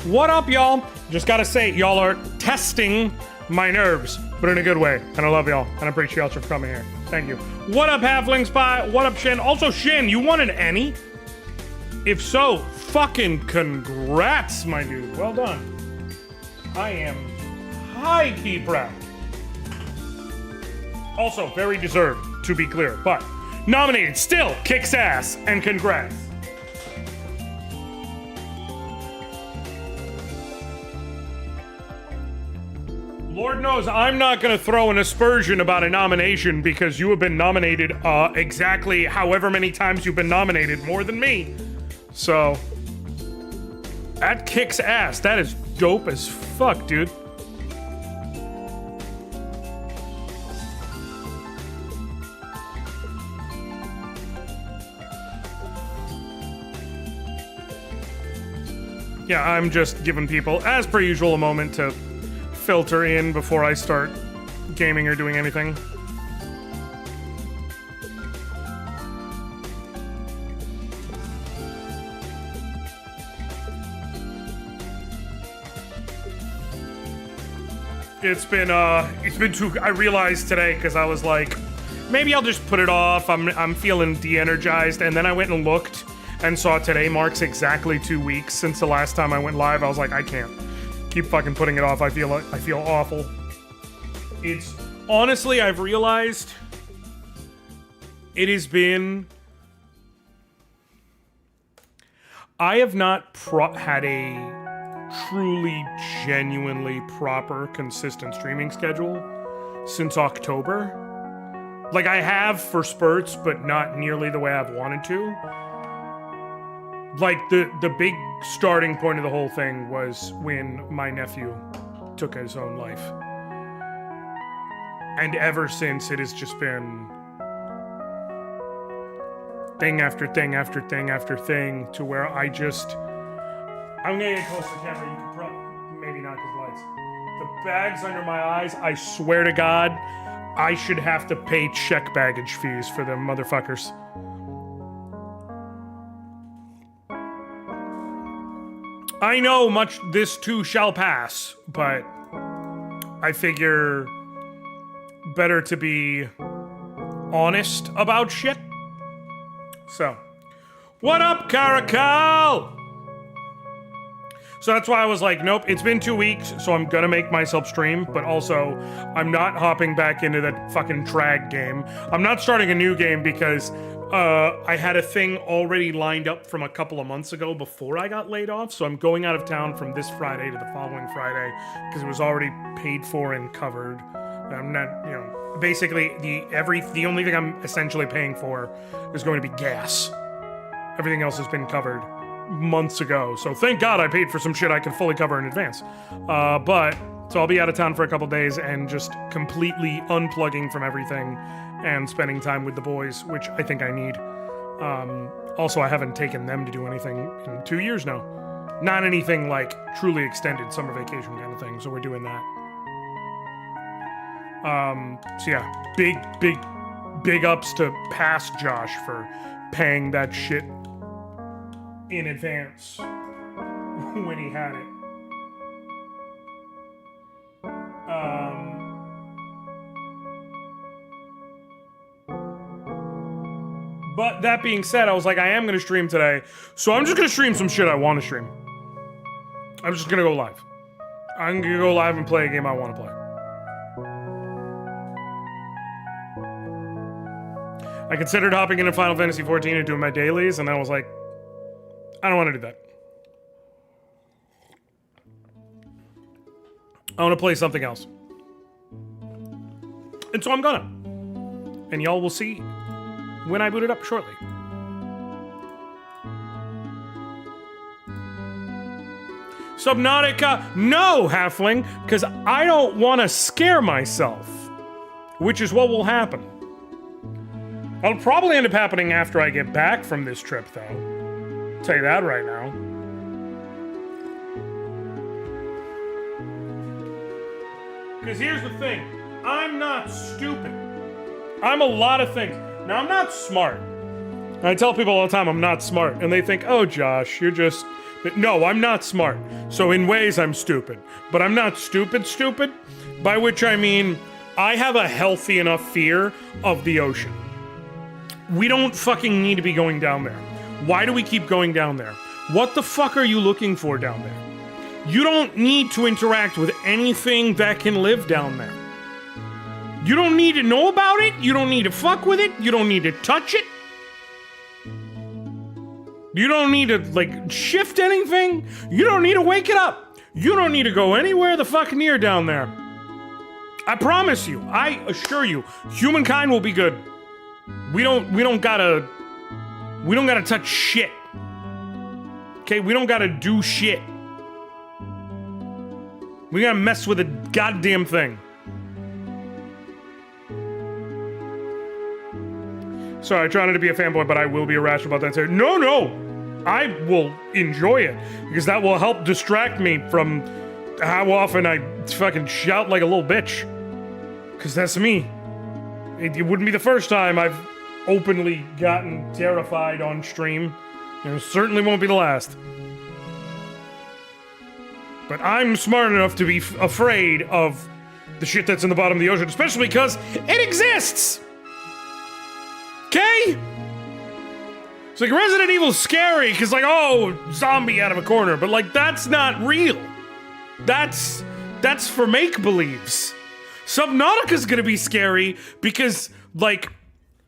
What up, y'all? Just gotta say, y'all are testing my nerves, but in a good way. And I love y'all, and I appreciate y'all for coming here. Thank you. What up, Halfling Spy? What up, Shin? Also, Shin, you won an Any? If so, fucking congrats, my dude. Well done. I am high-key proud. Also, very deserved, to be clear, but nominated still kicks ass, and congrats. Lord knows I'm not going to throw an aspersion about a nomination because you have been nominated exactly however many times you've been nominated, more than me. So, that kicks ass. That is dope as fuck, dude. Yeah, I'm just giving people, as per usual, a moment to filter in before I start gaming or doing anything. It's been too, I realized today, because I was like, maybe I'll just put it off, I'm feeling de-energized, and then I went and looked and saw today marks exactly 2 weeks since the last time I went live. I was like, I can't keep fucking putting it off. I feel awful. It's honestly, I've realized it has been, I have not had a truly, genuinely proper, consistent streaming schedule since October. Like, I have for spurts, but not nearly the way I've wanted to. Like, the big starting point of the whole thing was when my nephew took his own life. And ever since, it has just been thing after thing after thing after thing to where I'm gonna get close to the camera. You can probably, maybe not because lights. The bags under my eyes, I swear to God, I should have to pay check baggage fees for them motherfuckers. I know much this too shall pass, but I figure better to be honest about shit. So, what up, Caracal? So that's why I was like, nope, it's been 2 weeks, so I'm gonna make myself stream, but also, I'm not hopping back into that fucking trag game. I'm not starting a new game because I had a thing already lined up from a couple of months ago before I got laid off, so I'm going out of town from this Friday to the following Friday because it was already paid for and covered. I'm not, basically the only thing I'm essentially paying for is going to be gas. Everything else has been covered months ago, so thank God I paid for some shit I can fully cover in advance. So I'll be out of town for a couple days and just completely unplugging from everything and spending time with the boys, which I think I need. Also, I haven't taken them to do anything in 2 years now. Not anything like truly extended summer vacation kind of thing, so we're doing that. So yeah, big ups to past Josh for paying that shit in advance when he had it. But that being said, I was like, I am going to stream today, so I'm just going to stream some shit I want to stream. I'm just going to go live. I'm going to go live and play a game I want to play. I considered hopping into Final Fantasy XIV and doing my dailies, and then I was like, I don't want to do that. I want to play something else. And so I'm gonna. And y'all will see when I boot it up shortly. Subnautica, no, Halfling, because I don't want to scare myself, which is what will happen. It'll probably end up happening after I get back from this trip, though. I'll tell you that right now. Because here's the thing. I'm not stupid. I'm a lot of things. Now, I'm not smart. I tell people all the time I'm not smart, and they think, oh, Josh, you're just... No, I'm not smart. So in ways, I'm stupid. But I'm not stupid, by which I mean I have a healthy enough fear of the ocean. We don't fucking need to be going down there. Why do we keep going down there? What the fuck are you looking for down there? You don't need to interact with anything that can live down there. You don't need to know about it. You don't need to fuck with it. You don't need to touch it. You don't need to, like, shift anything. You don't need to wake it up. You don't need to go anywhere the fuck near down there. I promise you, I assure you, humankind will be good. We don't gotta touch shit. Okay, we don't gotta do shit. We gotta mess with a goddamn thing. Sorry, I try not to be a fanboy, but I will be irrational about that. No, I will enjoy it because that will help distract me from how often I fucking shout like a little bitch. Because that's me. It wouldn't be the first time I've openly gotten terrified on stream, and it certainly won't be the last. But I'm smart enough to be afraid of the shit that's in the bottom of the ocean, especially because it exists! Okay? It's like Resident Evil's scary, because like, oh, zombie out of a corner, but like, that's not real. That's for make-believes. Subnautica's gonna be scary, because, like,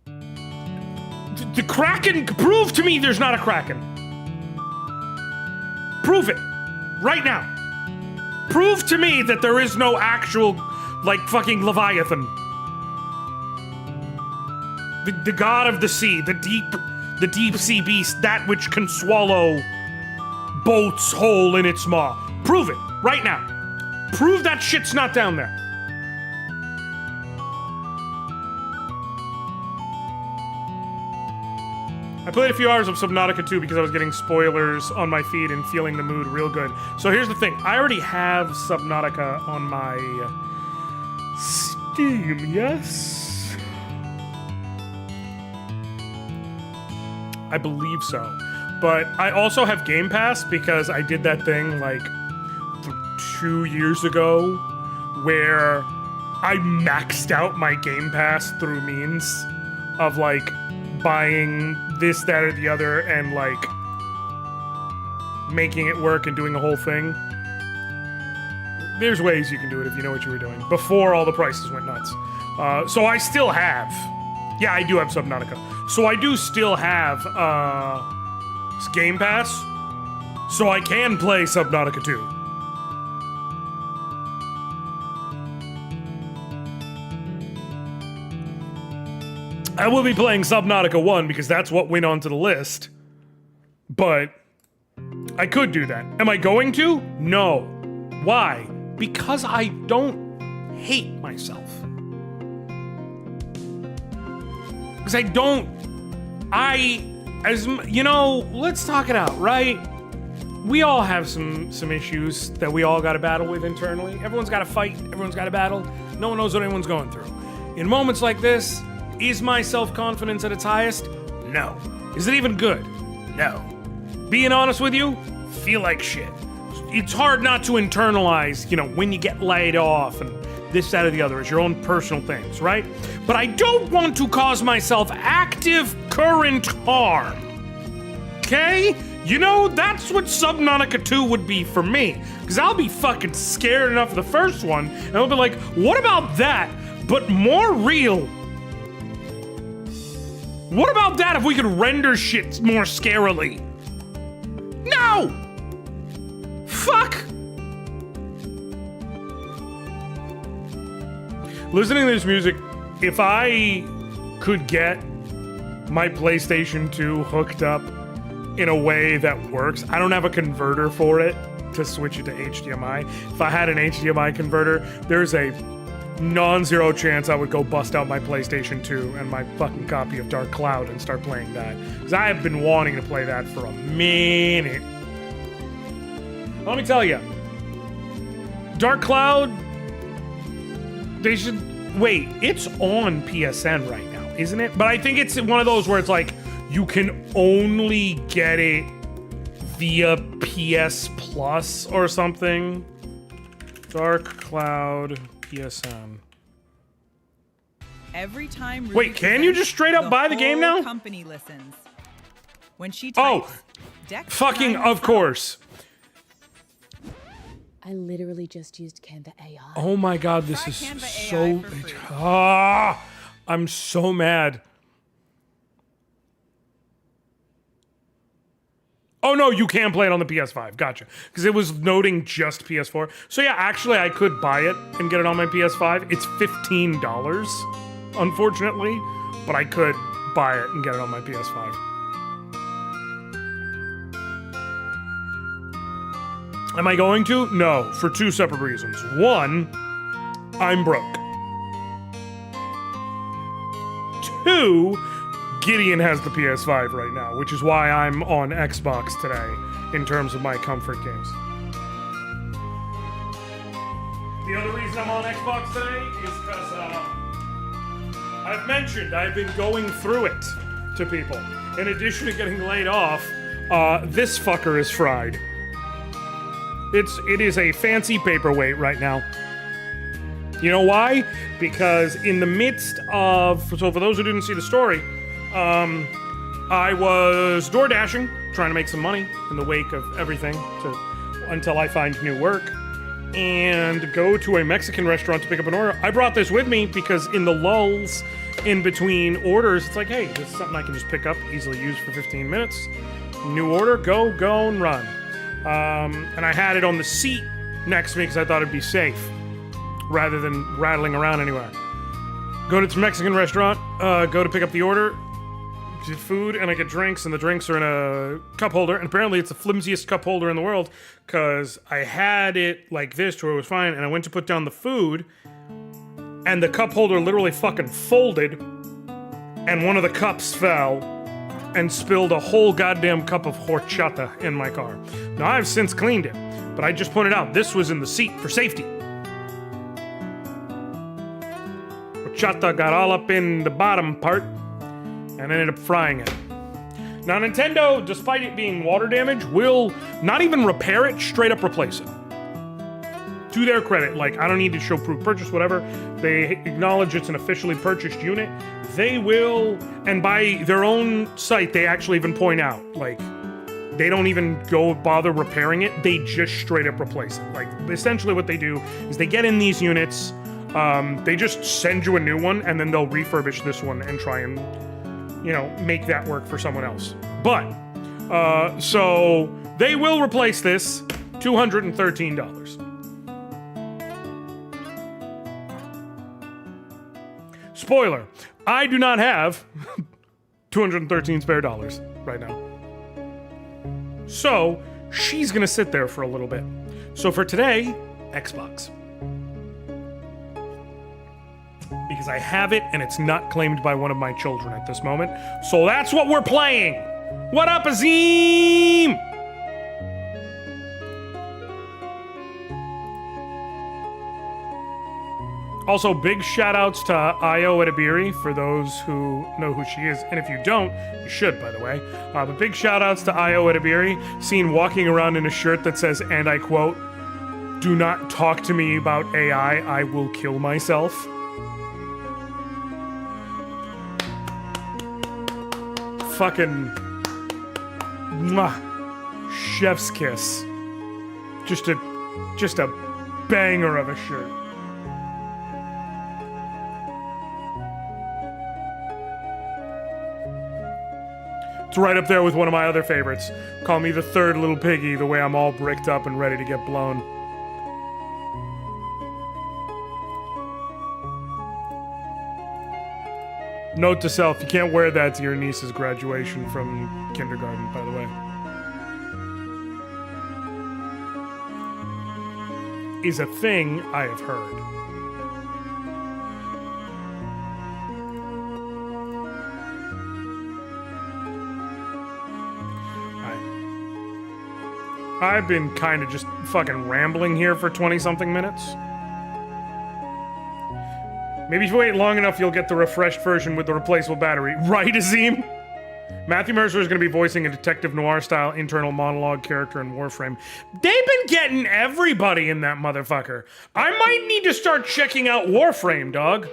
the Kraken, prove to me there's not a Kraken. Prove it. Right now. Prove to me that there is no actual, like, fucking Leviathan. The god of the sea, the deep sea beast, that which can swallow boats whole in its maw. Prove it, right now. Prove that shit's not down there. I played a few hours of Subnautica 2 because I was getting spoilers on my feed and feeling the mood real good. So here's the thing, I already have Subnautica on my Steam, yes? I believe so. But I also have Game Pass because I did that thing like 2 years ago where I maxed out my Game Pass through means of like buying this, that, or the other and like making it work and doing the whole thing. There's ways you can do it if you know what you were doing before all the prices went nuts. So I still have, yeah, I do have Subnautica. So I do still have Game Pass, so I can play Subnautica 2. I will be playing Subnautica 1 because that's what went onto the list. But I could do that. Am I going to? No. Why? Because I don't hate myself. Because I don't... you know, let's talk it out, right? We all have some issues that we all gotta battle with internally. Everyone's gotta fight, everyone's gotta battle. No one knows what anyone's going through. In moments like this, is my self-confidence at its highest? No. Is it even good? No. Being honest with you, feel like shit. It's hard not to internalize, you know, when you get laid off and this, that, or the other as your own personal things, right? But I don't want to cause myself active current harm. Okay? You know, that's what Subnautica 2 would be for me. Because I'll be fucking scared enough of the first one, and I'll be like, what about that, but more real? What about that if we could render shit more scarily? No! Fuck! Listening to this music, if I could get my PlayStation 2 hooked up in a way that works, I don't have a converter for it to switch it to HDMI. If I had an HDMI converter, there's a non-zero chance I would go bust out my PlayStation 2 and my fucking copy of Dark Cloud and start playing that. Because I have been wanting to play that for a minute. Let me tell you, Dark Cloud, they should... Wait, it's on PSN right now, isn't it? But I think it's one of those where it's like, you can only get it via PS Plus or something. Dark Cloud PSN. Every time. Ruby Wait, can you just straight up buy the game now? Company listens. When she types, Dex fucking of course. I literally just used Canva AI. Oh my god, this is Canva so. AI for free. I'm so mad. Oh no, you can play it on the PS5. Gotcha. Because it was noting just PS4. So yeah, actually I could buy it and get it on my PS5. It's $15, unfortunately. But I could buy it and get it on my PS5. Am I going to? No, for two separate reasons. One, I'm broke. Two, Gideon has the PS5 right now, which is why I'm on Xbox today in terms of my comfort games. The other reason I'm on Xbox today is because I've mentioned I've been going through it to people. In addition to getting laid off, this fucker is fried. It is a fancy paperweight right now. You know why? Because in the midst of, so for those who didn't see the story, I was door dashing, trying to make some money in the wake of everything until I find new work, and go to a Mexican restaurant to pick up an order. I brought this with me because in the lulls in between orders, it's like, hey, this is something I can just pick up, easily use for 15 minutes. New order, go and run. And I had it on the seat next to me because I thought it'd be safe rather than rattling around anywhere. Go to this Mexican restaurant, go to pick up the order, get food, and I get drinks, and the drinks are in a cup holder, and apparently it's the flimsiest cup holder in the world because I had it like this to where it was fine, and I went to put down the food, and the cup holder literally fucking folded, and one of the cups fell and spilled a whole goddamn cup of horchata in my car. Now, I've since cleaned it, but I just pointed out this was in the seat for safety. Horchata got all up in the bottom part and ended up frying it. Now, Nintendo, despite it being water damage, will not even repair it, straight up replace it. To their credit, like, I don't need to show proof purchase, whatever. They acknowledge it's an officially purchased unit. They will, and by their own site, they actually even point out, like, they don't even go bother repairing it. They just straight up replace it. Like, essentially what they do is they get in these units, they just send you a new one, and then they'll refurbish this one and try and, you know, make that work for someone else. But, so they will replace this, $213. Spoiler, I do not have 213 spare dollars right now. So, she's gonna sit there for a little bit. So for today, Xbox. Because I have it and it's not claimed by one of my children at this moment. So that's what we're playing! What up, Azim? Also, big shout-outs to Io Edibiri, for those who know who she is. And if you don't, you should, by the way. But big shout-outs to Io Edibiri, seen walking around in a shirt that says, and I quote, "Do not talk to me about AI, I will kill myself." Fucking... mwah, chef's kiss. Just a banger of a shirt. It's right up there with one of my other favorites. Call me the third little piggy, the way I'm all bricked up and ready to get blown. Note to self, you can't wear that to your niece's graduation from kindergarten, by the way. Is a thing I have heard. I've been kind of just fucking rambling here for 20-something minutes. Maybe if you wait long enough, you'll get the refreshed version with the replaceable battery. Right, Azim? Matthew Mercer is going to be voicing a detective noir-style internal monologue character in Warframe. They've been getting everybody in that motherfucker. I might need to start checking out Warframe, dog.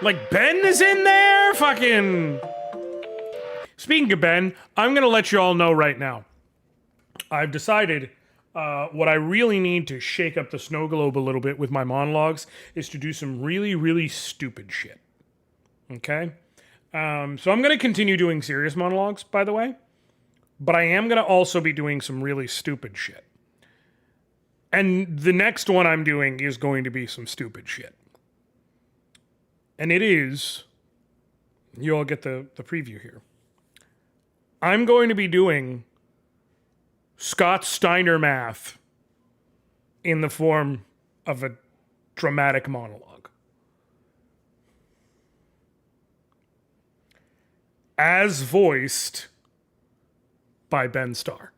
Like, Ben is in there? Fucking... Speaking of Ben, I'm going to let you all know right now. I've decided what I really need to shake up the snow globe a little bit with my monologues is to do some really, really stupid shit. Okay? So I'm going to continue doing serious monologues, by the way. But I am going to also be doing some really stupid shit. And the next one I'm doing is going to be some stupid shit. And it is... You all get the preview here. I'm going to be doing Scott Steiner math in the form of a dramatic monologue. As voiced by Ben Starr.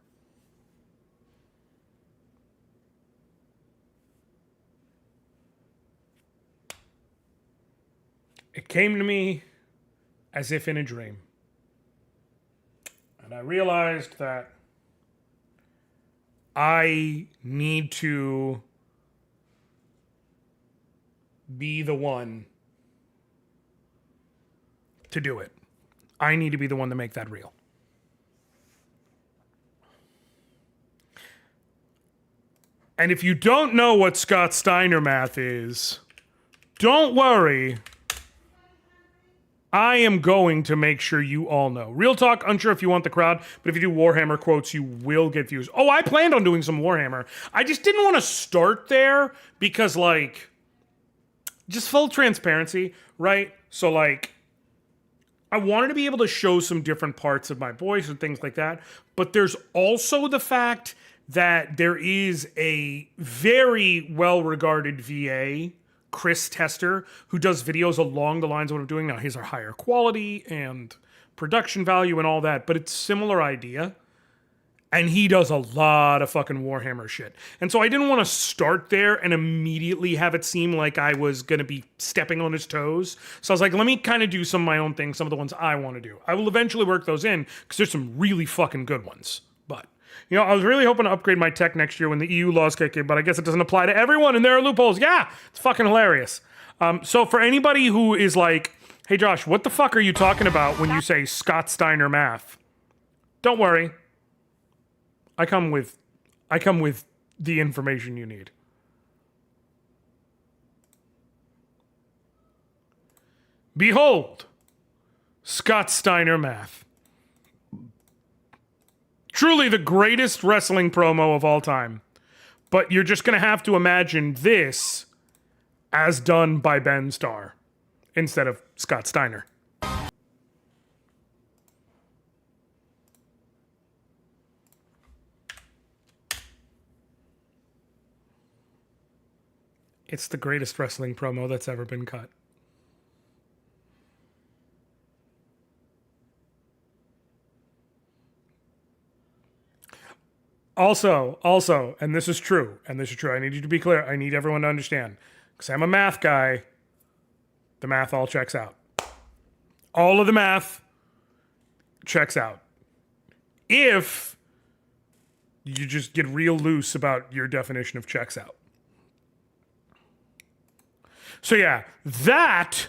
It came to me as if in a dream. And I realized that I need to be the one to do it. I need to be the one to make that real. And if you don't know what Scott Steiner math is, don't worry. I am going to make sure you all know. Real talk, unsure if you want the crowd, but if you do Warhammer quotes, you will get views. Oh, I planned on doing some Warhammer. I just didn't want to start there because, like, just full transparency, right? So, like, I wanted to be able to show some different parts of my voice and things like that, but there's also the fact that there is a very well-regarded VA, Chris Tester, who does videos along the lines of what I'm doing now. His are higher quality and production value and all that, but it's similar idea. And he does a lot of fucking Warhammer shit. And so I didn't want to start there and immediately have it seem like I was going to be stepping on his toes. So I was like, let me kind of do some of my own things, some of the ones I want to do. I will eventually work those in because there's some really fucking good ones. But, you know, I was really hoping to upgrade my tech next year when the EU laws kick in, but I guess it doesn't apply to everyone and there are loopholes. Yeah, it's fucking hilarious. So for anybody who is like, hey Josh, what the fuck are you talking about when you say Scott Steiner math? Don't worry. I come with the information you need. Behold, Scott Steiner math. Truly the greatest wrestling promo of all time. But you're just going to have to imagine this as done by Ben Starr instead of Scott Steiner. It's the greatest wrestling promo that's ever been cut. Also, and this is true, I need you to be clear, I need everyone to understand, because I'm a math guy, the math all checks out. All of the math checks out. If you just get real loose about your definition of checks out. So yeah, that,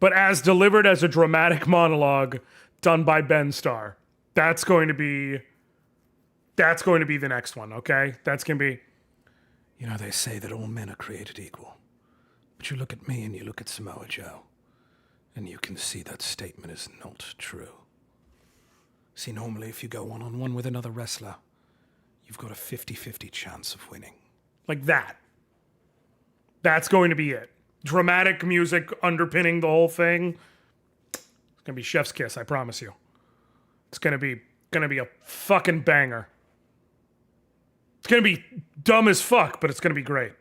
but as delivered as a dramatic monologue done by Ben Starr. That's going to be the next one, okay? That's going to be, you know, they say that all men are created equal. But you look at me and you look at Samoa Joe, and you can see that statement is not true. See, normally if you go one-on-one with another wrestler, you've got a 50-50 chance of winning. like that. That's going to be it. Dramatic music underpinning the whole thing. It's going to be chef's kiss, I promise you. It's gonna be a fucking banger. It's gonna be dumb as fuck, but it's gonna be great.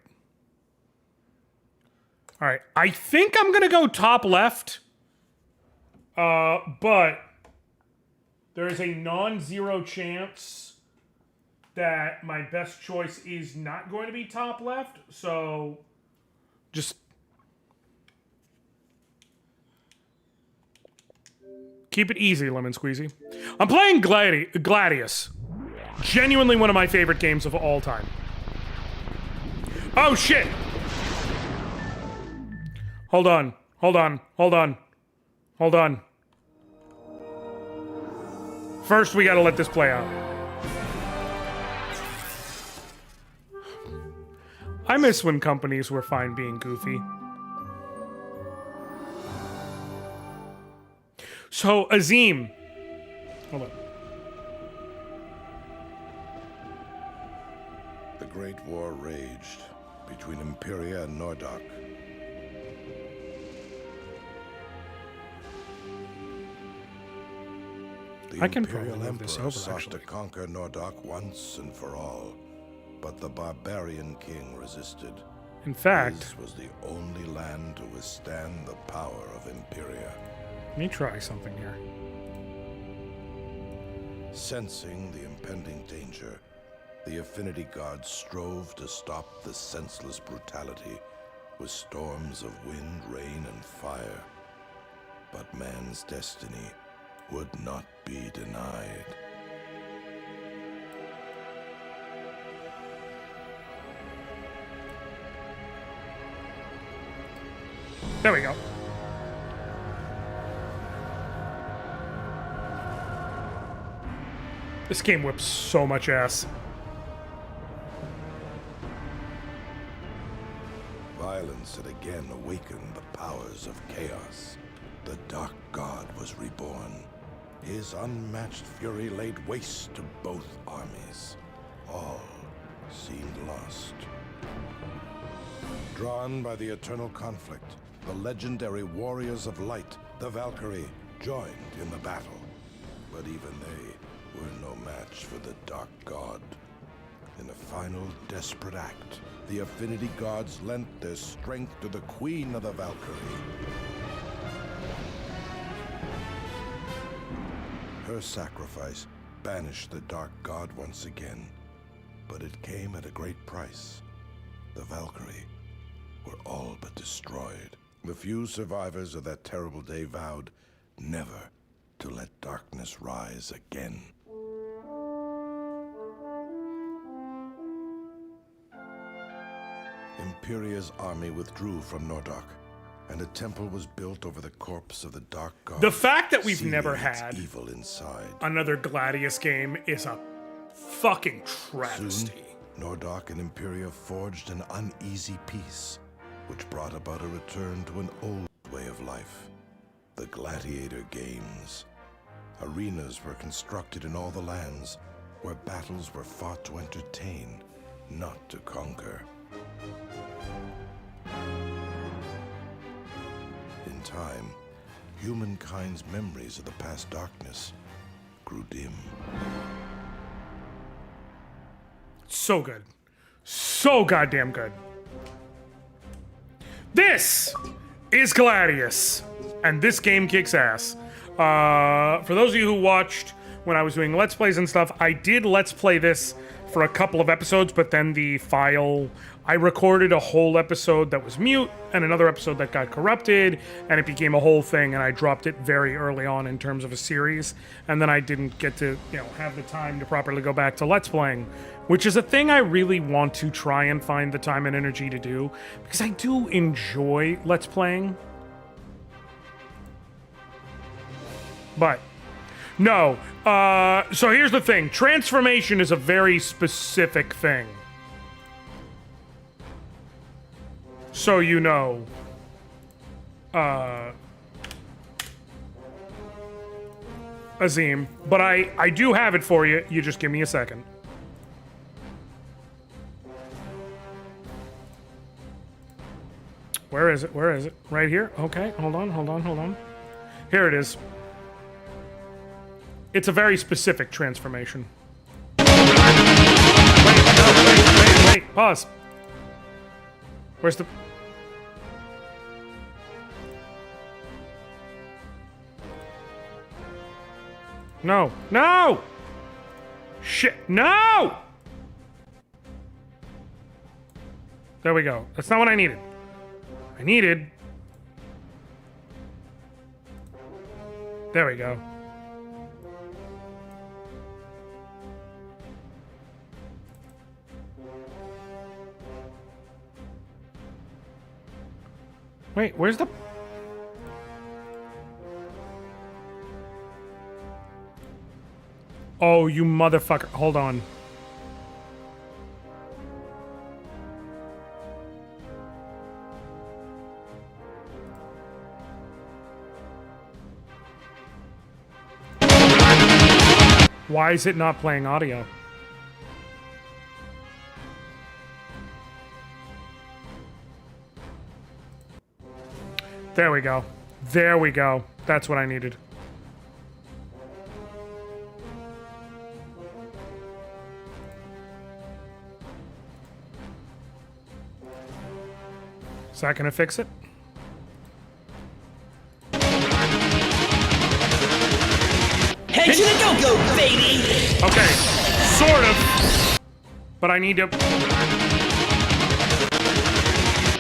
All right, I think I'm gonna go top left, but there is a non-zero chance that my best choice is not going to be top left. So just Keep it easy, Lemon Squeezy. I'm playing Gladius. Genuinely one of my favorite games of all time. Oh, shit! Hold on. Hold on. Hold on. Hold on. First, we gotta let this play out. I miss when companies were fine being goofy. So, Azim. Hold on. The Great War raged between Imperia and Nordok. The I can Imperial probably move this Emperor over, sought actually. to conquer Nordok once and for all, but the barbarian king resisted. In fact, His was the only land to withstand the power of Imperia. let me try something here. Sensing the impending danger, the Affinity Gods strove to stop the senseless brutality with storms of wind, rain, and fire. But man's destiny would not be denied. There we go. This game whips so much ass. Violence had again awakened the powers of chaos. The Dark God was reborn. His unmatched fury laid waste to both armies. All seemed lost. Drawn by the eternal conflict, the legendary warriors of light, the Valkyrie, joined in the battle. But even they were no match for the Dark God. In a final desperate act, the Affinity Gods lent their strength to the Queen of the Valkyrie. Her sacrifice banished the Dark God once again, but it came at a great price. The Valkyrie were all but destroyed. The few survivors of that terrible day vowed never to let darkness rise again. Imperia's army withdrew from Nordok, and a temple was built over the corpse of the Dark God. The fact that we've sealing never its had evil inside. another Gladius game is a fucking Soon, travesty. Nordok and Imperia forged an uneasy peace, which brought about a return to an old way of life. The gladiator games. Arenas were constructed in all the lands, where battles were fought to entertain, not to conquer. In time, humankind's memories of the past darkness grew dim. So good. So goddamn good. This is Gladius, and this game kicks ass. For those of you who watched when I was doing Let's Plays and stuff, I did Let's Play this for a couple of episodes, but then the file, I recorded a whole episode that was mute and another episode that got corrupted, and it became a whole thing, and I dropped it very early on in terms of a series, and then I didn't get to, have the time to properly go back to Let's Playing, which is a thing I really want to try and find the time and energy to do, because I do enjoy Let's Playing. But no, so here's the thing. Transformation is a very specific thing. So you know. Azim. But I do have it for you. You just give me a second. Where is it? Where is it? Right here? Okay, hold on. Here it is. It's a very specific transformation. Wait, pause. Where's the... No! Shit, no! There we go. That's not what I needed. I needed... There we go. Wait, where's the... Oh, you motherfucker. Hold on. Why is it not playing audio? There we go. There we go. That's what I needed. Is that gonna fix it? Head to the go-go, baby! Okay, sort of. But I need to...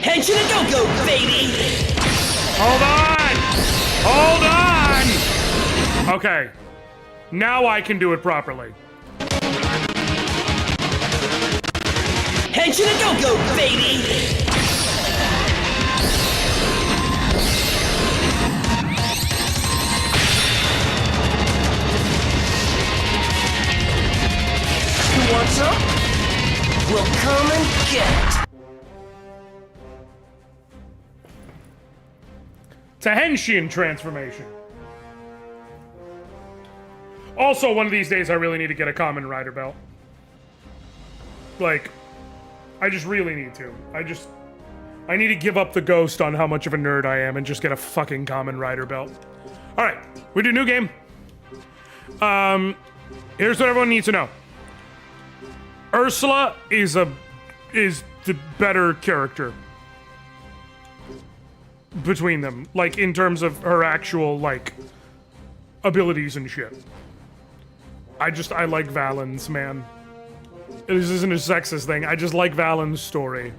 Head to the go-go, baby! Hold on! Hold on! Okay. Now I can do it properly. Head to the go-go, baby! You want some? We'll come and get it. It's a Henshin transformation. Also, one of these days I really need to get a Common Rider belt. Like, I just really need to. I need to give up the ghost on how much of a nerd I am and just get a fucking Common Rider belt. Alright, we do new game. Here's what everyone needs to know. Ursula is the better character between them, like in terms of her actual like abilities and shit. I like Valen's, man. This isn't a sexist thing. I just like Valen's story.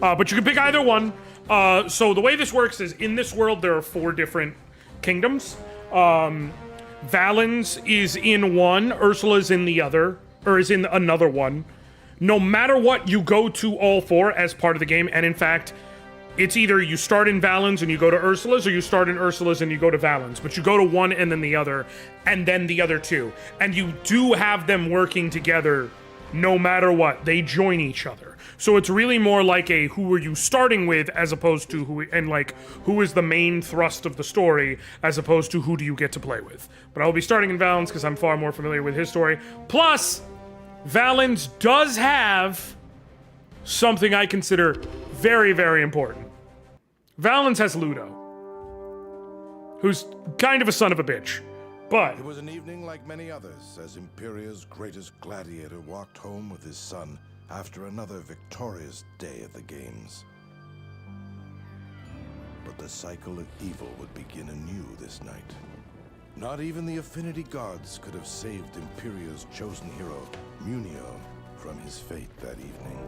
But you can pick either one. So the way this works is in this world there are 4 different kingdoms. Valen's is in one, Ursula's in the other, or is in another one. No matter what, you go to all 4 as part of the game, and in fact, it's either you start in Valen's and you go to Ursula's, or you start in Ursula's and you go to Valen's. But you go to one and then the other, and then the other 2. And you do have them working together no matter what. They join each other. So it's really more like a who are you starting with as opposed to who is the main thrust of the story as opposed to who do you get to play with. But I'll be starting in Valen's because I'm far more familiar with his story. Plus, Valen's does have something I consider very, very important. Valen's has Ludo, who's kind of a son of a bitch, but... It was an evening like many others as Imperia's greatest gladiator walked home with his son after another victorious day at the games. But the cycle of evil would begin anew this night. Not even the Affinity Gods could have saved Imperia's chosen hero, Munio, from his fate that evening.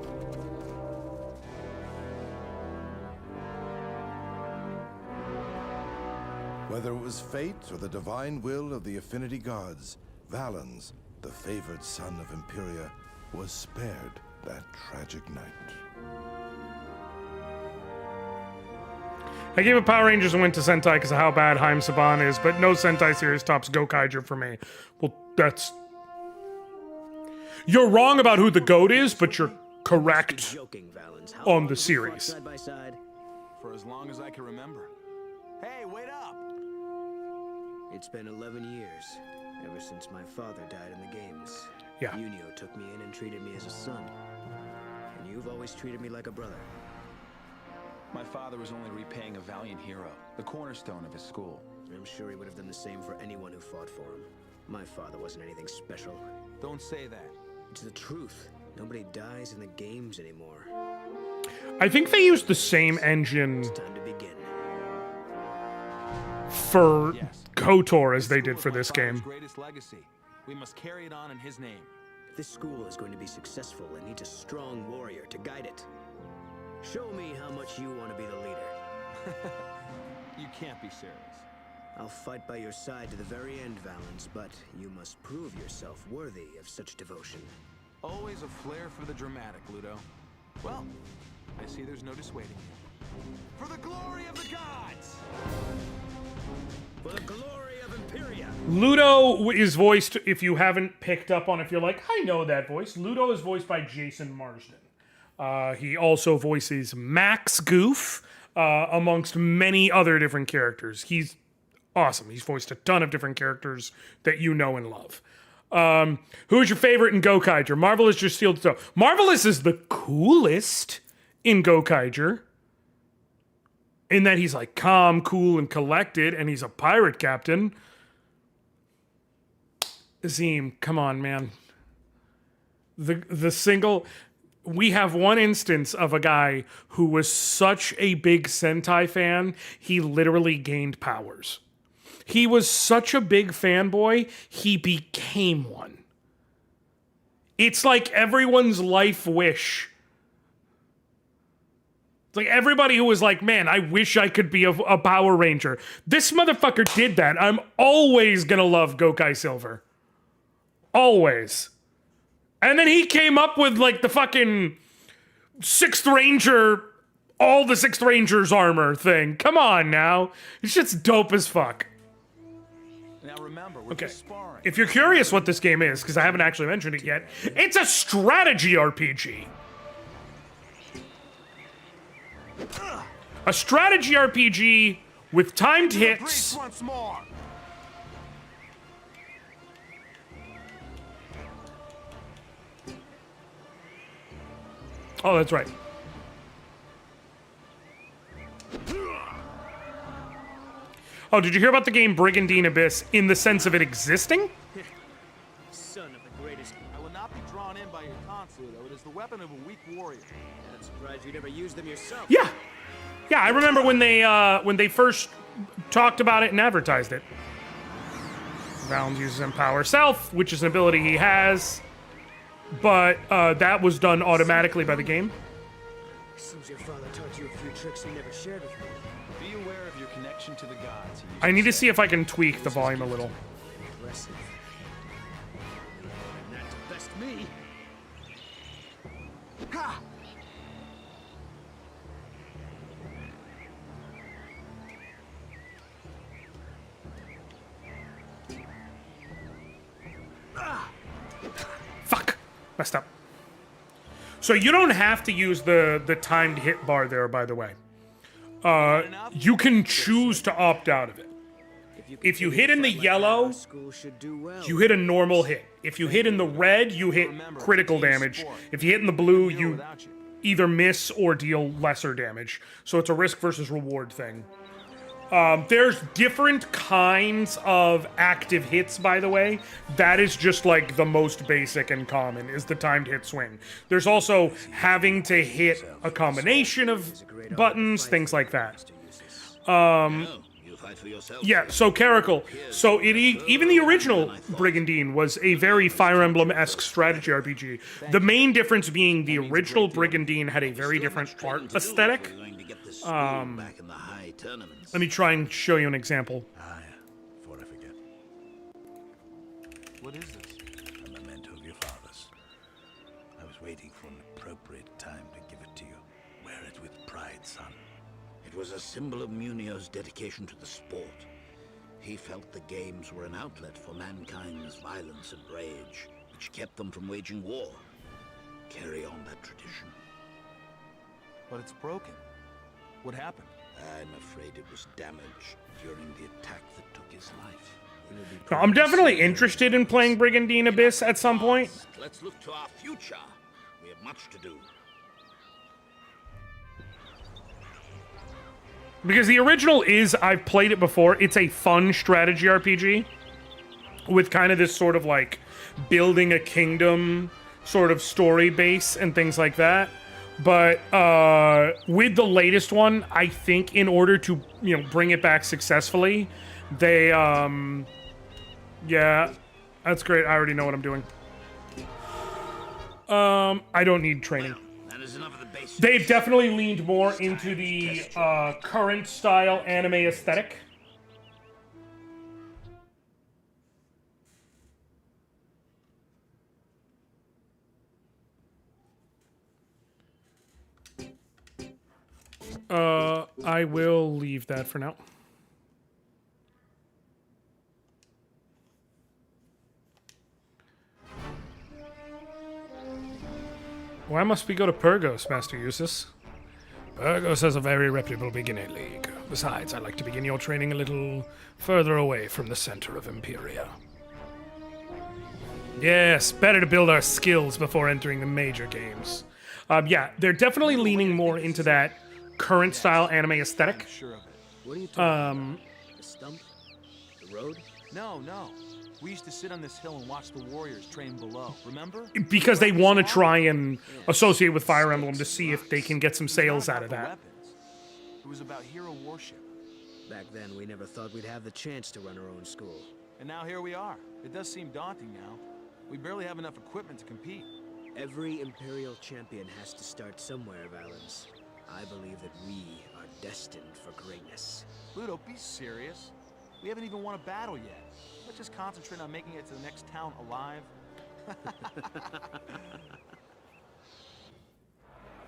Whether it was fate or the divine will of the Affinity Gods, Valens, the favored son of Imperia, was spared that tragic night. I gave up Power Rangers and went to Sentai because of how bad Haim Saban is, but no Sentai series tops Gokaiger for me. Well, that's... You're wrong about who the GOAT is, but you're correct on the series. Side by side? For as long as I can remember. Hey, wait up! It's been 11 years, ever since my father died in the games. Yeah. Munio took me in and treated me as a son. And you've always treated me like a brother. My father was only repaying a valiant hero, the cornerstone of his school. I'm sure he would have done the same for anyone who fought for him. My father wasn't anything special. Don't say that. It's the truth. Nobody dies in the games anymore. I think they used the same engine It's time to begin. for Yes. KOTOR as they School did is for my this father's game. greatest legacy. We must carry it on in his name. If this school is going to be successful, it needs a strong warrior to guide it. Show me how much you want to be the leader. You can't be serious. I'll fight by your side to the very end, Valens, but you must prove yourself worthy of such devotion. Always a flair for the dramatic, Ludo. Well, I see there's no dissuading you. For the glory of the gods! For the glory of Imperia! Ludo is voiced, if you haven't picked up on, if you're like, I know that voice, Ludo is voiced by Jason Marsden. He also voices Max Goof, amongst many other different characters. He's awesome. He's voiced a ton of different characters that you know and love. Who's your favorite in Gokaiger? Marvelous just sealed so. Marvelous is the coolest in Gokaiger. In that he's like calm, cool, and collected, and he's a pirate captain. Azim, come on, man. The single... We have one instance of a guy who was such a big Sentai fan, he literally gained powers. He was such a big fanboy, he became one. It's like everyone's life wish. It's like everybody who was like, man, I wish I could be a Power Ranger. This motherfucker did that. I'm always gonna love Gokai Silver. Always. And then he came up with like the fucking 6th Ranger, all the 6th Rangers armor thing. Come on now. It's just dope as fuck. Now remember, we're just sparring. If you're curious what this game is, because I haven't actually mentioned it yet, it's a strategy RPG. A strategy RPG with timed hits. Once more. Oh, that's right. Oh, did you hear about the game Brigandine Abyss in the sense of it existing? Son of the greatest. I will not be drawn in by your taunts, Ludo. It is the weapon of a weak warrior. I'm surprised you never used them yourself. Yeah. Yeah, I remember when they first talked about it and advertised it. Valens uses Empower Self, which is an ability he has, but that was done automatically by the game. Seems your father taught you a few tricks he never shared with me. Be aware of your connection to the gods. I need to see if I can tweak the volume a little. Impressive. Not to best me. Ha! Fuck! Messed up. So you don't have to use the timed hit bar there, by the way. You can choose to opt out of it. If you hit in the yellow, you hit a normal hit. If you hit in the red, you hit critical damage. If you hit in the blue, you either miss or deal lesser damage. So it's a risk versus reward thing. There's different kinds of active hits, by the way. That is just like the most basic and common, is the timed hit swing. There's also having to hit a combination of buttons, things like that. Yeah, so Caracal. So even the original Brigandine was a very Fire Emblem-esque strategy RPG. The main difference being the original Brigandine had a very different art aesthetic. Let me try and show you an example. Ah, yeah. Before I forget. What is this? A memento of your father's. I was waiting for an appropriate time to give it to you. Wear it with pride, son. It was a symbol of Munio's dedication to the sport. He felt the games were an outlet for mankind's violence and rage, which kept them from waging war. Carry on that tradition. But it's broken. What happened? I'm afraid it was damaged during the attack that took his life. Now, I'm definitely interested in playing Brigandine Abyss at some point. Let's look to our future. We have much to do. Because the original is, I've played it before, it's a fun strategy RPG with kind of this sort of like building a kingdom sort of story base and things like that. But with the latest one, I think in order to, bring it back successfully, they, yeah, that's great. I already know what I'm doing. I don't need training. They've definitely leaned more into the current style anime aesthetic. I will leave that for now. Why must we go to Purgos, Master Eustace? Purgos has a very reputable beginner league. Besides, I like to begin your training a little further away from the center of Imperia. Yes, better to build our skills before entering the major games. Yeah, they're definitely leaning more into that current style anime aesthetic. Sure of it. What are you talking about? The stump? The road? No. We used to sit on this hill and watch the warriors train below. Remember? Because they want to try and associate with Fire Emblem to see if they can get some sales out of that. Weapons. It was about hero worship. Back then, we never thought we'd have the chance to run our own school. And now here we are. It does seem daunting now. We barely have enough equipment to compete. Every Imperial champion has to start somewhere, Valens. I believe that we are destined for greatness. Ludo, be serious. We haven't even won a battle yet. Let's just concentrate on making it to the next town alive.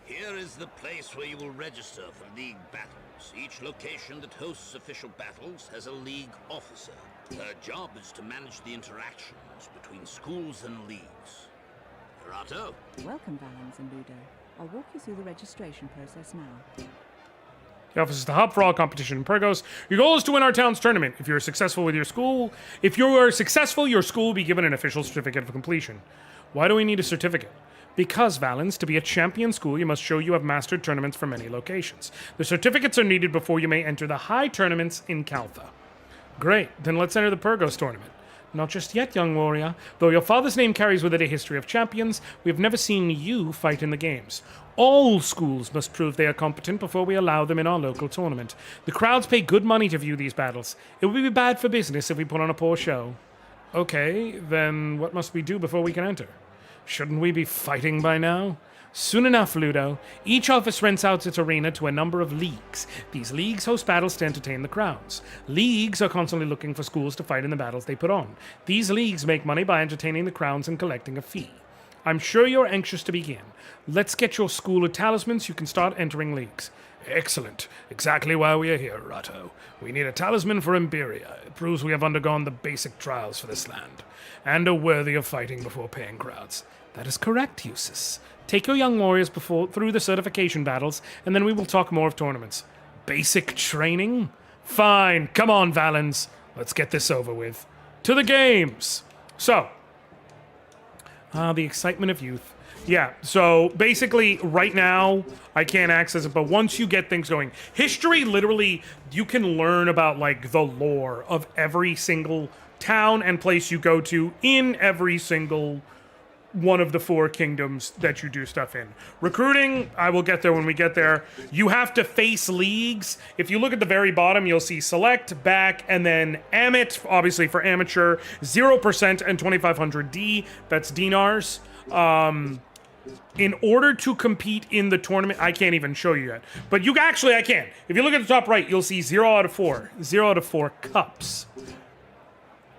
Here is the place where you will register for League battles. Each location that hosts official battles has a League officer. Her job is to manage the interactions between schools and leagues. Rato? Welcome, Valens and Ludo. I'll walk you through the registration process now. The office is the hub for all competition in Purgos. Your goal is to win our town's tournament. If you're successful with your school, your school will be given an official certificate of completion. Why do we need a certificate? Because, Valens, to be a champion school, you must show you have mastered tournaments from many locations. The certificates are needed before you may enter the high tournaments in Caltha. Great, then let's enter the Purgos tournament. Not just yet, young warrior. Though your father's name carries with it a history of champions, we have never seen you fight in the games. All schools must prove they are competent before we allow them in our local tournament. The crowds pay good money to view these battles. It would be bad for business if we put on a poor show. Okay, then what must we do before we can enter? Shouldn't we be fighting by now? Soon enough, Ludo. Each office rents out its arena to a number of leagues. These leagues host battles to entertain the crowds. Leagues are constantly looking for schools to fight in the battles they put on. These leagues make money by entertaining the crowds and collecting a fee. I'm sure you're anxious to begin. Let's get your school a talisman so you can start entering leagues. Excellent. Exactly why we are here, Rato. We need a talisman for Imperia. It proves we have undergone the basic trials for this land, and are worthy of fighting before paying crowds. That is correct, Eustace. Take your young warriors through the certification battles, and then we will talk more of tournaments. Basic training? Fine. Come on, Valens. Let's get this over with. To the games! So, the excitement of youth. Yeah, so basically, right now, I can't access it, but once you get things going, history, literally, you can learn about, like, the lore of every single town and place you go to in every single one of the 4 kingdoms that you do stuff in. Recruiting, I will get there when we get there. You have to face leagues. If you look at the very bottom, you'll see select, back, and then Amit, obviously for amateur, 0% and 2500D, that's dinars. In order to compete in the tournament, I can't even show you yet. But I can. If you look at the top right, you'll see 0 out of 4. 0 out of 4 cups.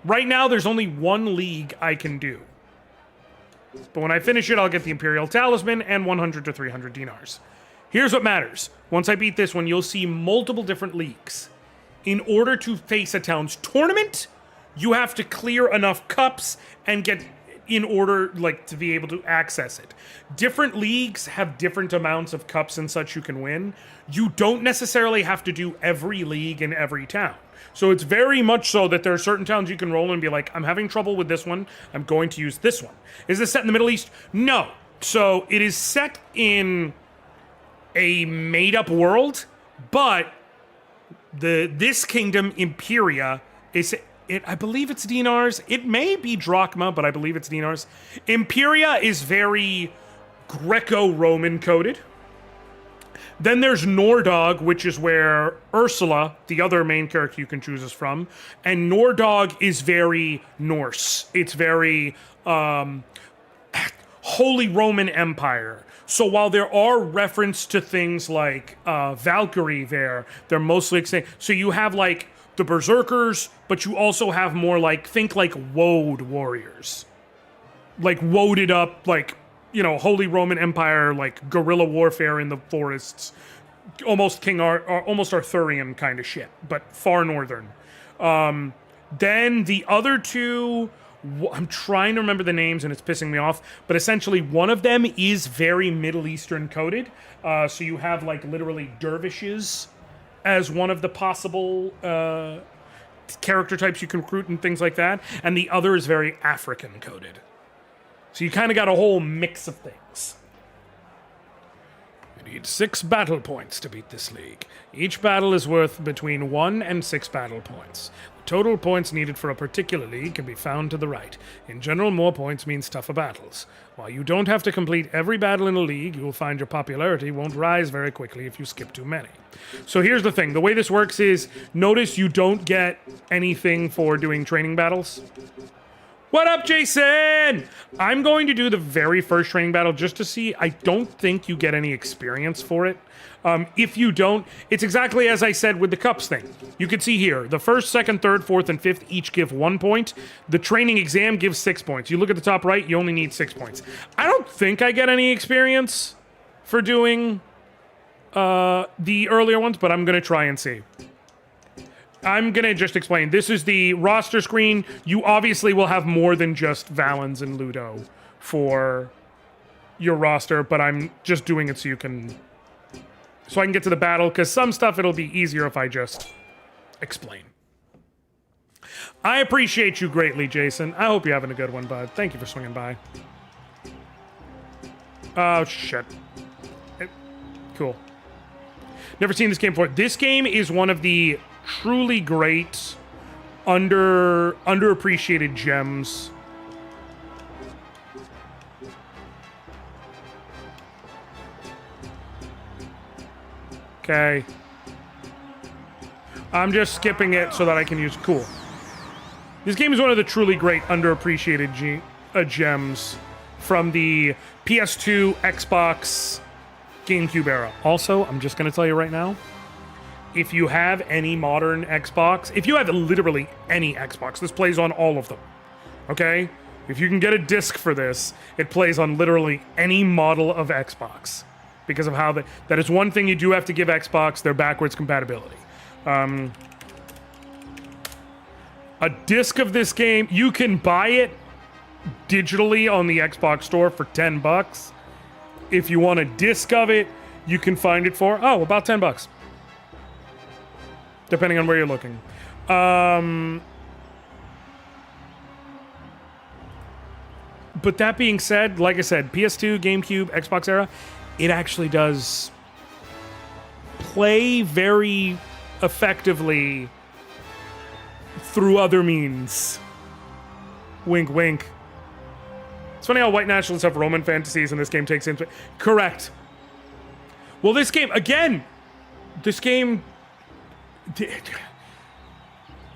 Right now, there's only 1 league I can do. But when I finish it, I'll get the Imperial Talisman and 100 to 300 dinars. Here's what matters. Once I beat this one, you'll see multiple different leagues. In order to face a town's tournament, you have to clear enough cups and get in order, like, to be able to access it. Different leagues have different amounts of cups and such you can win. You don't necessarily have to do every league in every town. So it's very much so that there are certain towns you can roll and be like, I'm having trouble with this one, I'm going to use this one. Is this set in the Middle East? No. So it is set in a made-up world, but this kingdom, Imperia, I believe it's dinars. It may be drachma, but I believe it's dinars. Imperia is very Greco-Roman coded. Then there's Nordog, which is where Ursula, the other main character you can choose, is from. And Nordog is very Norse. It's very Holy Roman Empire. So while there are references to things like Valkyrie there, they're mostly extinct. So you have like the Berserkers, but you also have more like, think like woad warriors. Like woaded up, like, you know, Holy Roman Empire, like guerrilla warfare in the forests almost almost Arthurian kind of shit, but far northern. Then the other two, I'm trying to remember the names and it's pissing me off, but essentially one of them is very Middle Eastern coded. So you have like literally dervishes as one of the possible character types you can recruit and things like that. And the other is very African coded. So you kind of got a whole mix of things. You need 6 battle points to beat this league. Each battle is worth between 1 and 6 battle points. The total points needed for a particular league can be found to the right. In general, more points means tougher battles. While you don't have to complete every battle in a league, you will find your popularity won't rise very quickly if you skip too many. So here's the thing. The way this works is, notice you don't get anything for doing training battles. What up, Jason? I'm going to do the very first training battle just to see. I don't think you get any experience for it. If you don't, it's exactly as I said with the cups thing. You can see here, the first, second, third, fourth, and fifth each give 1 point. The training exam gives 6 points. You look at the top right, you only need 6 points. I don't think I get any experience for doing the earlier ones, but I'm going to try and see. I'm going to just explain. This is the roster screen. You obviously will have more than just Valens and Ludo for your roster, but I'm just doing it so you can... so I can get to the battle, because some stuff it'll be easier if I just explain. I appreciate you greatly, Jason. I hope you're having a good one, bud. Thank you for swinging by. Oh, shit. Cool. Never seen this game before. This game is one of the truly great underappreciated gems. Okay. I'm just skipping it so that I can use... Cool. This game is one of the truly great underappreciated gems from the PS2, Xbox, GameCube era. Also, I'm just going to tell you right now, if you have any modern Xbox, if you have literally any Xbox, this plays on all of them, okay? If you can get a disc for this, it plays on literally any model of Xbox. Because of how that is one thing you do have to give Xbox, their backwards compatibility. A disc of this game, you can buy it digitally on the Xbox store for $10. If you want a disc of it, you can find it for, about $10. Depending on where you're looking. But that being said, like I said, PS2, GameCube, Xbox era, it actually does play very effectively through other means. Wink, wink. It's funny how white nationalists have Roman fantasies and this game takes into it. Correct. Well, this game, again,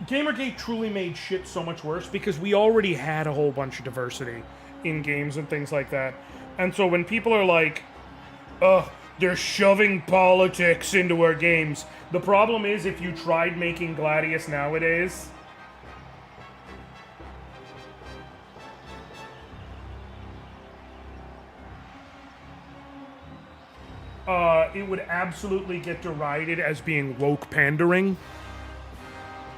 Gamergate truly made shit so much worse because we already had a whole bunch of diversity in games and things like that. And so when people are like, they're shoving politics into our games, the problem is if you tried making Gladius nowadays, it would absolutely get derided as being woke pandering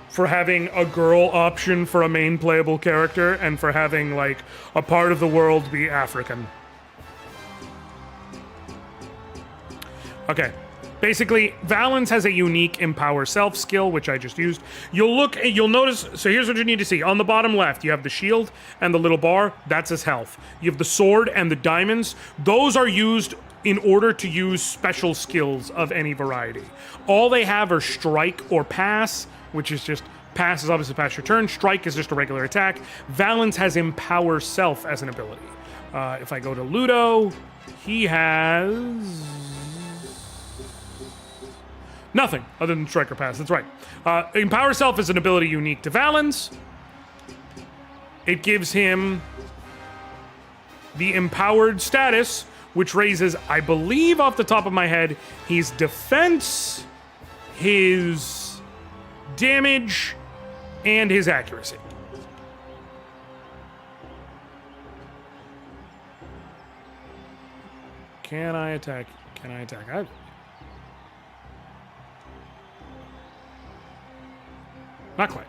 for having a girl option for a main playable character and for having, like, a part of the world be African. Okay. Basically, Valens has a unique Empower Self skill, which I just used. You'll notice, so here's what you need to see. On the bottom left, you have the shield and the little bar. That's his health. You have the sword and the diamonds. Those are used in order to use special skills of any variety. All they have are strike or pass, which is just, pass is obviously pass your turn. Strike is just a regular attack. Valens has Empower Self as an ability. If I go to Ludo, he has nothing other than strike or pass. That's right. Empower Self is an ability unique to Valens. It gives him the empowered status, which raises, I believe off the top of my head, his defense, his damage, and his accuracy. Can I attack? Can I attack? Not quite.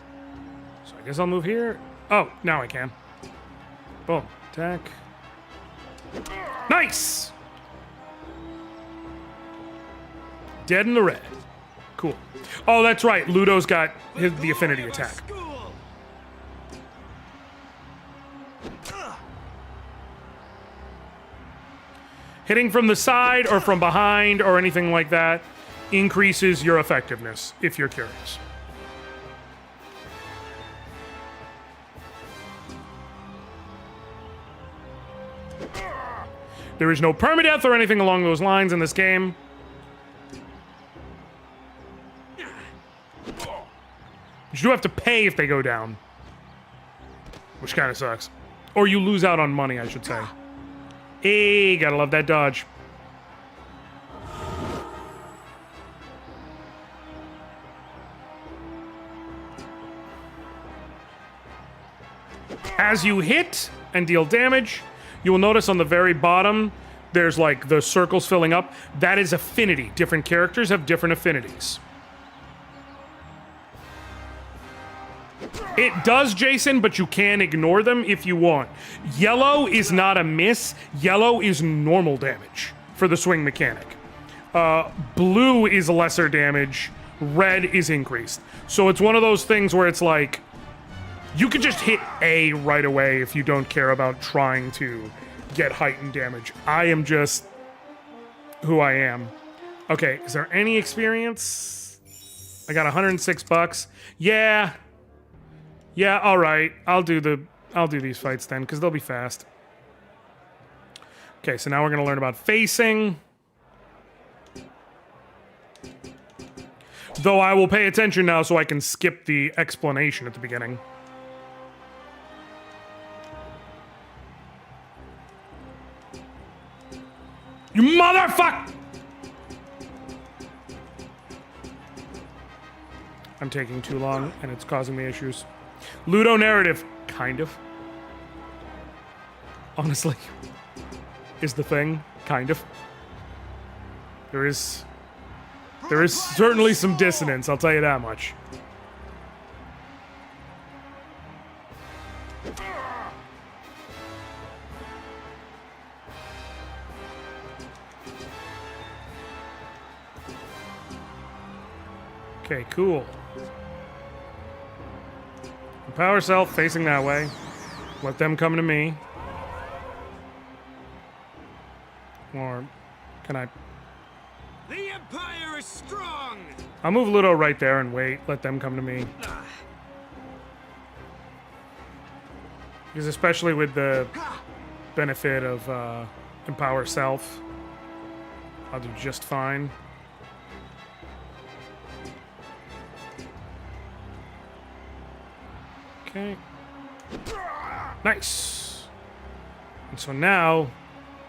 So I guess I'll move here. Oh, now I can. Boom. Attack. Nice! Dead in the red. Cool. Oh, that's right. Ludo's got the affinity attack. Hitting from the side or from behind or anything like that increases your effectiveness, if you're curious. There is no permadeath or anything along those lines in this game. You do have to pay if they go down. Which kind of sucks. Or you lose out on money, I should say. Hey, gotta love that dodge. As you hit and deal damage, you will notice on the very bottom, there's like the circles filling up. That is affinity. Different characters have different affinities. It does, Jason, but you can ignore them if you want. Yellow is not a miss. Yellow is normal damage for the swing mechanic. Blue is lesser damage. Red is increased. So it's one of those things where it's like, you could just hit A right away if you don't care about trying to get heightened damage. I am just who I am. Okay, is there any experience? I got 106 bucks. Yeah. Yeah, all right. I'll do these fights then, because they'll be fast. Okay, so now we're going to learn about facing. Though I will pay attention now so I can skip the explanation at the beginning. You motherfucker! I'm taking too long, and it's causing me issues. Ludo narrative, kind of. Honestly, is the thing, kind of. There is certainly some dissonance, I'll tell you that much. Okay, cool. Power self facing that way. Let them come to me. Or can I? The Empire is strong! I'll move Ludo right there and wait. Let them come to me. Because especially with the benefit of Empower Self, I'll do just fine. Okay. Nice. And so now,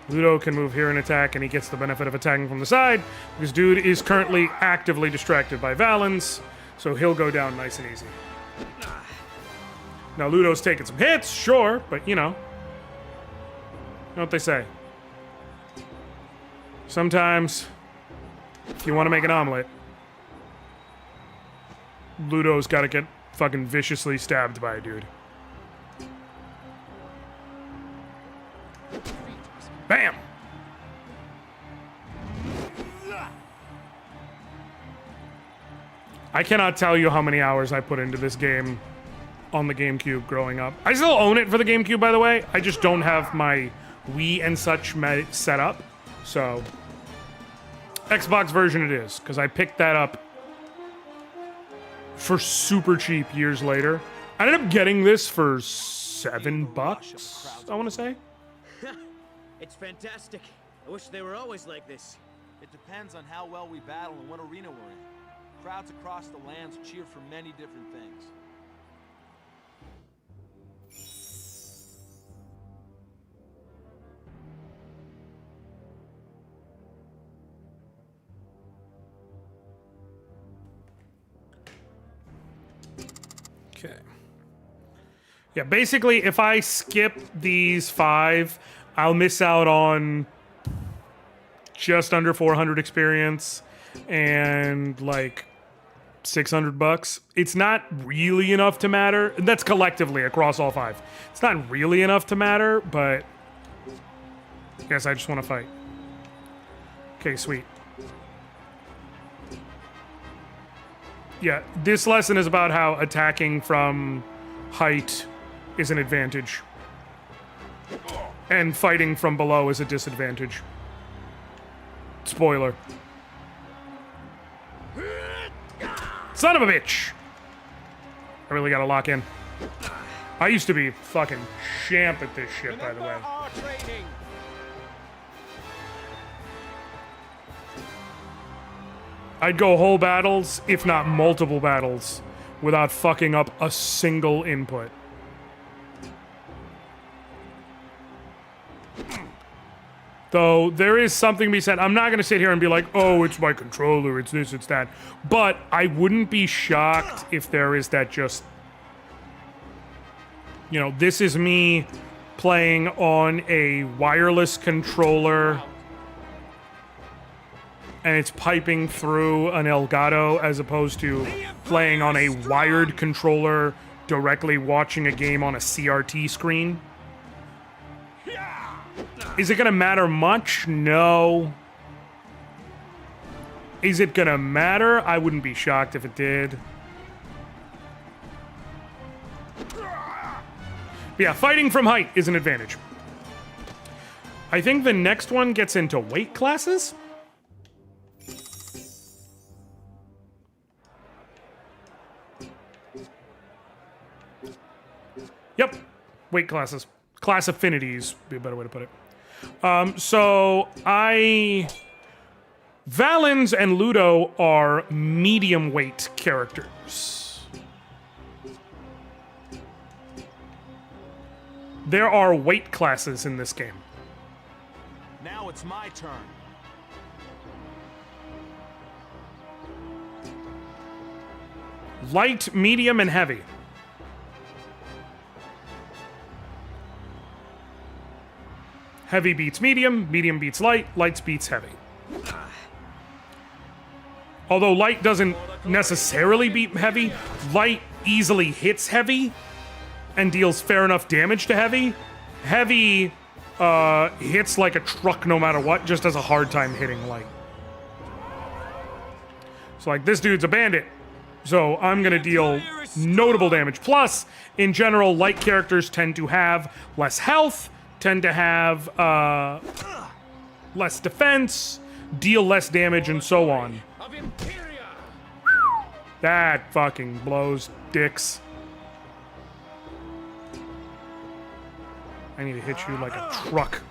Ludo can move here and attack, and he gets the benefit of attacking from the side, because dude is currently actively distracted by Valens, so he'll go down nice and easy. Now, Ludo's taking some hits, sure, but you know what they say. Sometimes, if you want to make an omelet, Ludo's got to get fucking viciously stabbed by a dude. Bam! I cannot tell you how many hours I put into this game on the GameCube growing up. I still own it for the GameCube, by the way. I just don't have my Wii and such set up. So, Xbox version it is, because I picked that up for super cheap years later. I ended up getting this for $7, I want to say. It's fantastic. I wish they were always like this. It depends on how well we battle and what arena we're in. Crowds across the lands cheer for many different things. Okay. Yeah, basically, if I skip these 5, I'll miss out on just under 400 experience and like $600. It's not really enough to matter. That's collectively across all 5. It's not really enough to matter, but I guess I just want to fight. Okay, sweet. Yeah, this lesson is about how attacking from height is an advantage. And fighting from below is a disadvantage. Spoiler. Son of a bitch! I really gotta lock in. I used to be fucking champ at this shit, by the way. I'd go whole battles, if not multiple battles, without fucking up a single input. Though, there is something to be said. I'm not going to sit here and be like, oh, it's my controller, it's this, it's that. But I wouldn't be shocked if there is that just... You know, this is me playing on a wireless controller and it's piping through an Elgato as opposed to playing on a wired controller directly watching a game on a CRT screen. Is it gonna matter much? No. Is it gonna matter? I wouldn't be shocked if it did. But yeah, fighting from height is an advantage. I think the next one gets into weight classes. Yep, weight classes. Class affinities would be a better way to put it. So Valens and Ludo are medium weight characters. There are weight classes in this game. Now it's my turn. Light, medium, and heavy. Heavy beats medium, medium beats light, light beats heavy. Although light doesn't necessarily beat heavy, light easily hits heavy and deals fair enough damage to heavy. Heavy hits like a truck no matter what, just has a hard time hitting light. So like this dude's a bandit, so I'm gonna deal notable damage. Plus, in general, light characters tend to have less health, tend to have less defense, deal less damage, and so on. That fucking blows dicks. I need to hit you like a truck.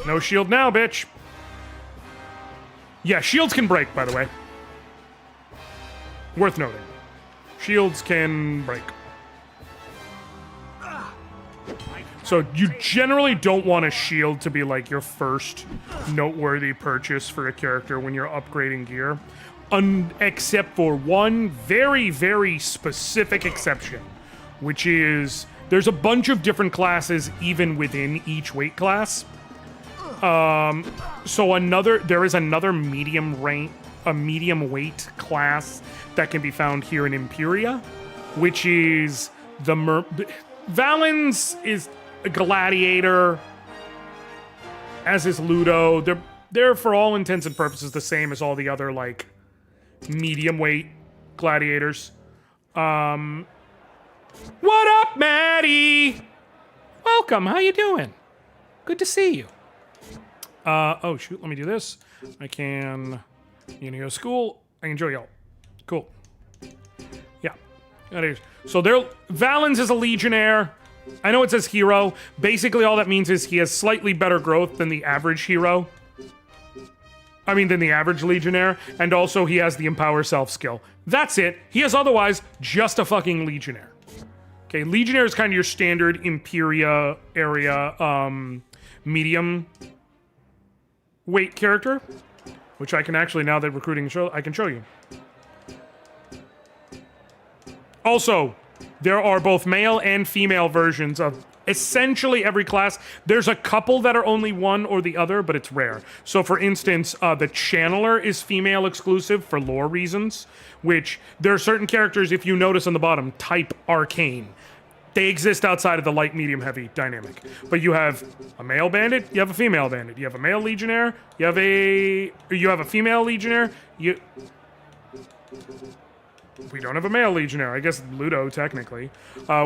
No shield now, bitch. Yeah, shields can break, by the way. Worth noting. Shields can break. So you generally don't want a shield to be like your first noteworthy purchase for a character when you're upgrading gear. Except for one very, very specific exception, which is there's a bunch of different classes even within each weight class. So there is another medium weight class that can be found here in Imperia, which is Valens is a gladiator, as is Ludo. They're for all intents and purposes the same as all the other like medium weight gladiators. What up, Maddie? Welcome. How you doing? Good to see you. Oh shoot, let me do this. I can, you know, go to school. I can show y'all. Cool. Yeah. That is. So Valens is a legionnaire. I know it says hero. Basically all that means is he has slightly better growth than the average hero. I mean, than the average legionnaire. And also he has the empower self skill. That's it. He is otherwise just a fucking legionnaire. Okay, legionnaire is kind of your standard Imperia area, medium weight character, which I can actually, now that recruiting I can show you. Also, there are both male and female versions of essentially every class. There's a couple that are only one or the other, but it's rare. So for instance, the Channeler is female exclusive for lore reasons, which there are certain characters, if you notice on the bottom, type Arcane. They exist outside of the light, medium, heavy dynamic. But you have a male bandit, you have a female bandit, you have a male legionnaire, you have a female legionnaire, we don't have a male legionnaire. I guess Ludo, technically.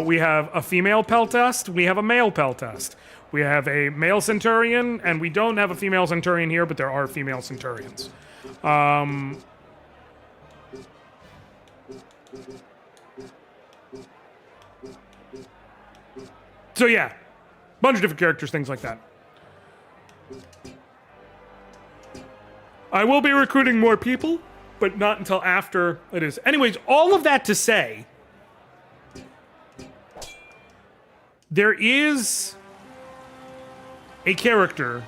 We have a female peltast. We have a male peltast. We have a male centurion, and we don't have a female centurion here, but there are female centurions. So yeah, bunch of different characters, things like that. I will be recruiting more people, but not until after it is. Anyways, all of that to say, there is a character,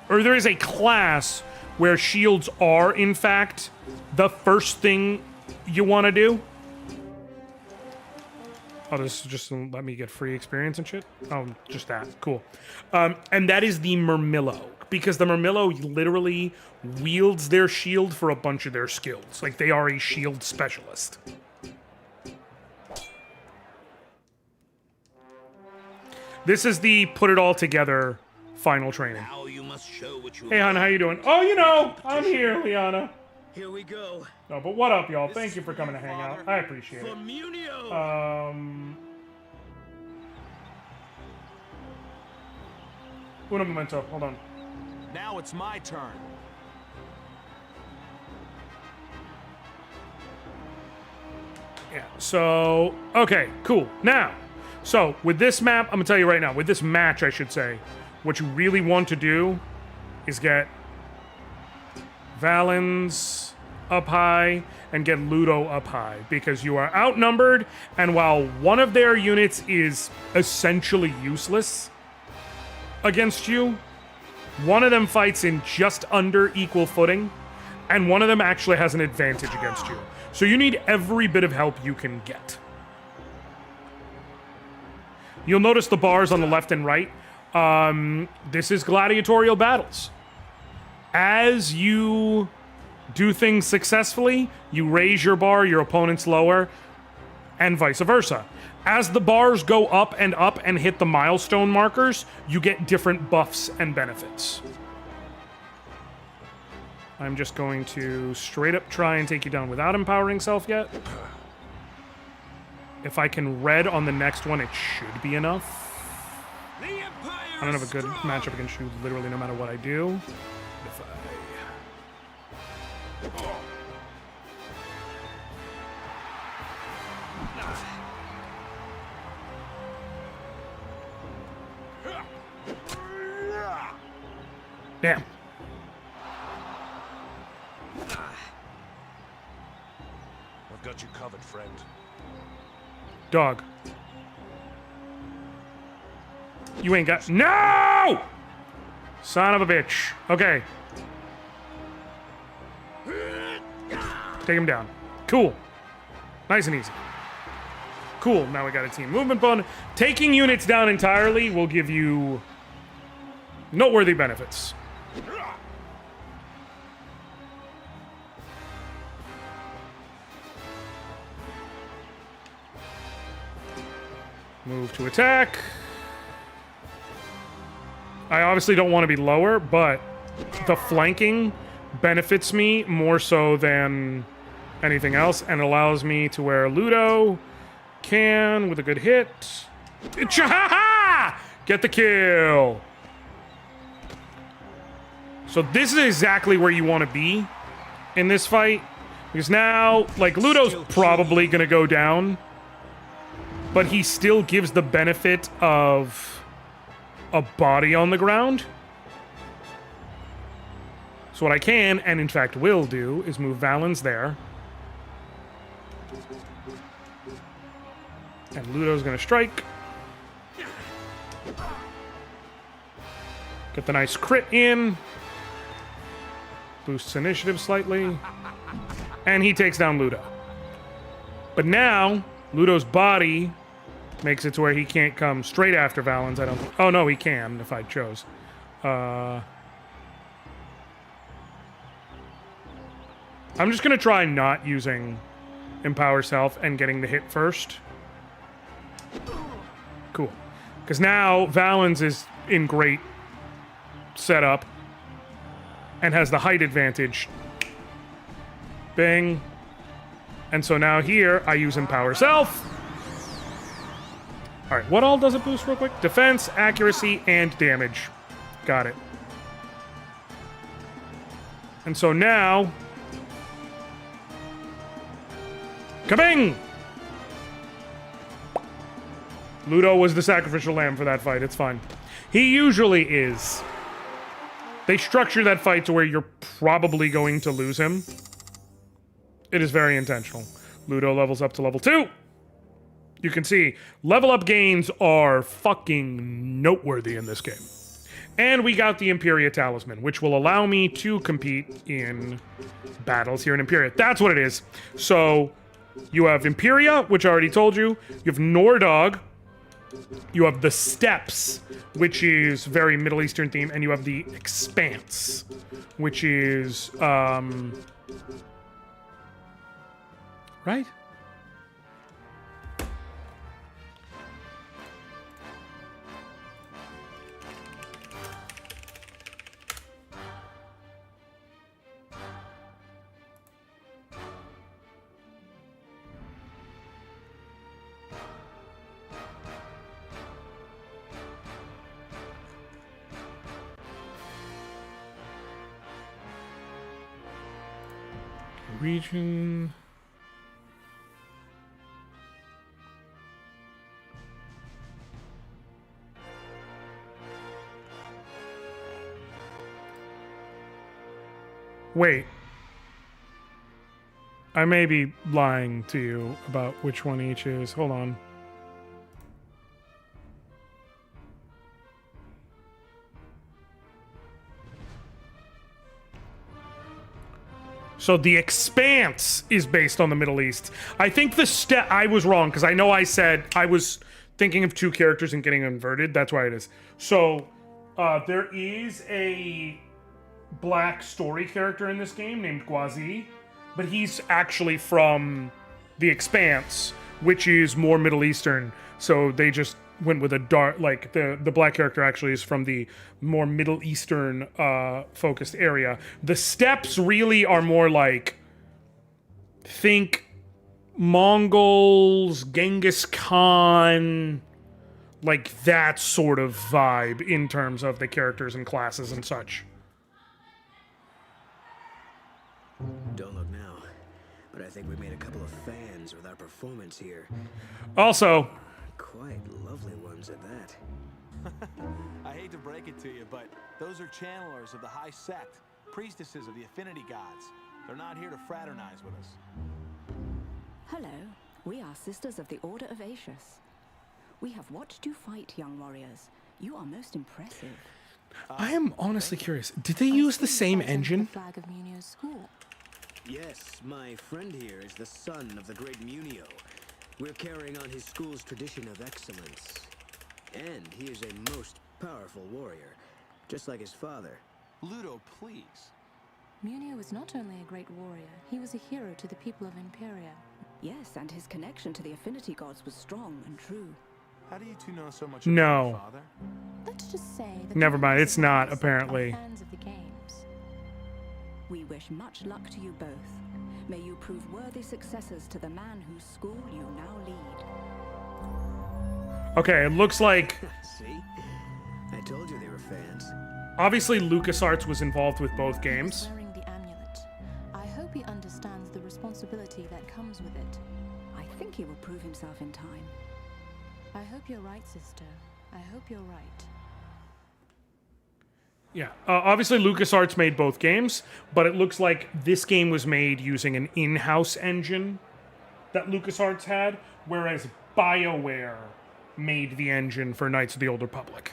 or there is a class where shields are, in fact, the first thing you want to do. Oh, this is just let me get free experience and shit? Oh, just that. Cool. And that is the Murmillo. Because the Murmillo literally wields their shield for a bunch of their skills. Like, they are a shield specialist. This is the put it all together final training. Now you must show what you Hey, hon, how you doing? Oh, you know, I'm here, Liana. Here we go. No, but what up, y'all? Thank you for coming to hang out. I appreciate it. Munio. Uno momento. Hold on. Now it's my turn. Yeah, so, okay, cool. Now, so with this map, I'm gonna tell you right now, with this match, I should say, what you really want to do is get Valens up high and get Ludo up high, because you are outnumbered, and while one of their units is essentially useless against you, one of them fights in just under equal footing, and one of them actually has an advantage against you. So you need every bit of help you can get. You'll notice the bars on the left and right. This is gladiatorial battles. As you do things successfully, you raise your bar, your opponent's lower, and vice versa. As the bars go up and hit the milestone markers, you get different buffs and benefits. I'm just going to straight up try and take you down without empowering self yet. If I can red on the next one, it should be enough. I don't have a good matchup against you literally no matter what I do. If Damn. I've got you covered, friend. Dog. You ain't got... No! Son of a bitch. Okay. Take him down. Cool. Nice and easy. Cool, now we got a team movement bone. Taking units down entirely will give you noteworthy benefits. Move to attack. I obviously don't want to be lower, but the flanking benefits me more so than anything else and allows me to where Ludo can, with a good hit, get the kill. So this is exactly where you want to be in this fight. Because now, like, Ludo's probably going to go down, but he still gives the benefit of a body on the ground. So what I can, and in fact will do, is move Valens there. And Ludo's gonna strike. Get the nice crit in. Boosts initiative slightly. And he takes down Ludo. But now, Ludo's body Makes it to where he can't come straight after Valens, I don't think. Oh, no, he can if I chose. I'm just going to try not using Empower Self and getting the hit first. Cool. Because now Valens is in great setup and has the height advantage. Bing. And so now here, I use Empower Self. All right, what all does it boost real quick? Defense, accuracy, and damage. Got it. And so now... Kabing! Ludo was the sacrificial lamb for that fight. It's fine. He usually is. They structure that fight to where you're probably going to lose him. It is very intentional. Ludo levels up to level 2. You can see level up gains are fucking noteworthy in this game. And we got the Imperia Talisman, which will allow me to compete in battles here in Imperia. That's what it is. So you have Imperia, which I already told you. You have Nordog. You have the Steppes, which is very Middle Eastern theme. And you have the Expanse, which is... right? Region... Wait. I may be lying to you about which one each is. Hold on. So the Expanse is based on the Middle East. I think I was wrong, because I know I said I was thinking of two characters and getting inverted. That's why it is. So there is a black story character in this game named Gwazi, but he's actually from the Expanse, which is more Middle Eastern. So they just went with a dark, like the black character actually is from the more Middle Eastern focused area. The Steppes really are more like, think Mongols, Genghis Khan, like that sort of vibe in terms of the characters and classes and such. Don't look now, but I think we made a couple of fans with our performance here. Also, Quite lovely ones at that. I hate to break it to you, but those are channelers of the High Sect, priestesses of the Affinity Gods. They're not here to fraternize with us. Hello, we are Sisters of the Order of Aetius. We have watched you fight, young warriors. You are most impressive. I am honestly curious. Did they use the same engine? Flag of Munio's school. Yes, my friend here is the son of the great Munio. We're carrying on his school's tradition of excellence. And he is a most powerful warrior, just like his father. Ludo, please. Munio was not only a great warrior, he was a hero to the people of Imperia. Yes, and his connection to the Affinity Gods was strong and true. How do you two know so much No. about my father? Let's just say that Never the mind, it's not, Sisters apparently. are fans of the games. We wish much luck to you both. May you prove worthy successors to the man whose school you now lead. Okay, it looks like See? I told you they were fans. obviously LucasArts was involved with both games. Wearing the amulet. I hope he understands the responsibility that comes with it. I think he will prove himself in time. I hope you're right, sister. I hope you're right. Yeah, obviously LucasArts made both games, but it looks like this game was made using an in-house engine that LucasArts had, whereas BioWare made the engine for Knights of the Old Republic.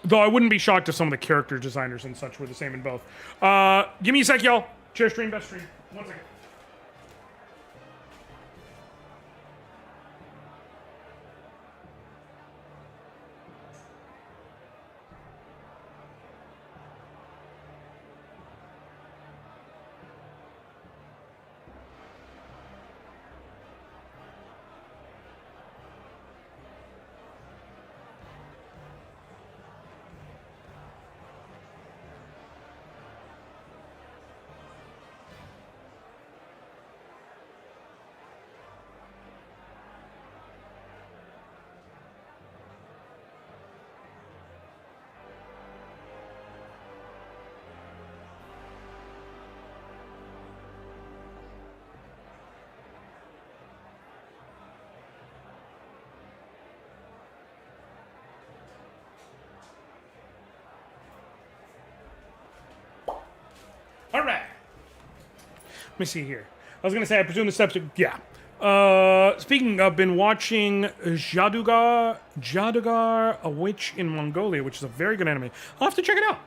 Though I wouldn't be shocked if some of the character designers and such were the same in both. Give me a sec, y'all. Share stream, best stream. 1 second. All right. Let me see here. I was going to say, I presume the steps are... Yeah. Speaking, I've been watching Jadugar, A Witch in Mongolia, which is a very good anime. I'll have to check it out.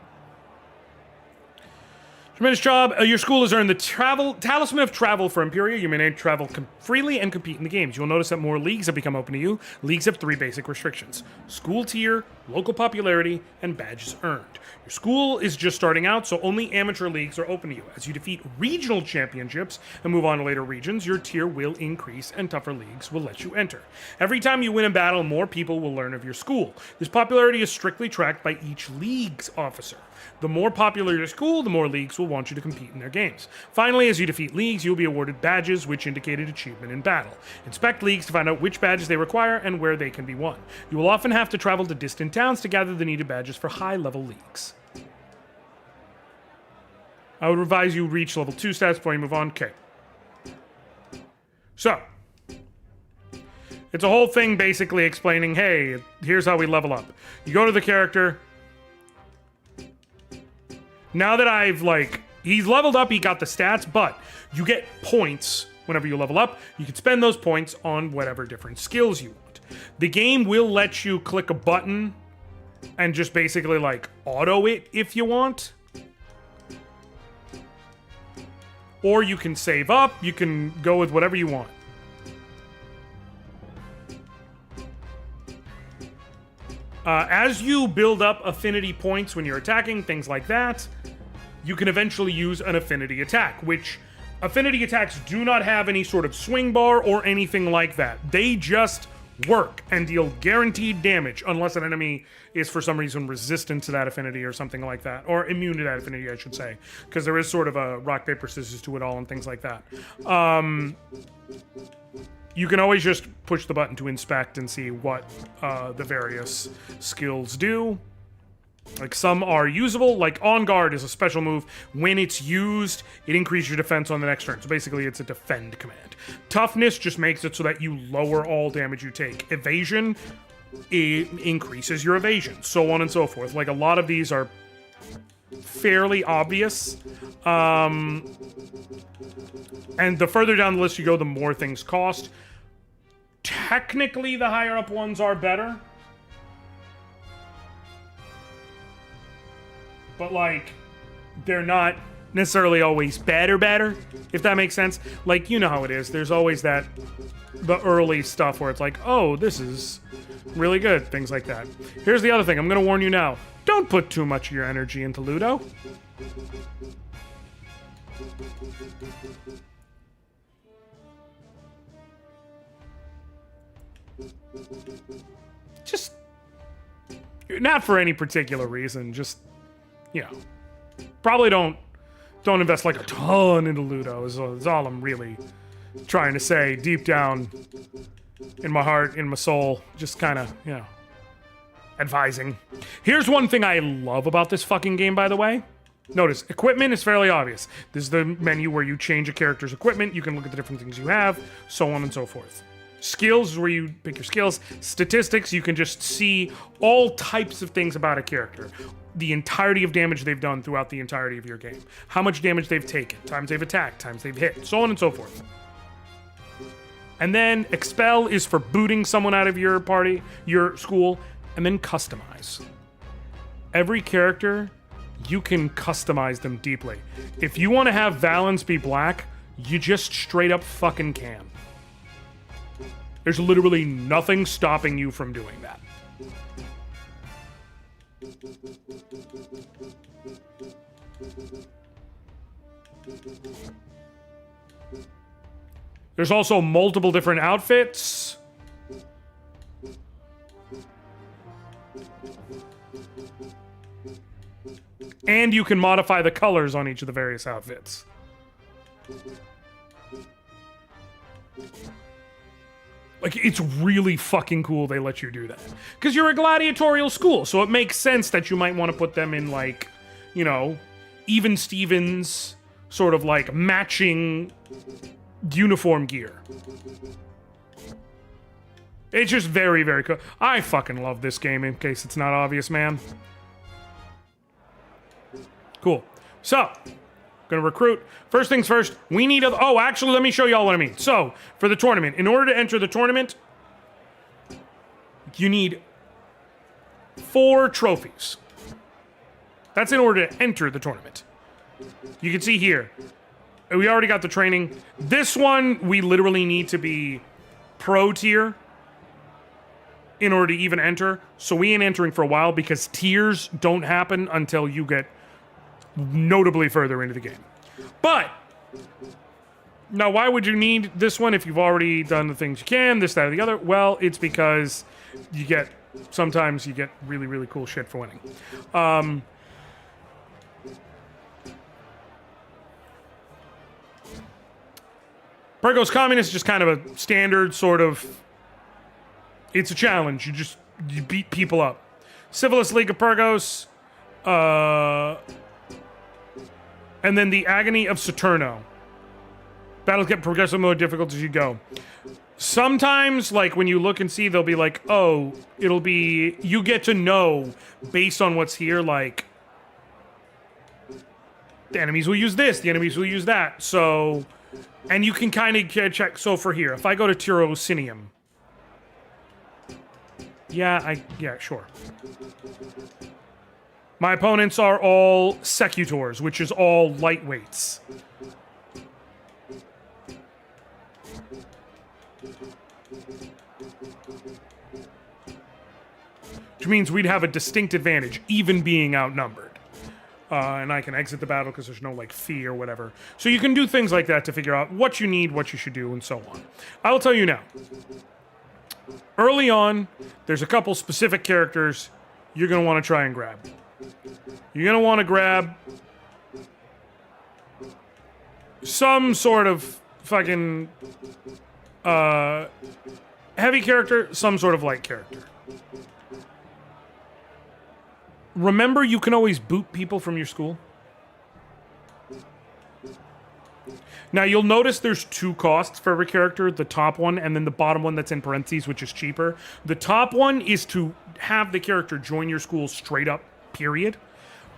Tremendous job. Your school has earned the Talisman of Travel for Imperia. You may travel freely and compete in the games. You'll notice that more leagues have become open to you. Leagues have 3 basic restrictions: school tier, local popularity, and badges earned. Your school is just starting out, so only amateur leagues are open to you. As you defeat regional championships and move on to later regions, your tier will increase and tougher leagues will let you enter. Every time you win a battle, more people will learn of your school. This popularity is strictly tracked by each league's officer. The more popular your school, the more leagues will want you to compete in their games. Finally, as you defeat leagues, you'll be awarded badges which indicated achievement in battle. Inspect leagues to find out which badges they require and where they can be won. You will often have to travel to distant towns to gather the needed badges for high-level leagues. I would advise you reach level 2 stats before you move on. Okay. So, it's a whole thing basically explaining, hey, here's how we level up. You go to the character. Now that I've, he's leveled up, he got the stats, but you get points whenever you level up. You can spend those points on whatever different skills you want. The game will let you click a button and just basically, auto it if you want. Or you can save up, you can go with whatever you want. As you build up affinity points when you're attacking, things like that, you can eventually use an affinity attack, which affinity attacks do not have any sort of swing bar or anything like that. They just work and deal guaranteed damage unless an enemy is for some reason resistant to that affinity or something like that, or immune to that affinity, I should say, because there is sort of a rock, paper, scissors to it all and things like that. You can always just push the button to inspect and see what the various skills do. Some are usable, like On Guard is a special move. When it's used, it increases your defense on the next turn. So basically, it's a defend command. Toughness just makes it so that you lower all damage you take. Evasion, it increases your evasion. So on and so forth. A lot of these are fairly obvious. And the further down the list you go, the more things cost. Technically, the higher up ones are better. But, they're not necessarily always better, if that makes sense. You know how it is. There's always the early stuff where it's oh, this is really good. Things like that. Here's the other thing. I'm going to warn you now. Don't put too much of your energy into Ludo. Just, not for any particular reason, just, probably don't invest a ton into Ludo is all I'm really trying to say deep down in my heart, in my soul, just kind of, advising. Here's one thing I love about this fucking game, by the way. Notice, equipment is fairly obvious. This is the menu where you change a character's equipment, you can look at the different things you have, so on and so forth. Skills is where you pick your skills. Statistics, you can just see all types of things about a character. The entirety of damage they've done throughout the entirety of your game. How much damage they've taken, times they've attacked, times they've hit, so on and so forth. And then expel is for booting someone out of your party, your school, and then customize. Every character, you can customize them deeply. If you want to have Valens be black, you just straight up fucking can. There's literally nothing stopping you from doing that. There's also multiple different outfits. And you can modify the colors on each of the various outfits. It's really fucking cool they let you do that. Because you're a gladiatorial school, so it makes sense that you might want to put them in, even Stevens, sort of matching uniform gear. It's just very, very cool. I fucking love this game, in case it's not obvious, man. Cool. So, Gonna recruit. First things first, we need a... Oh, actually, let me show y'all what I mean. So, for the tournament, in order to enter the tournament, you need 4 trophies. That's in order to enter the tournament. You can see here, we already got the training. This one, we literally need to be pro tier in order to even enter. So we ain't entering for a while because tiers don't happen until you get notably further into the game. But now, why would you need this one if you've already done the things you can, this, that, or the other? Well, it's because sometimes you get really, really cool shit for winning. Pergos Communist is just kind of a standard sort of... It's a challenge. You beat people up. Civilist League of Pergos. And then the Agony of Saturno. Battles get progressively more difficult as you go. Sometimes, like, when you look and see, they'll be like, oh, it'll be... You get to know, based on what's here, like... The enemies will use this, the enemies will use that, so... And you can kind of check... So for here, if I go to Tirocinium... Yeah, sure. My opponents are all Secutors, which is all lightweights. Which means we'd have a distinct advantage, even being outnumbered. And I can exit the battle because there's no, like, fee or whatever. So you can do things like that to figure out what you need, what you should do, and so on. I will tell you now. Early on, there's a couple specific characters you're going to want to try and grab. You're going to want to grab some sort of fucking heavy character, some sort of light character. Remember, you can always boot people from your school. Now, you'll notice there's 2 costs for every character, the top one and then the bottom one that's in parentheses, which is cheaper. The top one is to have the character join your school straight up, period.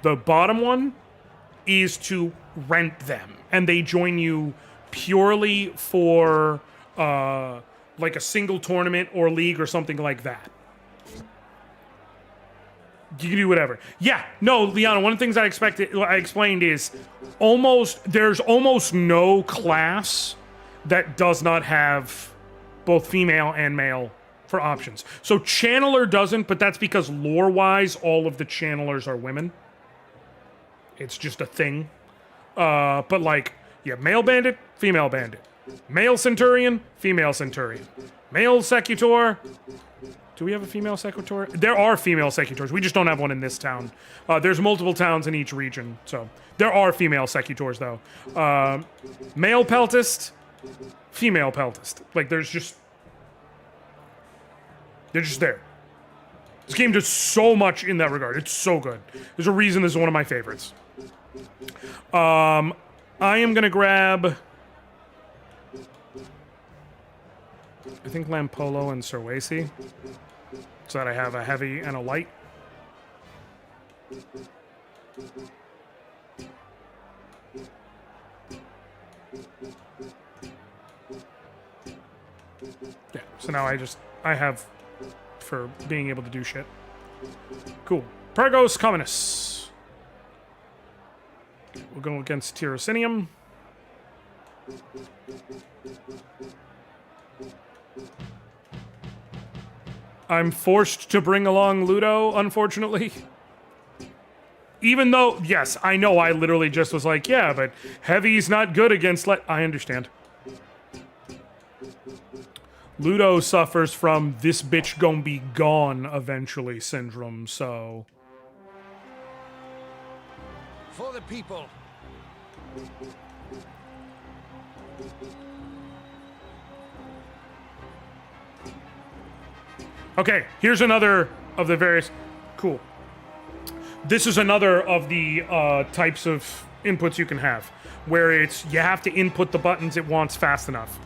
The bottom one is to rent them, and they join you purely for like a single tournament or league or something like that. You can do whatever. Yeah, no, Liana, one of the things I explained is there's almost no class that does not have both female and male for options. So Channeler doesn't, but that's because lore-wise, all of the Channelers are women. It's just a thing. But like, yeah, male bandit, female bandit. Male Centurion, female Centurion. Male Secutor. Do we have a female Secutor? There are female Secutors. We just don't have one in this town. There's multiple towns in each region, so there are female Secutors, though. Male Peltist, female Peltist. Like, they're just there. This game does so much in that regard. It's so good. There's a reason this is one of my favorites. I am gonna grab... I think Lampolo and Cerwasi, so that I have a heavy and a light. Yeah, so now I have for being able to do shit. Cool. Pergos Communus. We'll go against Tirocinium. I'm forced to bring along Ludo, unfortunately. Even though, yes, I know I literally just was like, yeah, but Heavy's not good against I understand. Ludo suffers from this bitch gon' be gone eventually syndrome, so... For the people. Okay, here's another of the various... Cool. This is another of the types of inputs you can have, where it's you have to input the buttons it wants fast enough.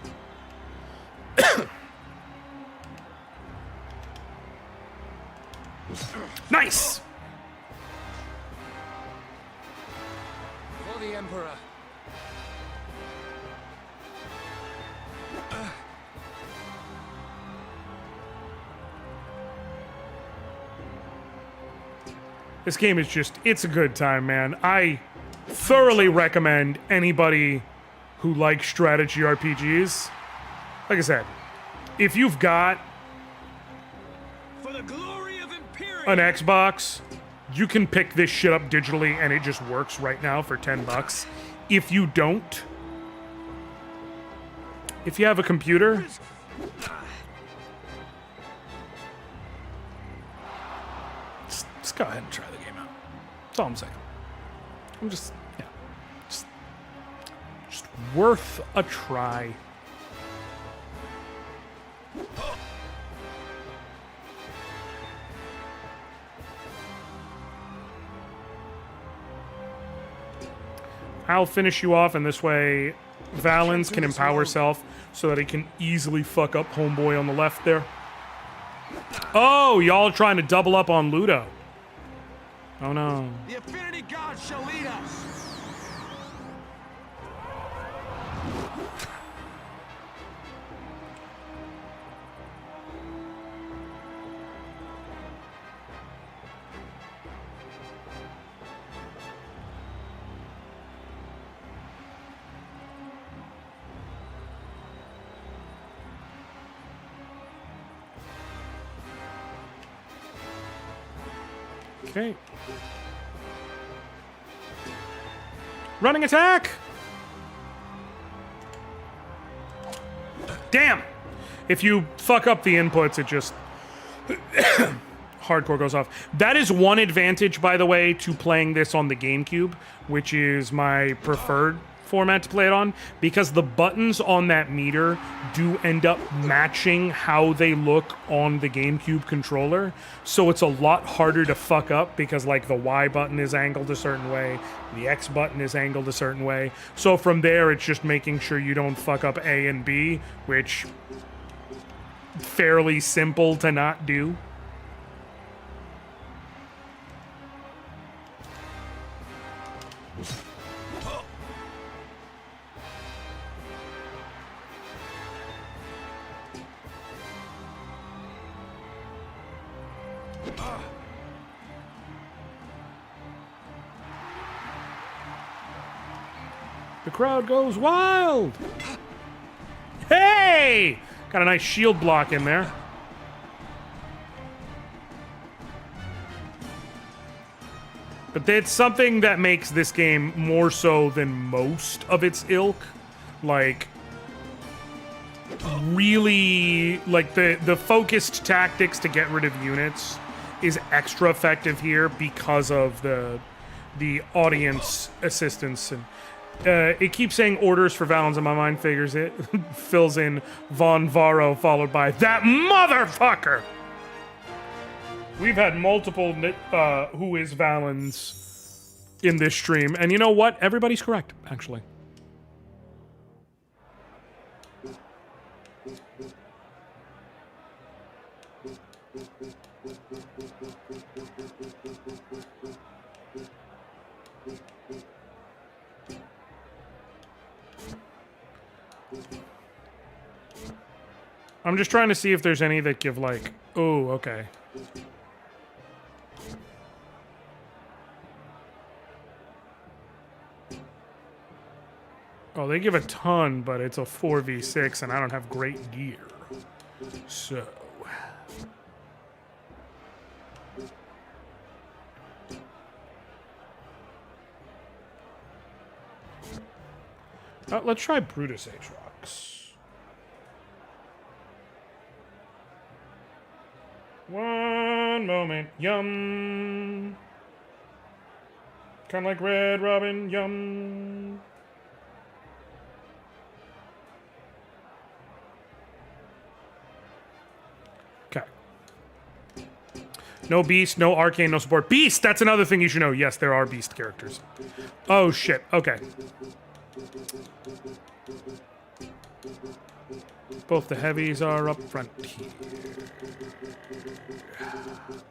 Nice! For the Emperor. This game is just, it's a good time, man. I thoroughly recommend anybody who likes strategy RPGs. Like I said, if you've got For the glory of Imperium. an Xbox, you can pick this shit up digitally and it just works right now for $10. If you don't, if you have a computer, just go ahead and try the game out. That's all I'm saying. I'm just, yeah, just worth a try. I'll finish you off, and this way Valens can empower herself so that he can easily fuck up homeboy on the left there. Oh, y'all trying to double up on Ludo. Oh no. The Affinity Gods shall lead us. Okay. Running attack! Damn! If you fuck up the inputs, it just... hardcore goes off. That is one advantage, by the way, to playing this on the GameCube, which is my preferred format to play it on, because the buttons on that meter do end up matching how they look on the GameCube controller. So it's a lot harder to fuck up because like the Y button is angled a certain way, the X button is angled a certain way. So from there, it's just making sure you don't fuck up A and B, which fairly simple to not do. The crowd goes wild. Hey! Got a nice shield block in there. But that's something that makes this game more so than most of its ilk. Like, really, like the focused tactics to get rid of units is extra effective here because of the audience assistance. And it keeps saying orders for Valens, and my mind figures it fills in Von Varro followed by that motherfucker. We've had multiple Who is Valens in this stream, and you know what? Everybody's correct, actually. I'm just trying to see if there's any that give like, oh, okay. Oh, they give a ton, but it's a 4v6 and I don't have great gear. So... let's try Brutus Aatrox. One moment, yum. Kind of like Red Robin, yum. Okay. No Beast, no Arcane, no support. Beast! That's another thing you should know. Yes, there are Beast characters. Oh, shit. Okay. Both the heavies are up front here.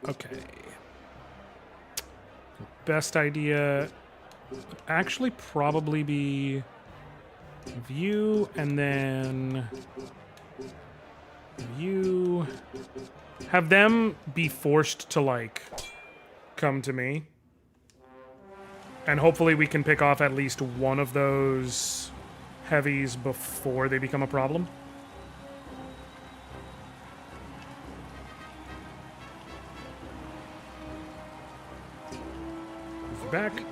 Okay. Best idea would actually probably be view and then view. Have them be forced to like come to me. And hopefully we can pick off at least one of those heavies before they become a problem. Move back.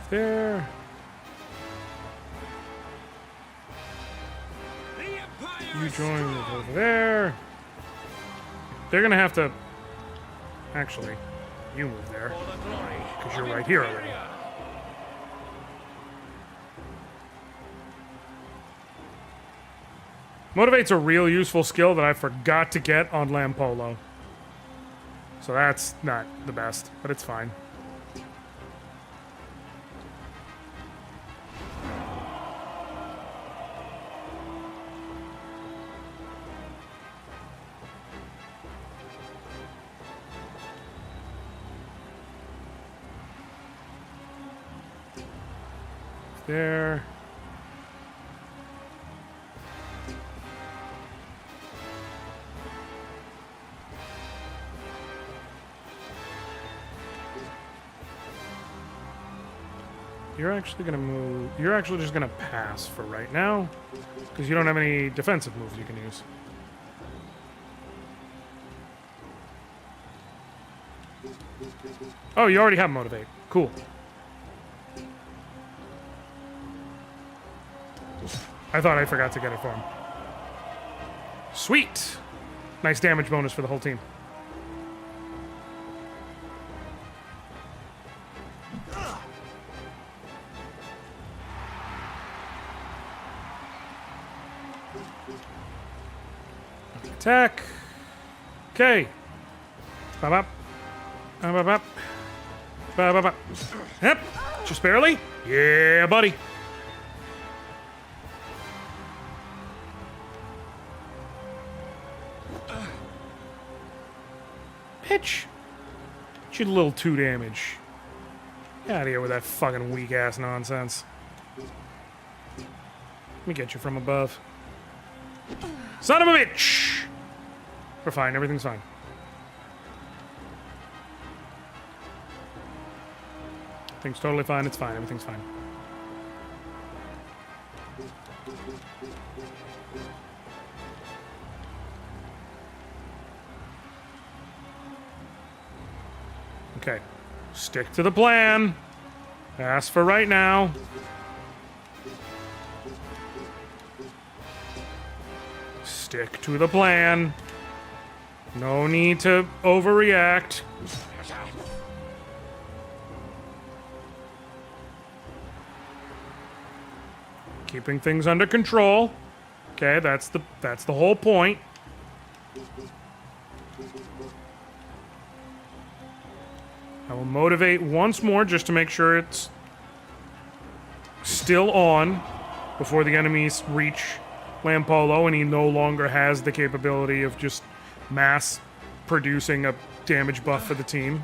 There. You join over there. They're gonna have to... Actually, you move there. Because you're right here already. Motivate's a real useful skill that I forgot to get on Lampolo. So that's not the best, but it's fine. There. You're actually gonna move. You're actually just gonna pass for right now, because you don't have any defensive moves you can use. Oh, you already have Motivate. Cool. I thought I forgot to get it for him. Sweet! Nice damage bonus for the whole team. Attack. Okay. Ba-bop. Ba-bop. Ba-bop. Yep. Just barely. Yeah, buddy. Bitch. Get you a little 2 damage. Get out of here with that fucking weak ass nonsense. Let me get you from above. Son of a bitch! We're fine, everything's fine. Everything's totally fine, it's fine, everything's fine. Okay. Stick to the plan. Ask for right now. Stick to the plan. No need to overreact. Keeping things under control. Okay, that's the whole point. I will motivate once more just to make sure it's still on before the enemies reach Lampolo and he no longer has the capability of just mass producing a damage buff for the team.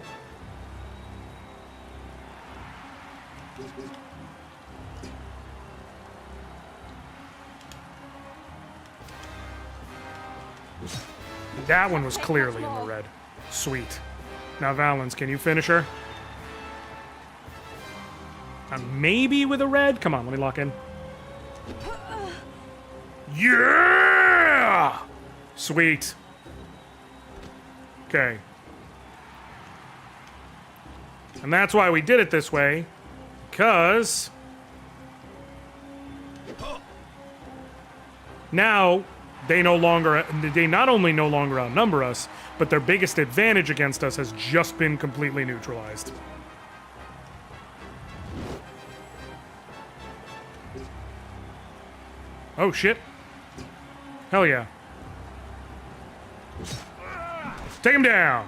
That one was clearly in the red. Sweet. Now, Valens, can you finish her? Maybe with a red? Come on, let me lock in. Yeah! Sweet. Okay. And that's why we did it this way, because now they not only no longer outnumber us, but their biggest advantage against us has just been completely neutralized. Oh shit. Hell yeah. Take him down.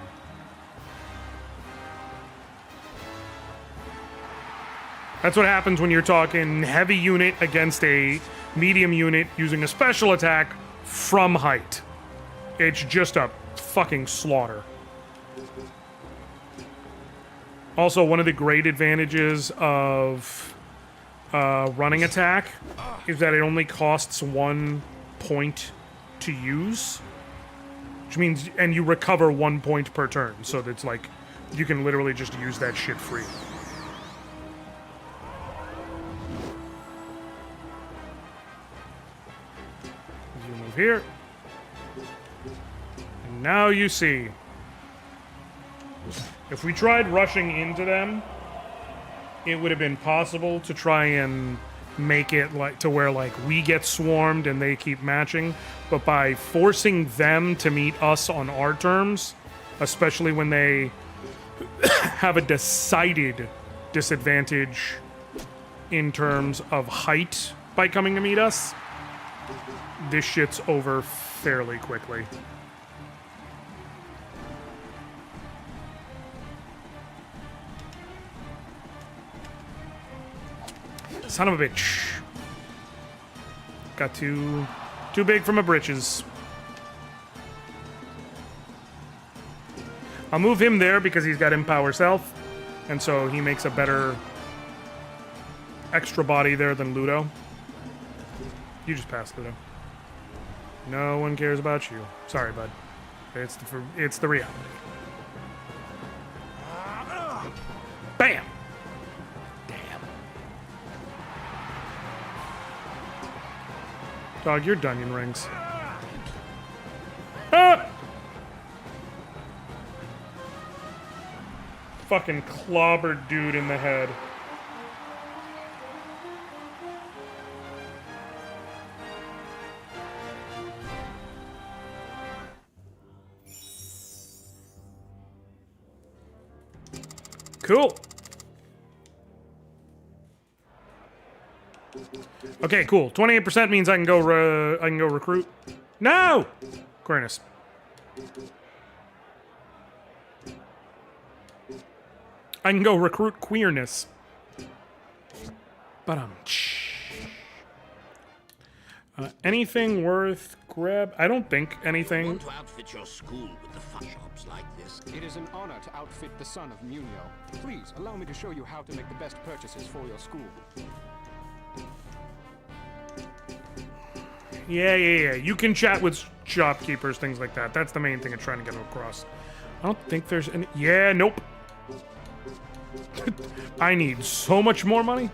That's what happens when you're talking heavy unit against a medium unit using a special attack from height. It's just a fucking slaughter. Also, one of the great advantages of running attack is that it only costs 1 point to use, which means, and you recover 1 point per turn, so that's like, you can literally just use that shit free. You move here. And now you see. If we tried rushing into them, it would have been possible to try and make it like to where like we get swarmed and they keep matching, but by forcing them to meet us on our terms, especially when they have a decided disadvantage in terms of height by coming to meet us, this shit's over fairly quickly. Son of a bitch. Got too big for my britches. I'll move him there because he's got Empower Self, and so he makes a better extra body there than Ludo. You just passed, Ludo. No one cares about you. Sorry, bud. It's the reality. Bam! Dog, you're Dunyan rings. Ah! Fucking clobbered dude in the head. Cool. Okay, cool. 28% means I can go recruit. No! Queerness. I can go recruit queerness. But anything worth grab? I don't think anything. Want to outfit your school with the fun shops like this? It is an honor to outfit the son of Munio. Please allow me to show you how to make the best purchases for your school. Yeah. You can chat with shopkeepers, things like that. That's the main thing I'm trying to get across. I don't think there's any. Yeah, nope. I need so much more money.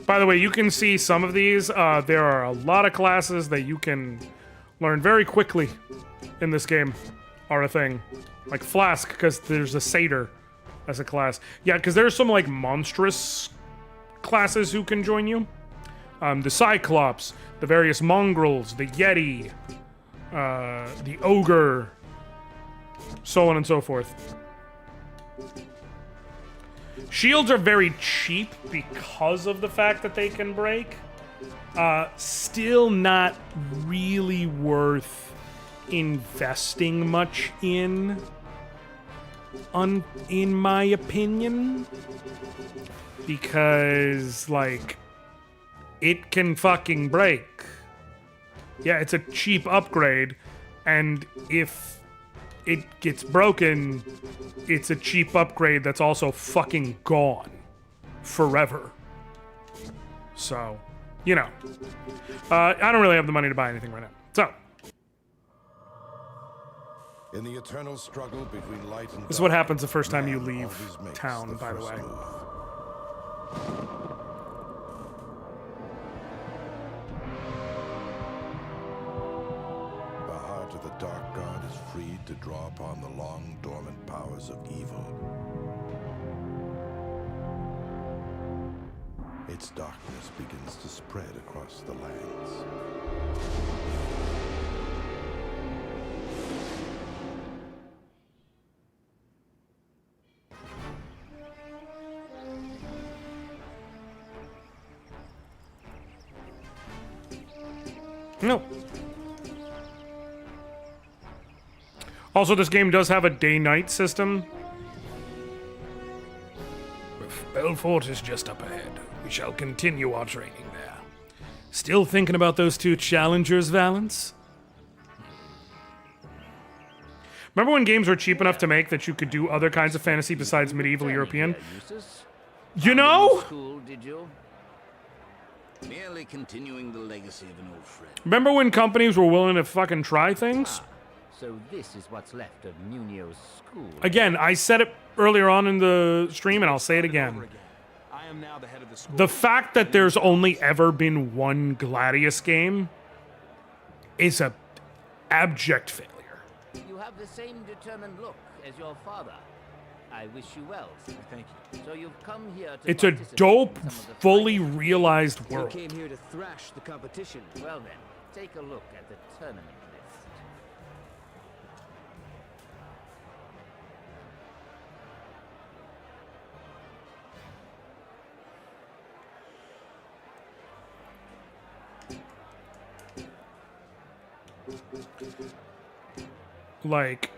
By the way, you can see some of these. There are a lot of classes that you can learn very quickly in this game are a thing. Like Flask, because there's a satyr as a class. Yeah, because there's some like monstrous classes who can join you. The Cyclops, the various mongrels, the Yeti, the Ogre, so on and so forth. Shields are very cheap because of the fact that they can break. Still not really worth investing much in my opinion, because like it can fucking break. Yeah, it's a cheap upgrade, and if it gets broken, it's a cheap upgrade that's also fucking gone forever. So, you know, I don't really have the money to buy anything right now. So, in the eternal struggle between light and dark, this is what happens the first time you leave town, by the way. The heart of the Dark God is freed to draw upon the long dormant powers of evil. Its darkness begins to spread across the lands. No. Also, this game does have a day-night system. Belfort is just up ahead. We shall continue our training there. Still thinking about those two challengers, Valence? Remember when games were cheap enough to make that you could do other kinds of fantasy besides medieval European? You know? School, did you? Merely continuing the legacy of an old friend. Remember when companies were willing to fucking try things? So this is what's left of Munio's school. Again, I said it earlier on in the stream, and I'll say it again. I am now the head of the school. The fact that there's only ever been one Gladius game is a abject failure. You have the same determined look as your father. I wish you well. Thank you. So you've come here to It's a participate dope, in some of the fully finest- realized We world. came here to thrash the competition. Well then, take a look at the tournament list. Like,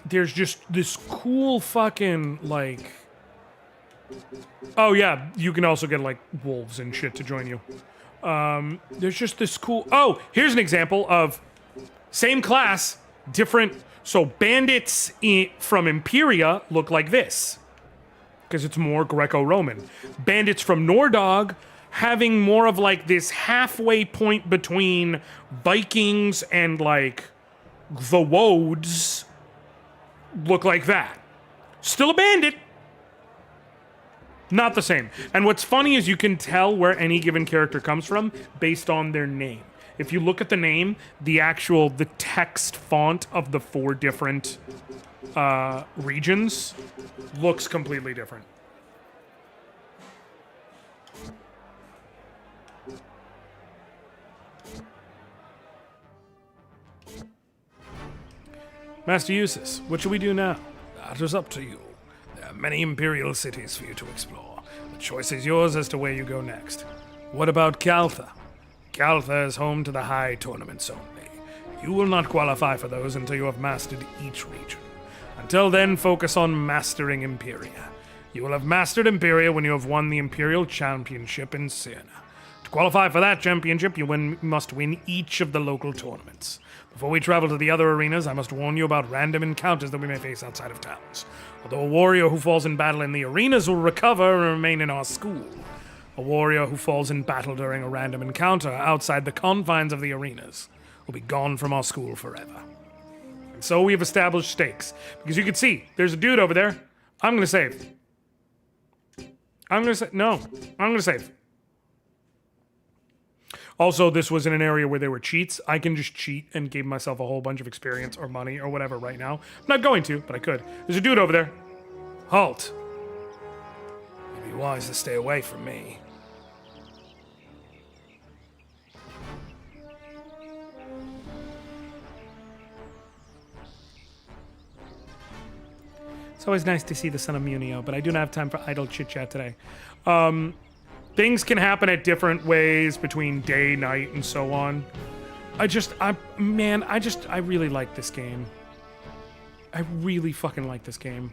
there's just this cool fucking, like, oh yeah, you can also get like wolves and shit to join you. There's just this cool, oh, here's an example of same class, different, so bandits from Imperia look like this, because it's more Greco-Roman. Bandits from Nordog having more of like this halfway point between Vikings and like the Woads look like that. Still a bandit. Not the same. And what's funny is you can tell where any given character comes from based on their name. If you look at the name, the text font of the 4 different regions looks completely different. Master Eustace, what should we do now? That is up to you. There are many imperial cities for you to explore. The choice is yours as to where you go next. What about Caltha? Caltha is home to the high tournaments only. You will not qualify for those until you have mastered each region. Until then, focus on mastering Imperia. You will have mastered Imperia when you have won the Imperial Championship in Siena. To qualify for that championship, you must win each of the local tournaments. Before we travel to the other arenas, I must warn you about random encounters that we may face outside of towns. Although a warrior who falls in battle in the arenas will recover and remain in our school, a warrior who falls in battle during a random encounter outside the confines of the arenas will be gone from our school forever. And so we have established stakes. Because you can see, there's a dude over there. I'm going to save. I'm going to save. Also, this was in an area where there were cheats. I can just cheat and give myself a whole bunch of experience or money or whatever right now. I'm not going to, but I could. There's a dude over there. Halt. It'd be wise to stay away from me. It's always nice to see the son of Munio, but I do not have time for idle chit-chat today. Things can happen at different ways between day, night, and so on. I really like this game. I really fucking like this game.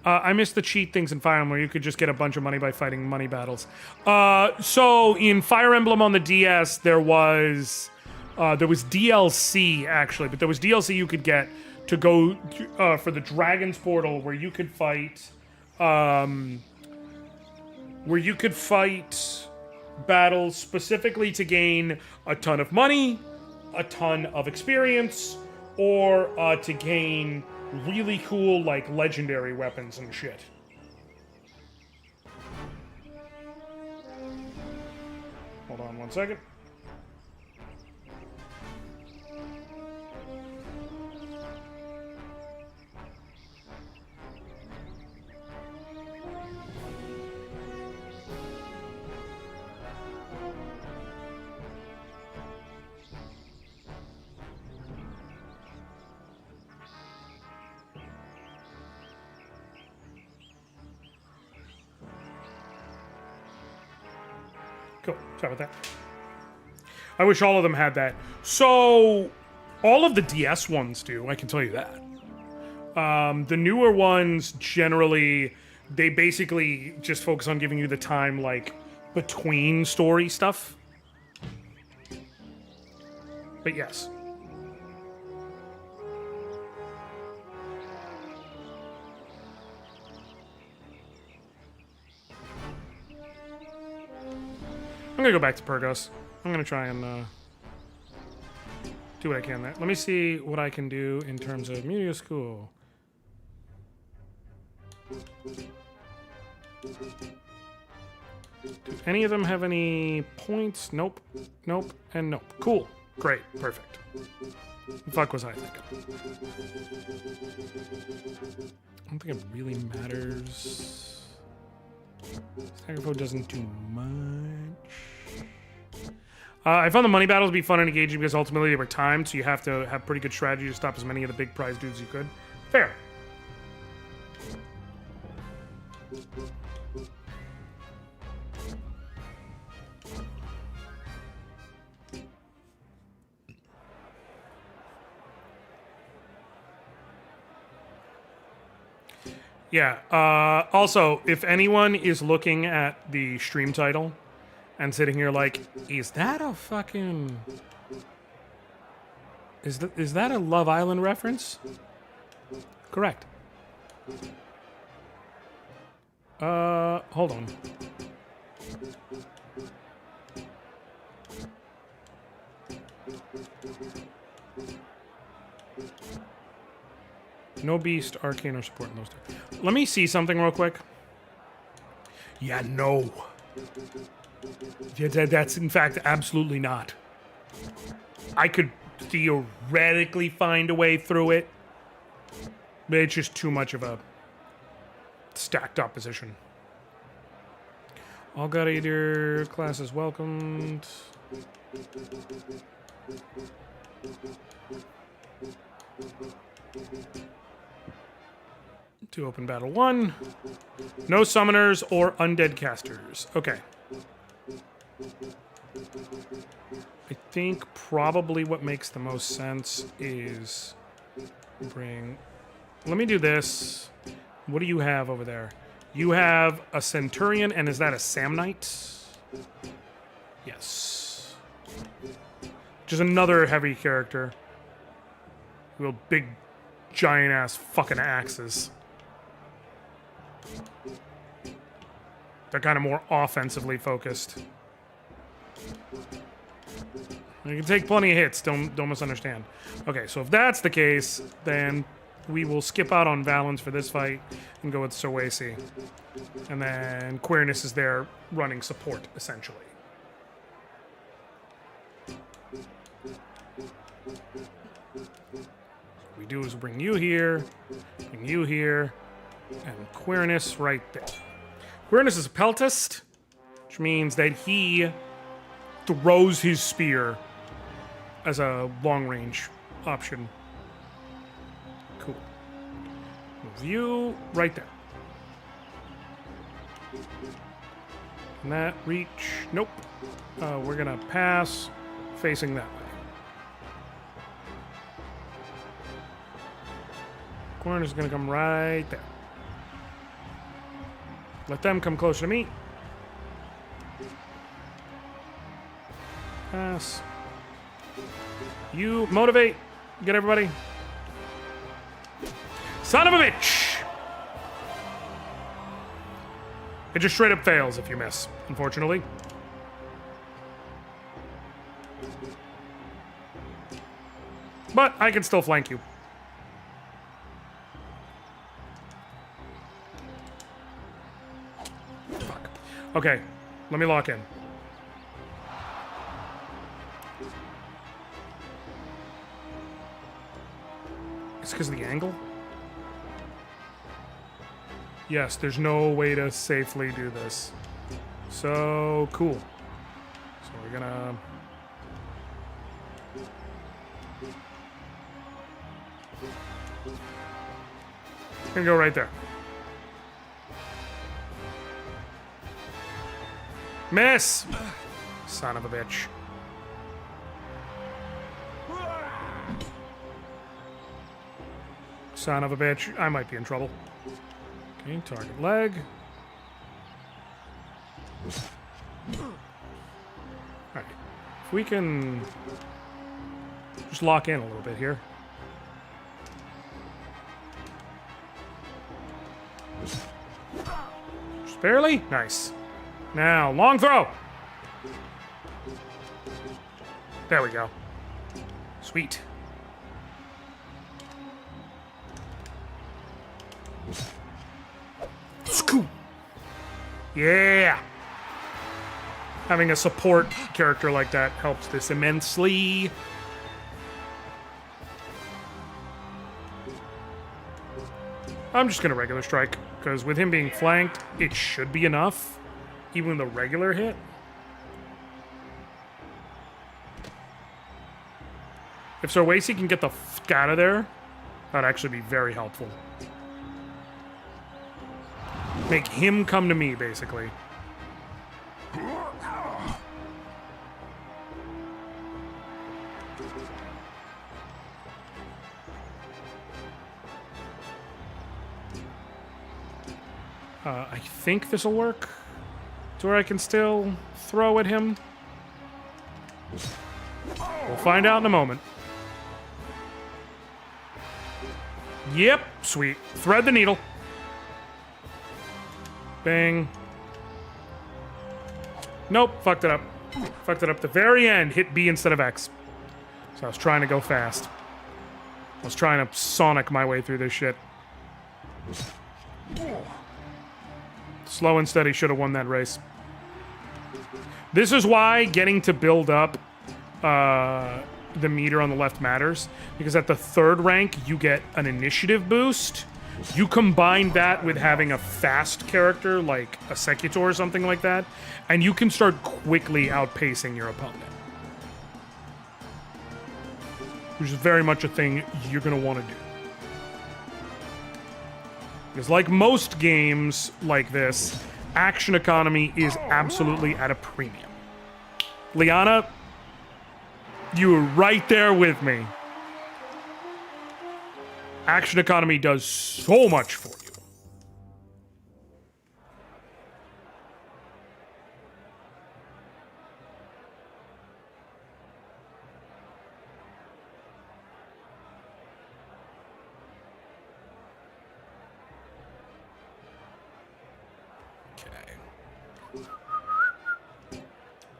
I miss the cheat things in Fire Emblem where you could just get a bunch of money by fighting money battles. So in Fire Emblem on the DS, there was DLC actually, but there was DLC you could get to go for the Dragon's Portal, where you could fight, battles specifically to gain a ton of money, a ton of experience, or to gain really cool, like, legendary weapons and shit. Hold on 1 second. Cool. Sorry about that. I wish all of them had that. So, all of the DS ones do, I can tell you that. The newer ones, generally, they basically just focus on giving you the time, like, between story stuff. But yes. I'm gonna go back to Purgos. I'm gonna try and do what I can there. Let me see what I can do in terms of media school. Do any of them have any points? Nope. Nope. And nope. Cool. Great. Perfect. What the fuck was I thinking? I don't think it really matters. Sacrifice doesn't do much. I found the money battles to be fun and engaging because ultimately they were timed, so you have to have pretty good strategy to stop as many of the big prize dudes as you could. Fair. Yeah, also, if anyone is looking at the stream title and sitting here like, is that a fucking... Is that a Love Island reference? Correct. Hold on. No Beast, Arcane, or Support in those two. Let me see something real quick. Yeah, no. Yeah, that's in fact absolutely not. I could theoretically find a way through it, but it's just too much of a stacked opposition. All gladiator classes welcomed. To open battle 1. No summoners or undead casters. Okay. I think probably what makes the most sense is bring... Let me do this. What do you have over there? You have a Centurion, and is that a Samnite? Yes. Just another heavy character. Real big, giant-ass fucking axes. They're kind of more offensively focused. You can take plenty of hits, don't misunderstand. Okay, so if that's the case, then we will skip out on Valens for this fight and go with Cerwasi. And then Queerness is there running support, essentially. What we do is bring you here, and Queerness right there. Queerness is a peltist, which means that he throws his spear as a long-range option. Cool. Move you right there. Can that reach? Nope. We're gonna pass facing that way. Queerness is gonna come right there. Let them come closer to me. Pass. You motivate. Get everybody. Son of a bitch! It just straight up fails if you miss, unfortunately. But I can still flank you. Fuck. Okay, let me lock in. It's because of the angle? Yes, there's no way to safely do this. So, cool. So we're gonna... Gonna go right there. Miss! Son of a bitch. Son of a bitch. I might be in trouble. Okay, target leg. Alright. If we can just lock in a little bit here. Just barely? Nice. Now, long throw! There we go. Sweet. Scoop! Yeah! Having a support character like that helps this immensely. I'm just gonna regular strike, because with him being flanked, it should be enough. Even the regular hit. If Sorwasi can get the fuck out of there, that'd actually be very helpful. Make him come to me, basically. I think this will work. To where I can still throw at him. We'll find out in a moment. Yep, sweet. Thread the needle. Bang. Nope, fucked it up. Fucked it up. The very end, hit B instead of X. So I was trying to go fast. I was trying to Sonic my way through this shit. Slow and steady should have won that race. This is why getting to build up the meter on the left matters, because at the 3rd rank you get an initiative boost. You combine that with having a fast character like a Secutor or something like that, and you can start quickly outpacing your opponent, which is very much a thing you're going to want to do. Because like most games like this, action economy is absolutely at a premium. Liana, you were right there with me. Action economy does so much for you.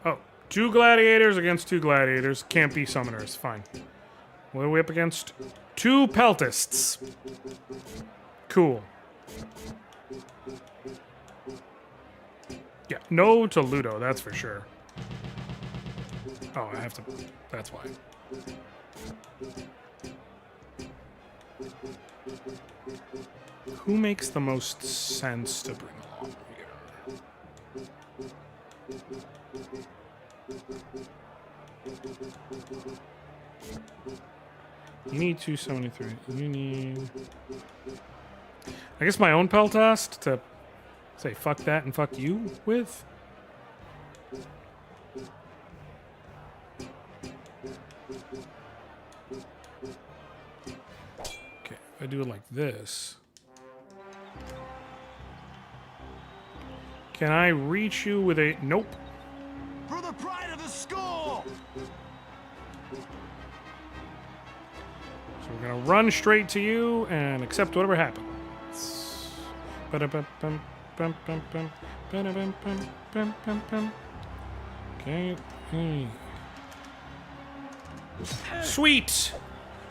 Oh, 2 gladiators against 2 gladiators. Can't be summoners. Fine. What are we up against? 2 peltists. Cool. Yeah, no to Ludo, that's for sure. Oh, I have to... That's why. Who makes the most sense to bring along here? You need 273. You need... I guess my own Peltast to say fuck that and fuck you with? Okay, if I do it like this... Can I reach you with a... Nope. For the pride of the school! So we're gonna run straight to you and accept whatever happens. Okay. Sweet!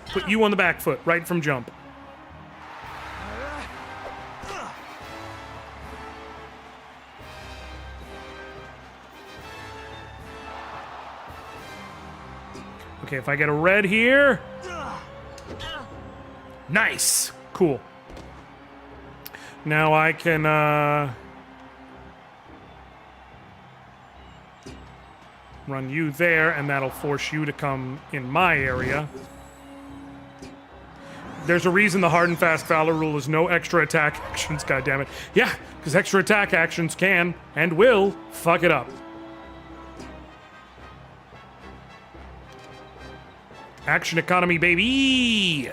Put you on the back foot, right from jump. Okay, if I get a red here... Nice! Cool. Now I can, run you there, and that'll force you to come in my area. There's a reason the hard and fast Valor rule is no extra attack actions, goddammit. Yeah, because extra attack actions can, and will, fuck it up. Action economy, baby!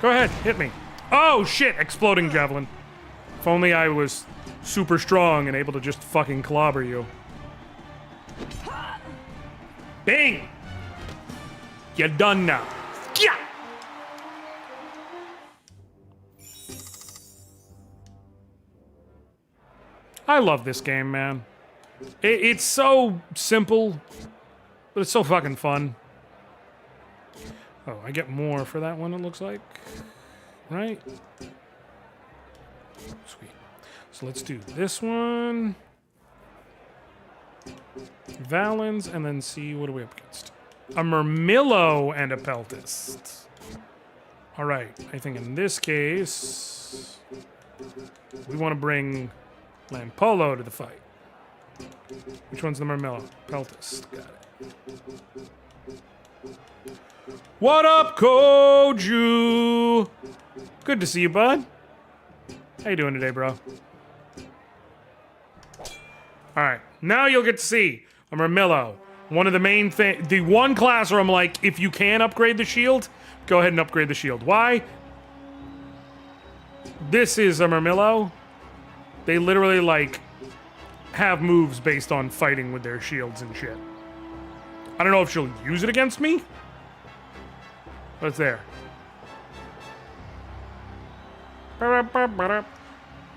Go ahead, hit me. Oh shit, exploding javelin. If only I was super strong and able to just fucking clobber you. Bing! You're done now. Yeah! I love this game, man. It's so simple, but it's so fucking fun. Oh, I get more for that one, it looks like. Right? Sweet. So let's do this one. Valens, and then see what are we up against. A Murmillo and a Peltist. Alright, I think in this case, we want to bring Lampolo to the fight. Which one's the Murmillo? Peltist. Got it. What up, Koju? Good to see you, bud. How you doing today, bro? Alright, now you'll get to see a Murmillo. One of the main things, the one class where I'm like, if you can upgrade the shield, go ahead and upgrade the shield. Why? This is a Murmillo. They literally, like, have moves based on fighting with their shields and shit. I don't know if she'll use it against me, but it's there.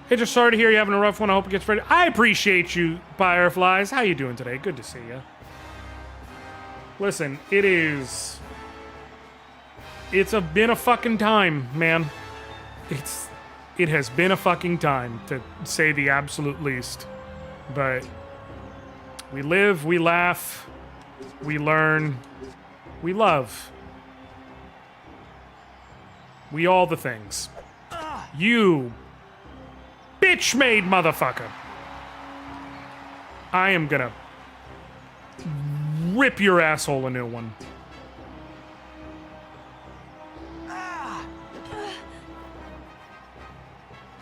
Hey, just sorry to hear you're having a rough one. I hope it gets ready. I appreciate you, Fireflies. How you doing today? Good to see you. Listen, it's been a fucking time, man. It has been a fucking time, to say the absolute least. But we live, we laugh, we learn, we love. We all the things. You bitch-made motherfucker. I am gonna rip your asshole a new one.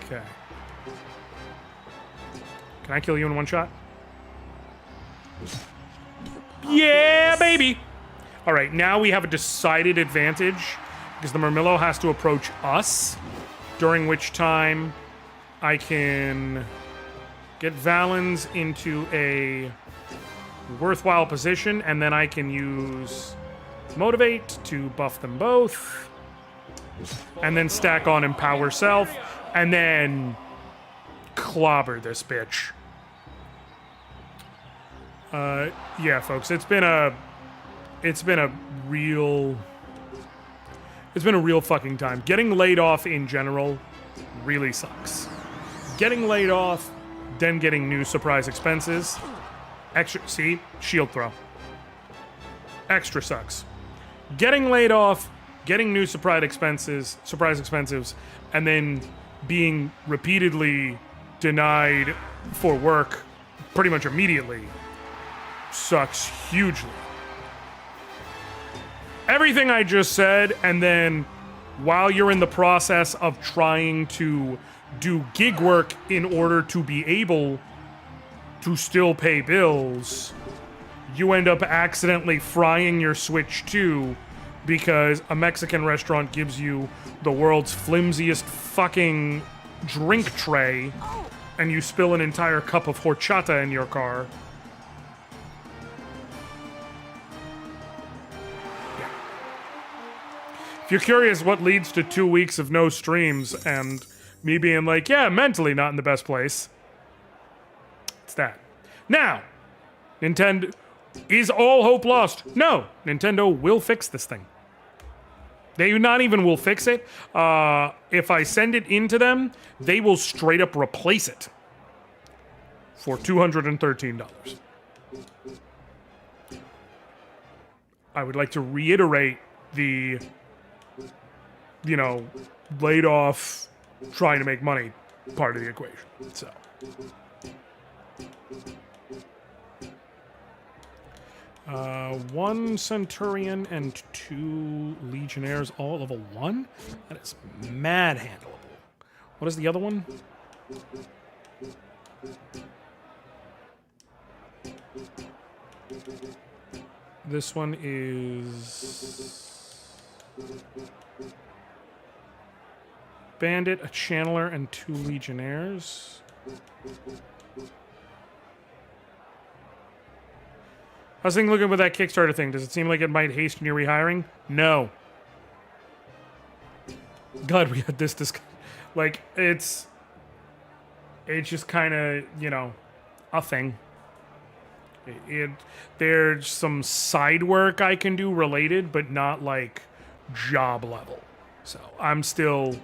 Okay. Can I kill you in one shot? Yeah, baby! Alright, now we have a decided advantage because the Murmillo has to approach us, during which time I can get Valens into a worthwhile position, and then I can use Motivate to buff them both, and then stack on Empower Self, and then clobber this bitch. Yeah, folks, it's been a real fucking time. Getting laid off in general really sucks. Getting laid off, then getting new surprise expenses. Extra, see? Shield throw. Extra sucks. Getting laid off, getting new surprise expenses, and then being repeatedly denied for work pretty much immediately sucks hugely. Everything I just said, and then while you're in the process of trying to do gig work in order to be able to still pay bills, you end up accidentally frying your Switch 2 because a Mexican restaurant gives you the world's flimsiest fucking drink tray, and you spill an entire cup of horchata in your car. Yeah. If you're curious what leads to 2 weeks of no streams and me being like, yeah, mentally not in the best place, it's that. Now, Nintendo, is all hope lost? No, Nintendo will fix this thing. They not even will fix it. If I send it into them, they will straight up replace it for $213. I would like to reiterate the, laid off, trying to make money part of the equation. So. One Centurion and 2 Legionnaires, all level 1? That is mad handleable. What is the other one? This one is... bandit, a channeler, and 2 legionnaires. I was thinking, looking with that Kickstarter thing, does it seem like it might hasten your rehiring? No. God, we had this discussion. Like, it's just kind of, you know, a thing. There's some side work I can do related, but not like job level. So I'm still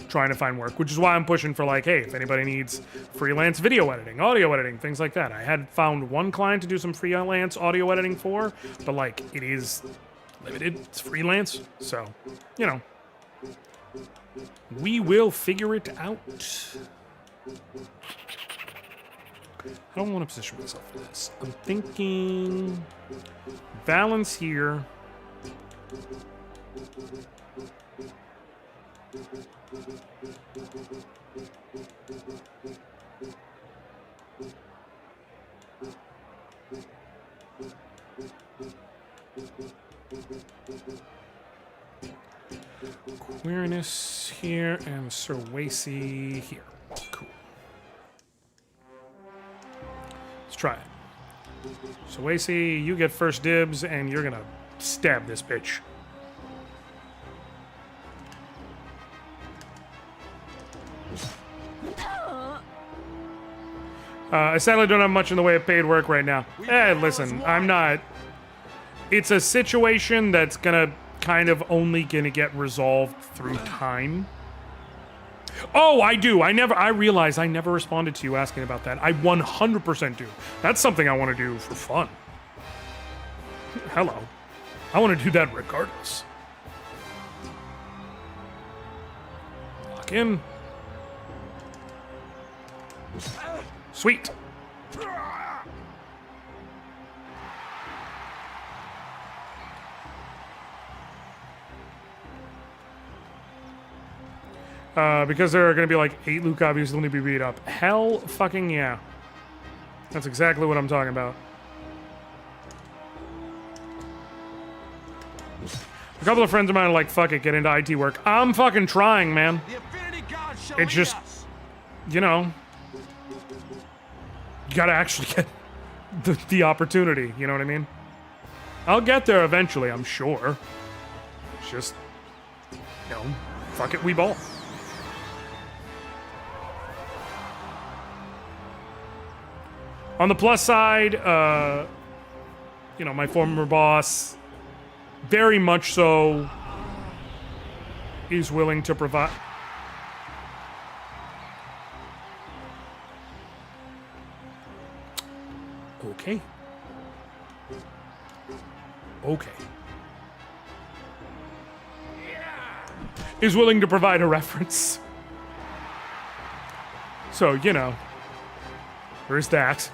trying to find work, which is why I'm pushing for like, hey, if anybody needs freelance video editing, audio editing, things like that. I had found one client to do some freelance audio editing for, but like it is limited. It's freelance. So, you know, we will figure it out. I don't want to position myself for this. I'm thinking balance here. Queerness here and Cerwasi here. Cool. Let's try it. Cerwasi, you get first dibs and you're gonna stab this bitch. I sadly don't have much in the way of paid work right now. Listen, I'm not... It's a situation that's gonna kind of only gonna get resolved through time. Oh, I do. I realize I never responded to you asking about that. I 100% do. That's something I want to do for fun. Hello. I want to do that regardless. Lock in. Sweet. Because there are going to be like 8 loot copies that will need to be beat up. Hell fucking yeah. That's exactly what I'm talking about. A couple of friends of mine are like, fuck it, get into IT work. I'm fucking trying, man. It's just, you know, you gotta actually get the opportunity, you know what I mean? I'll get there eventually, I'm sure. It's just, you know, fuck it, we ball. On the plus side, you know, my former boss, very much so, is willing to provide... Okay. Okay. Is willing to provide a reference. So, you know, there's that.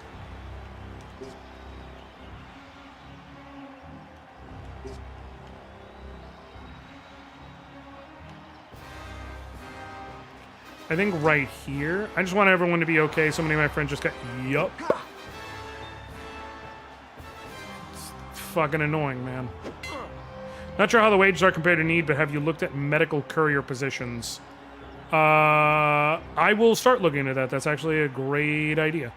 I think right here. I just want everyone to be okay. So many of my friends just got, yup. It's fucking annoying, man. Not sure how the wages are compared to need, but have you looked at medical courier positions? I will start looking at that. That's actually a great idea.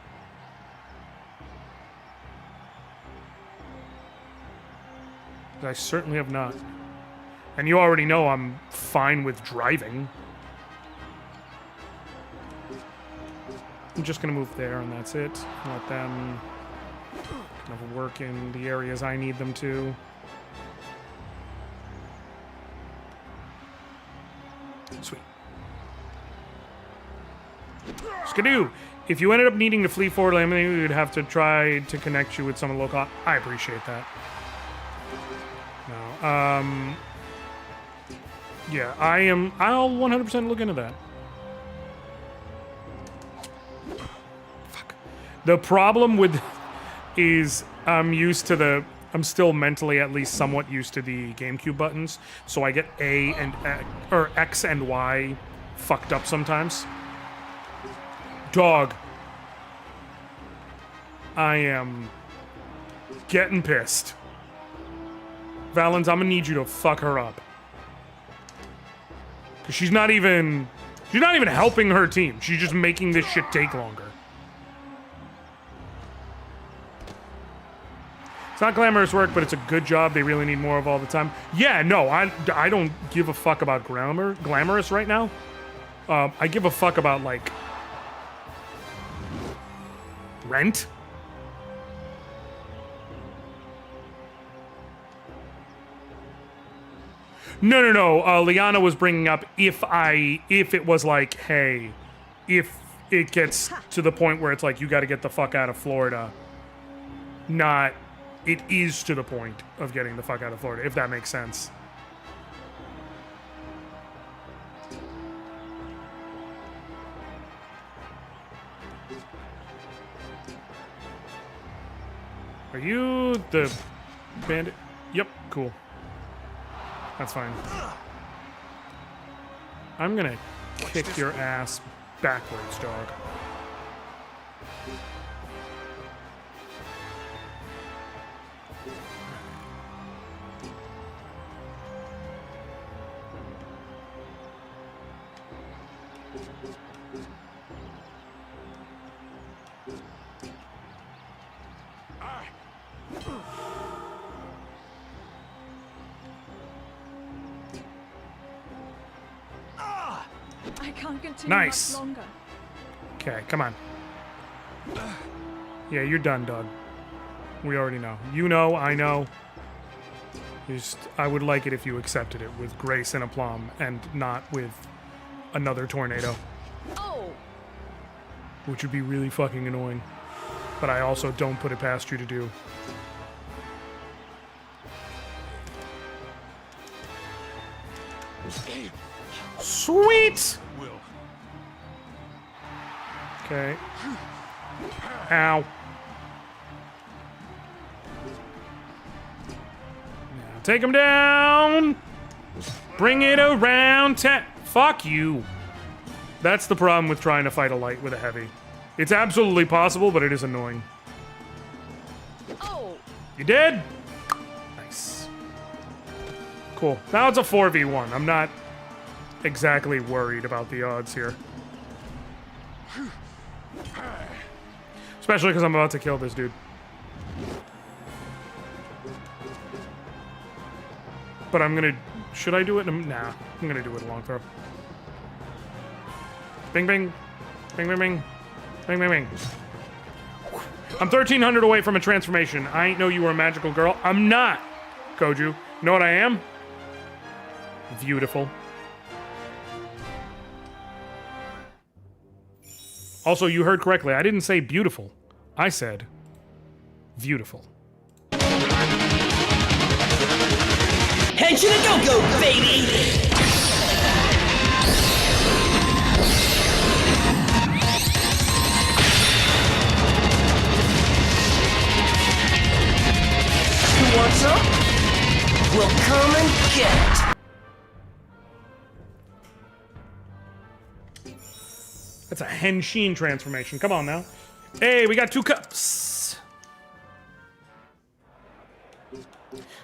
I certainly have not. And you already know I'm fine with driving. I'm just gonna move there and that's it. Let them kind of work in the areas I need them to. Sweet. Skidoo! If you ended up needing to flee forward, we would have to try to connect you with someone local. I appreciate that. No, yeah, I'll 100% look into that. Fuck. The problem with is I'm still mentally at least somewhat used to the GameCube buttons, so I get A and or X and Y fucked up sometimes. Dog. I am getting pissed. Valens, I'm gonna need you to fuck her up. Cause she's not even She's not even helping her team. She's just making this shit take longer. It's not glamorous work, but it's a good job they really need more of all the time. Yeah, no, I don't give a fuck about glamorous right now. I give a fuck about, like, rent. No. Liana was bringing up if it was like, hey, if it gets to the point where it's like, you got to get the fuck out of Florida, not it is to the point of getting the fuck out of Florida, if that makes sense. Are you the bandit? Yep, cool. That's fine. I'm gonna kick your ass backwards, dog. I can't continue Nice. much longer. Okay, come on. Yeah, you're done, dog. We already know. You know, I know. I would like it if you accepted it with grace and aplomb and not with another tornado. Oh! Which would be really fucking annoying. But I also don't put it past you to do. Sweet! Okay. Ow. Now, take him down! Bring it around Fuck you. That's the problem with trying to fight a light with a heavy. It's absolutely possible, but it is annoying. Oh! You did? Nice. Cool. Now it's a 4v1. I'm not exactly worried about the odds here. Especially because I'm about to kill this dude. But I'm gonna... Should I do it? Nah. I'm gonna do it a long throw. Bing, bing. Bing, bing, bing. Bing, bing, bing. I'm 1,300 away from a transformation. I ain't know you were a magical girl. I'm not, Koju. You know what I am? Beautiful. Also, you heard correctly. I didn't say beautiful. I said beautiful. Head to the go-go, baby! You want some? We'll come and get it. That's a Henshin transformation. Come on now. Hey, we got 2 cups.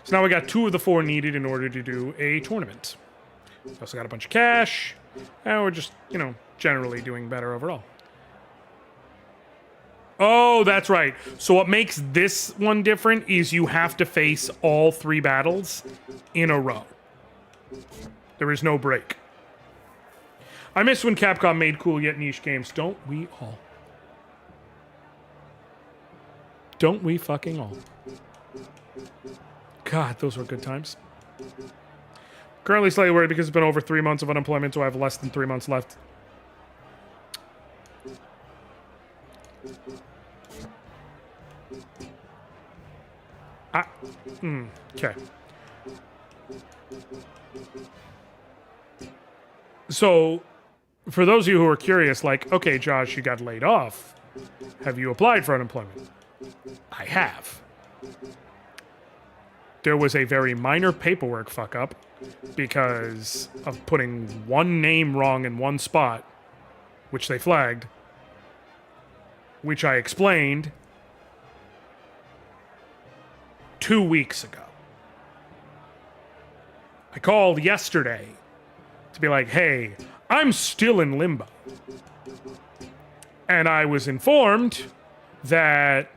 So now we got 2 of the 4 needed in order to do a tournament. We also got a bunch of cash. And we're just, you know, generally doing better overall. Oh, that's right. So what makes this one different is you have to face all 3 battles in a row. There is no break. I miss when Capcom made cool yet niche games. Don't we all? Don't we fucking all? God, those were good times. Currently slightly worried because it's been over 3 months of unemployment, so I have less than 3 months left. Okay. So, for those of you who are curious, like, okay, Josh, you got laid off. Have you applied for unemployment? I have. There was a very minor paperwork fuck up because of putting one name wrong in one spot, which they flagged, which I explained 2 weeks ago. I called yesterday to be like, hey, I'm still in limbo. And I was informed that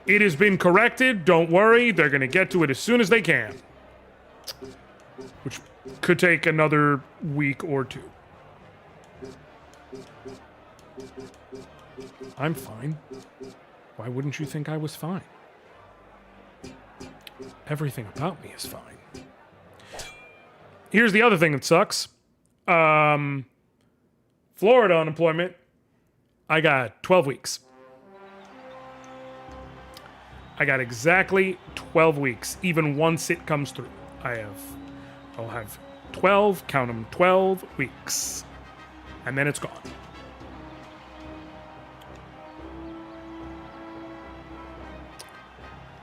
it has been corrected. Don't worry, they're going to get to it as soon as they can. Which could take another week or two. I'm fine. Why wouldn't you think I was fine? Everything about me is fine. Here's the other thing that sucks. Florida unemployment, I got 12 weeks. I got exactly 12 weeks, even once it comes through. I'll have 12, count them, 12 weeks. And then it's gone.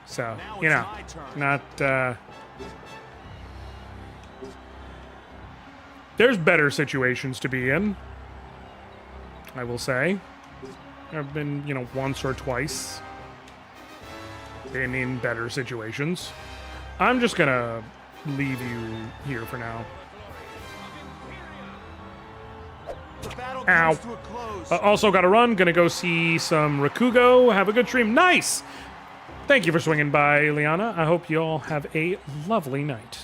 So, you know, not, there's better situations to be in, I will say. I've been, you know, once or twice been in better situations. I'm just gonna leave you here for now. Ow. Also gotta run, gonna go see some Rakugo. Have a good stream. Nice! Thank you for swinging by, Liana. I hope you all have a lovely night.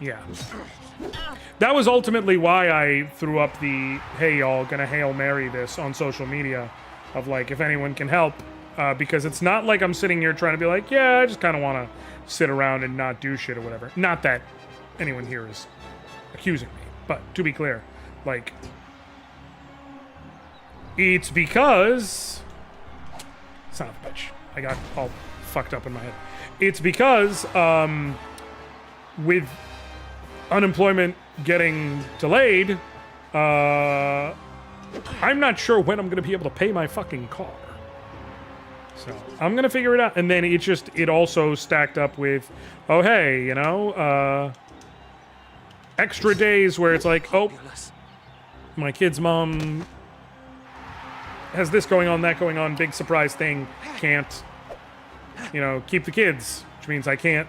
Yeah. That was ultimately why I threw up the, hey y'all, gonna Hail Mary this on social media. Of like, if anyone can help. Because it's not like I'm sitting here trying to be like, yeah, I just kind of want to sit around and not do shit or whatever. Not that anyone here is accusing me. But to be clear, like, it's because... Son of a bitch. I got all fucked up in my head. It's because, with unemployment getting delayed, I'm not sure when I'm going to be able to pay my fucking car. So, I'm going to figure it out. And then it also stacked up with, oh, hey, you know, extra days where it's like, oh, my kid's mom has this going on, that going on, big surprise thing, can't, you know, keep the kids, which means I can't,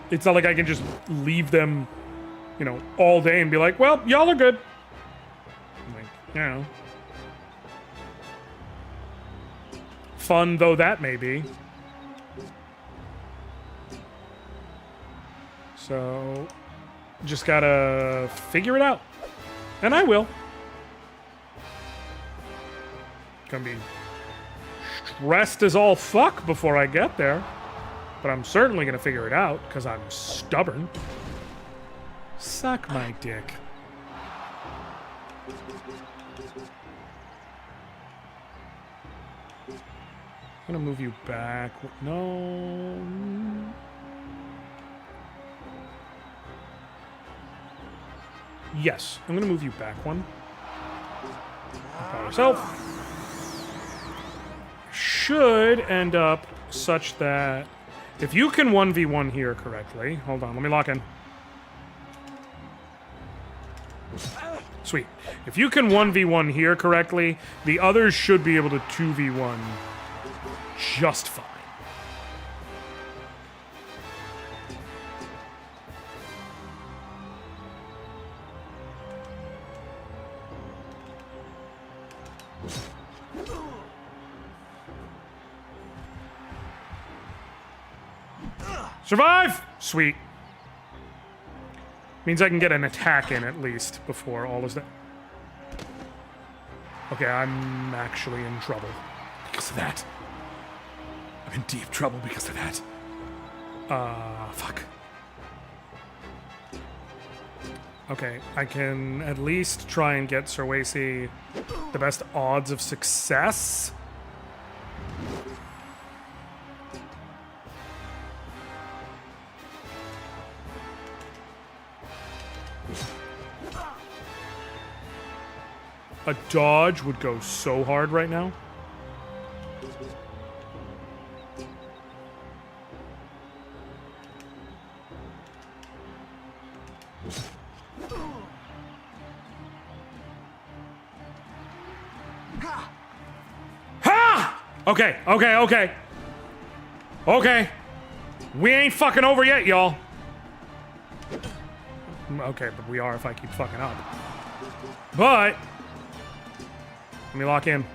it's not like I can just leave them, you know, all day and be like, well, y'all are good. I'm like, you know. Fun though that may be. So, just gotta figure it out. And I will. Gonna be stressed as all fuck before I get there. But I'm certainly gonna figure it out, because I'm stubborn. Suck my dick. I'm gonna move you back. No. Yes, I'm gonna move you back one. Power yourself. Should end up such that if you can 1v1 here correctly, hold on, let me lock in. Sweet. If you can 1v1 here correctly, the others should be able to 2v1 just fine. Survive! Sweet. Means I can get an attack in at least before all is done. Okay, I'm actually in trouble because of that. I'm in deep trouble because of that. Fuck. Okay, I can at least try and get Sir Wacy the best odds of success. A dodge would go so hard right now. Ha! Okay, okay, okay. Okay. We ain't fucking over yet, y'all. Okay, but we are if I keep fucking up. But let me lock in.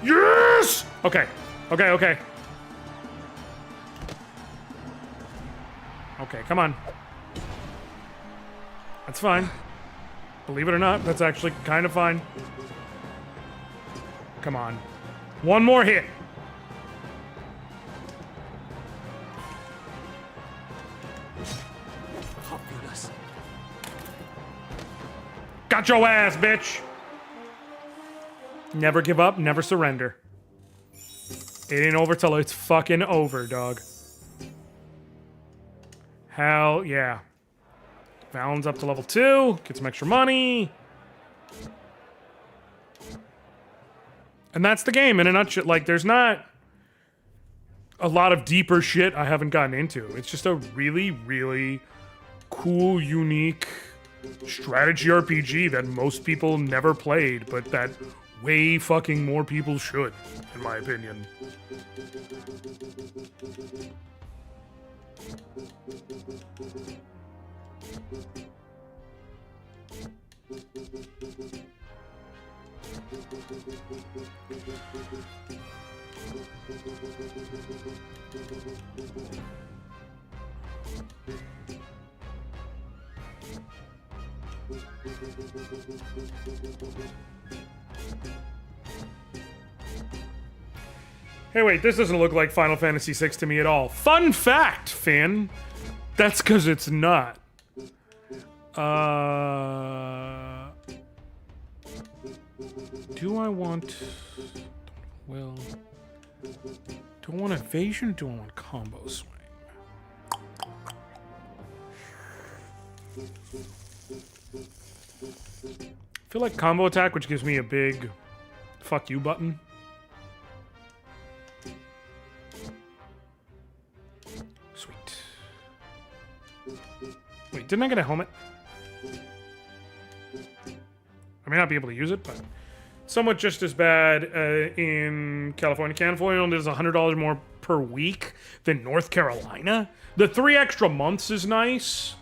Yes! Okay. Okay, okay. Okay, come on. That's fine. Believe it or not, that's actually kind of fine. Come on. One more hit. Got your ass, bitch! Never give up, never surrender. It ain't over till it's fucking over, dog. Hell yeah. Valen's up to level 2, get some extra money. And that's the game in a nutshell. Like, there's not a lot of deeper shit I haven't gotten into. It's just a really, really cool, unique strategy RPG that most people never played, but that way fucking more people should, in my opinion. Hey, wait, this doesn't look like Final Fantasy VI to me at all. Fun fact, Finn. That's because it's not. Do I want... Well... Do I want evasion or do I want combo swing? I feel like combo attack, which gives me a big fuck you button. Sweet. Wait, didn't I get a helmet? I may not be able to use it, but somewhat just as bad in California. California only does $100 more per week than North Carolina. The 3 extra months is nice,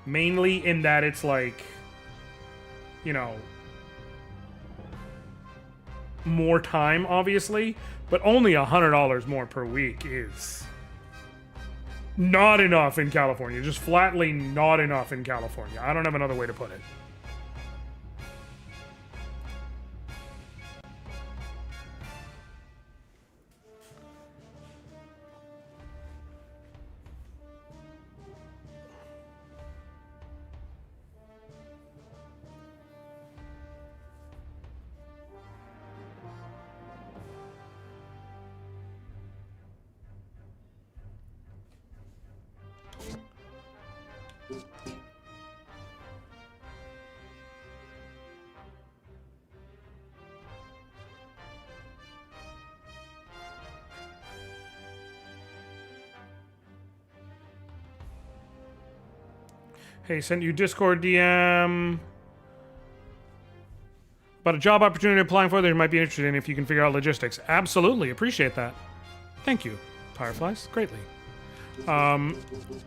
mainly in that it's like, you know, more time, obviously, but only $100 more per week is not enough in California. Just flatly not enough in California. I don't have another way to put it. Hey, sent you Discord DM about a job opportunity applying for that you might be interested in if you can figure out logistics. Absolutely, appreciate that. Thank you, Fireflies, greatly.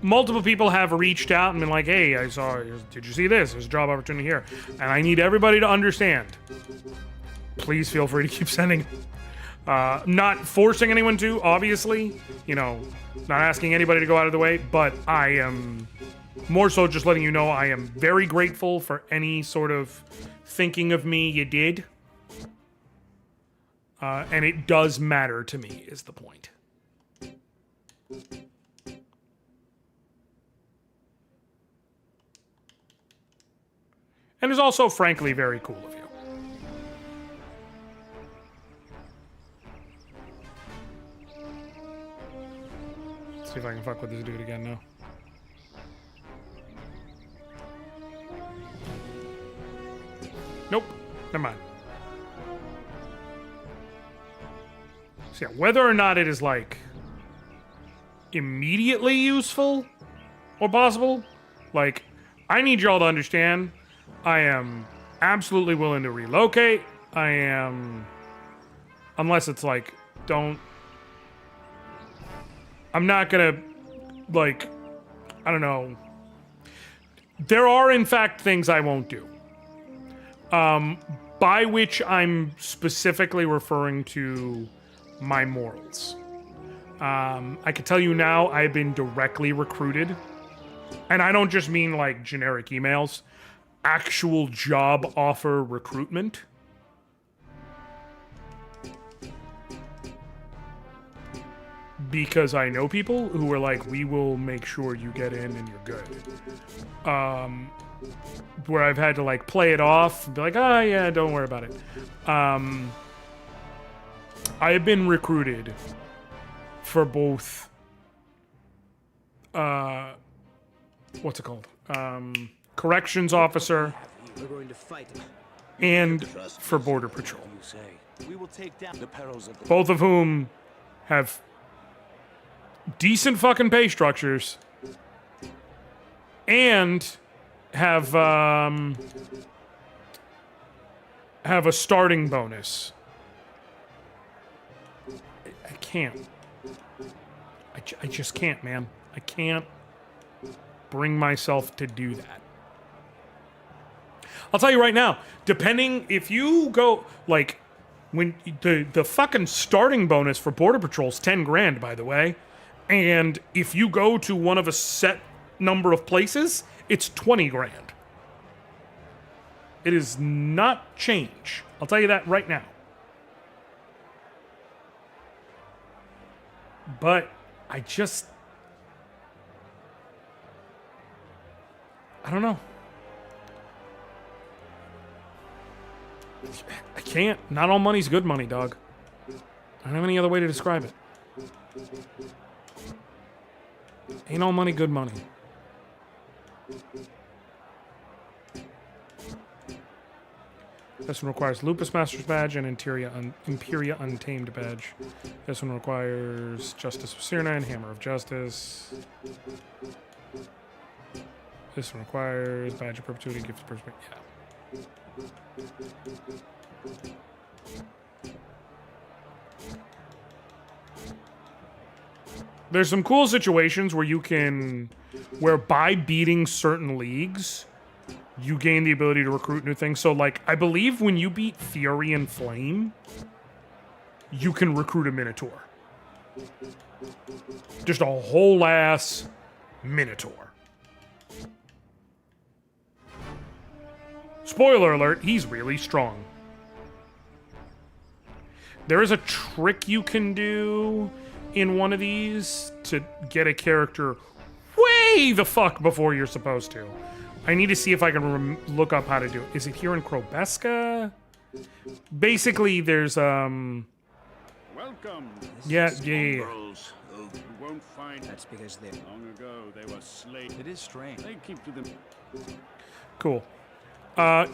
Multiple people have reached out and been like, hey, I saw, did you see this? There's a job opportunity here. And I need everybody to understand. Please feel free to keep sending. Not forcing anyone to, obviously. You know, not asking anybody to go out of the way, but I am more so just letting you know I am very grateful for any sort of thinking of me you did. And it does matter to me, is the point. And is also, frankly, very cool of you. Let's see if I can fuck with this dude again now. Nope. Never mind. So yeah, whether or not it is, like, immediately useful or possible, like, I need y'all to understand I am absolutely willing to relocate. I am, unless it's like, don't, I'm not gonna, like, I don't know. There are, in fact, things I won't do. By which I'm specifically referring to my morals. I can tell you now, I've been directly recruited. And I don't just mean like generic emails. Actual job offer recruitment. Because I know people who are like, we will make sure you get in and you're good. Where I've had to like play it off and be like, oh yeah, don't worry about it. I have been recruited for both, what's it called? Corrections officer We're going to fight. and for border patrol. We will take down the perils of the Both of whom have decent fucking pay structures and have a starting bonus. I can't. I just can't, man. I can't bring myself to do that. I'll tell you right now, depending if you go like when the fucking starting bonus for border patrol's 10 grand, by the way, and if you go to one of a set number of places, it's 20 grand. It is not change. I'll tell you that right now. But I don't know. I can't. Not all money's good money, dog. I don't have any other way to describe it. Ain't all money good money. This one requires Lupus Master's Badge and Imperia Untamed Badge. This one requires Justice of Cyrna and Hammer of Justice. This one requires Badge of Perpetuity, Gift of Perpetuity. Yeah. There's some cool situations where you can, where by beating certain leagues, you gain the ability to recruit new things. So, like, I believe when you beat Fury and Flame, you can recruit a Minotaur. Just a whole ass Minotaur. Spoiler alert, he's really strong. There is a trick you can do in one of these to get a character way the fuck before you're supposed to. I need to see if I can look up how to do it. Is it here in Krobeska? Basically, there's Welcome. Yeah. You won't find. That's because they Long ago they were slaves. It is strange. They keep to them. Cool.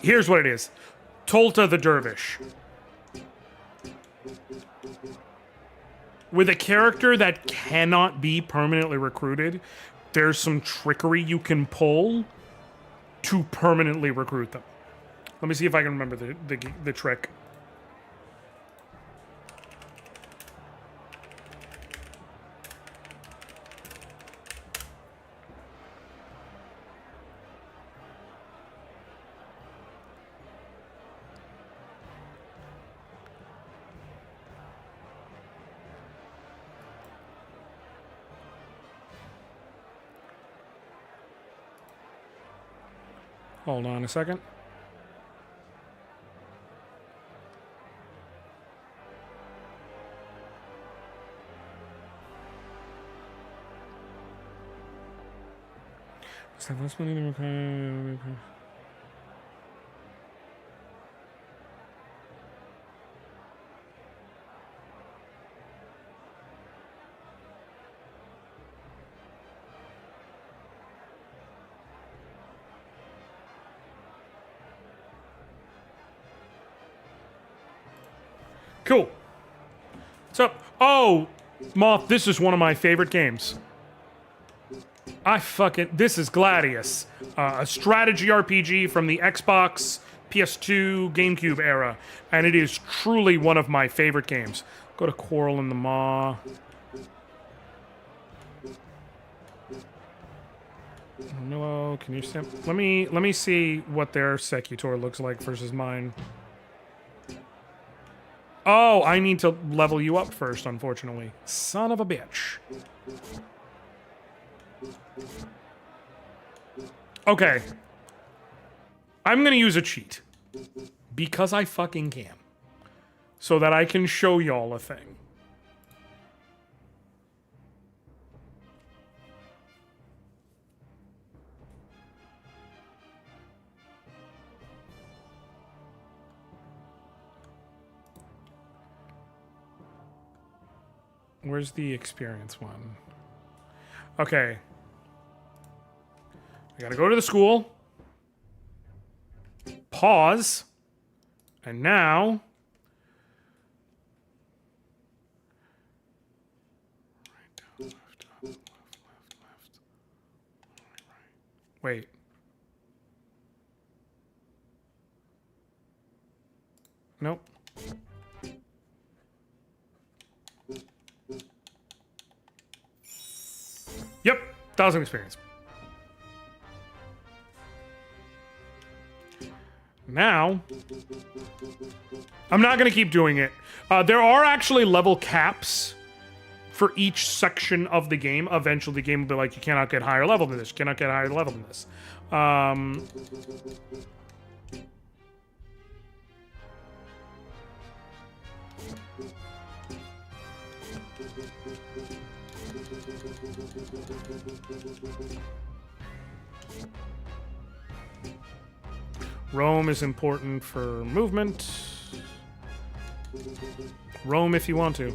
Here's what it is. Tolta the Dervish. With a character that cannot be permanently recruited, there's some trickery you can pull to permanently recruit them. Let me see if I can remember the trick. Hold on a second. Cool. What's up? Oh, Moth, this is one of my favorite games. This is Gladius, a strategy RPG from the Xbox PS2, GameCube era, and it is truly one of my favorite games. Go to Quarrel in the Maw. No, can you stamp? Let me see what their Secutor looks like versus mine. Oh, I need to level you up first, unfortunately. Son of a bitch. Okay. I'm gonna use a cheat. Because I fucking can. So that I can show y'all a thing. Where's the experience one? Okay. I gotta go to the school. Pause. And now... Right, down, left, up, left, left. Right. Wait. Nope. Yep, 1,000 experience. Now, I'm not going to keep doing it. There are actually level caps for each section of the game. Eventually, the game will be like, you cannot get higher level than this. You cannot get higher level than this. Roam is important for movement. Roam if you want to.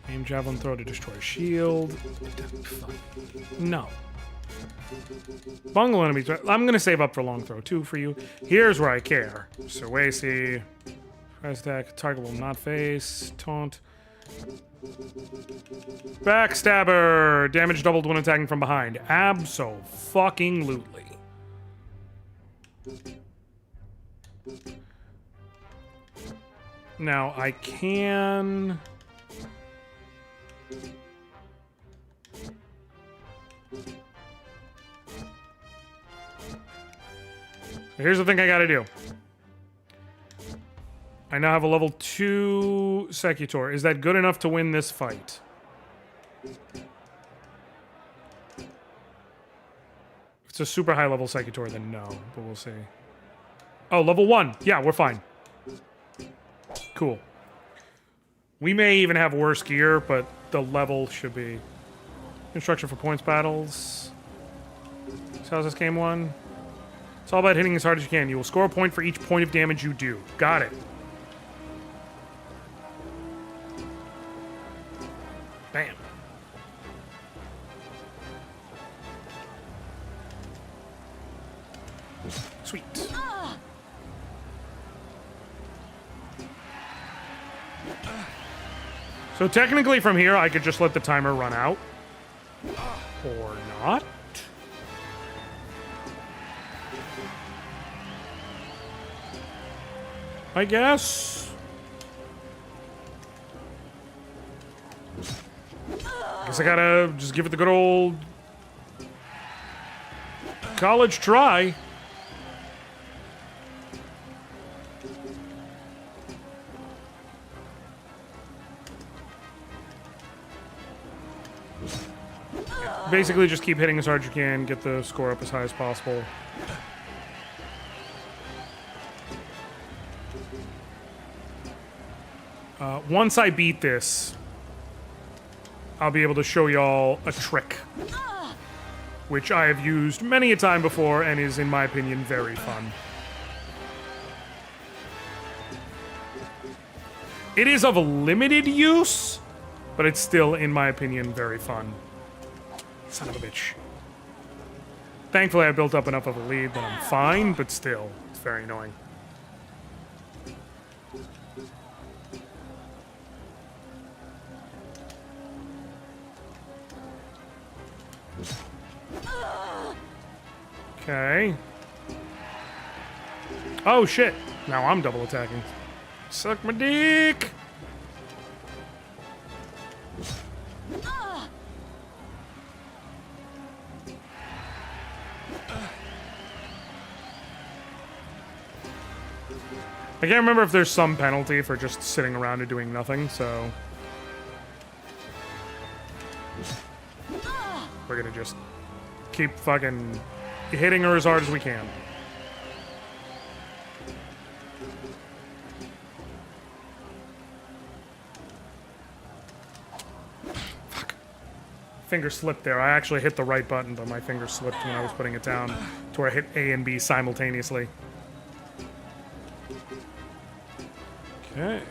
Aim javelin throw to destroy shield. No. Bungle enemies. I'm gonna save up for long throw too for you. Here's where I care. Suasi. Press deck. Target will not face. Taunt. Backstabber. Damage doubled when attacking from behind. Abso-fucking-lutely. Now I can... Here's the thing I gotta do. I now have a level 2 Secutor. Is that good enough to win this fight? If it's a super high level Secutor, then no, but we'll see. Oh, level 1. Yeah, we're fine. Cool. We may even have worse gear, but the level should be... Instruction for points battles. So how's this game won? It's all about hitting as hard as you can. You will score a point for each point of damage you do. Got it. Bam. Sweet. So technically from here, I could just let the timer run out. Or not. I guess. Guess I gotta just give it the good old college try. Basically just keep hitting as hard as you can, get the score up as high as possible. Once I beat this, I'll be able to show y'all a trick, which I have used many a time before and is, in my opinion, very fun. It is of limited use, but it's still, in my opinion, very fun. Son of a bitch. Thankfully, I built up enough of a lead that I'm fine, but still, it's very annoying. Okay. Oh shit! Now I'm double attacking. Suck my dick! I can't remember if there's some penalty for just sitting around and doing nothing, so... We're gonna just keep fucking hitting her as hard as we can. Fuck. Finger slipped there. I actually hit the right button, but my finger slipped when I was putting it down to where I hit A and B simultaneously. Okay.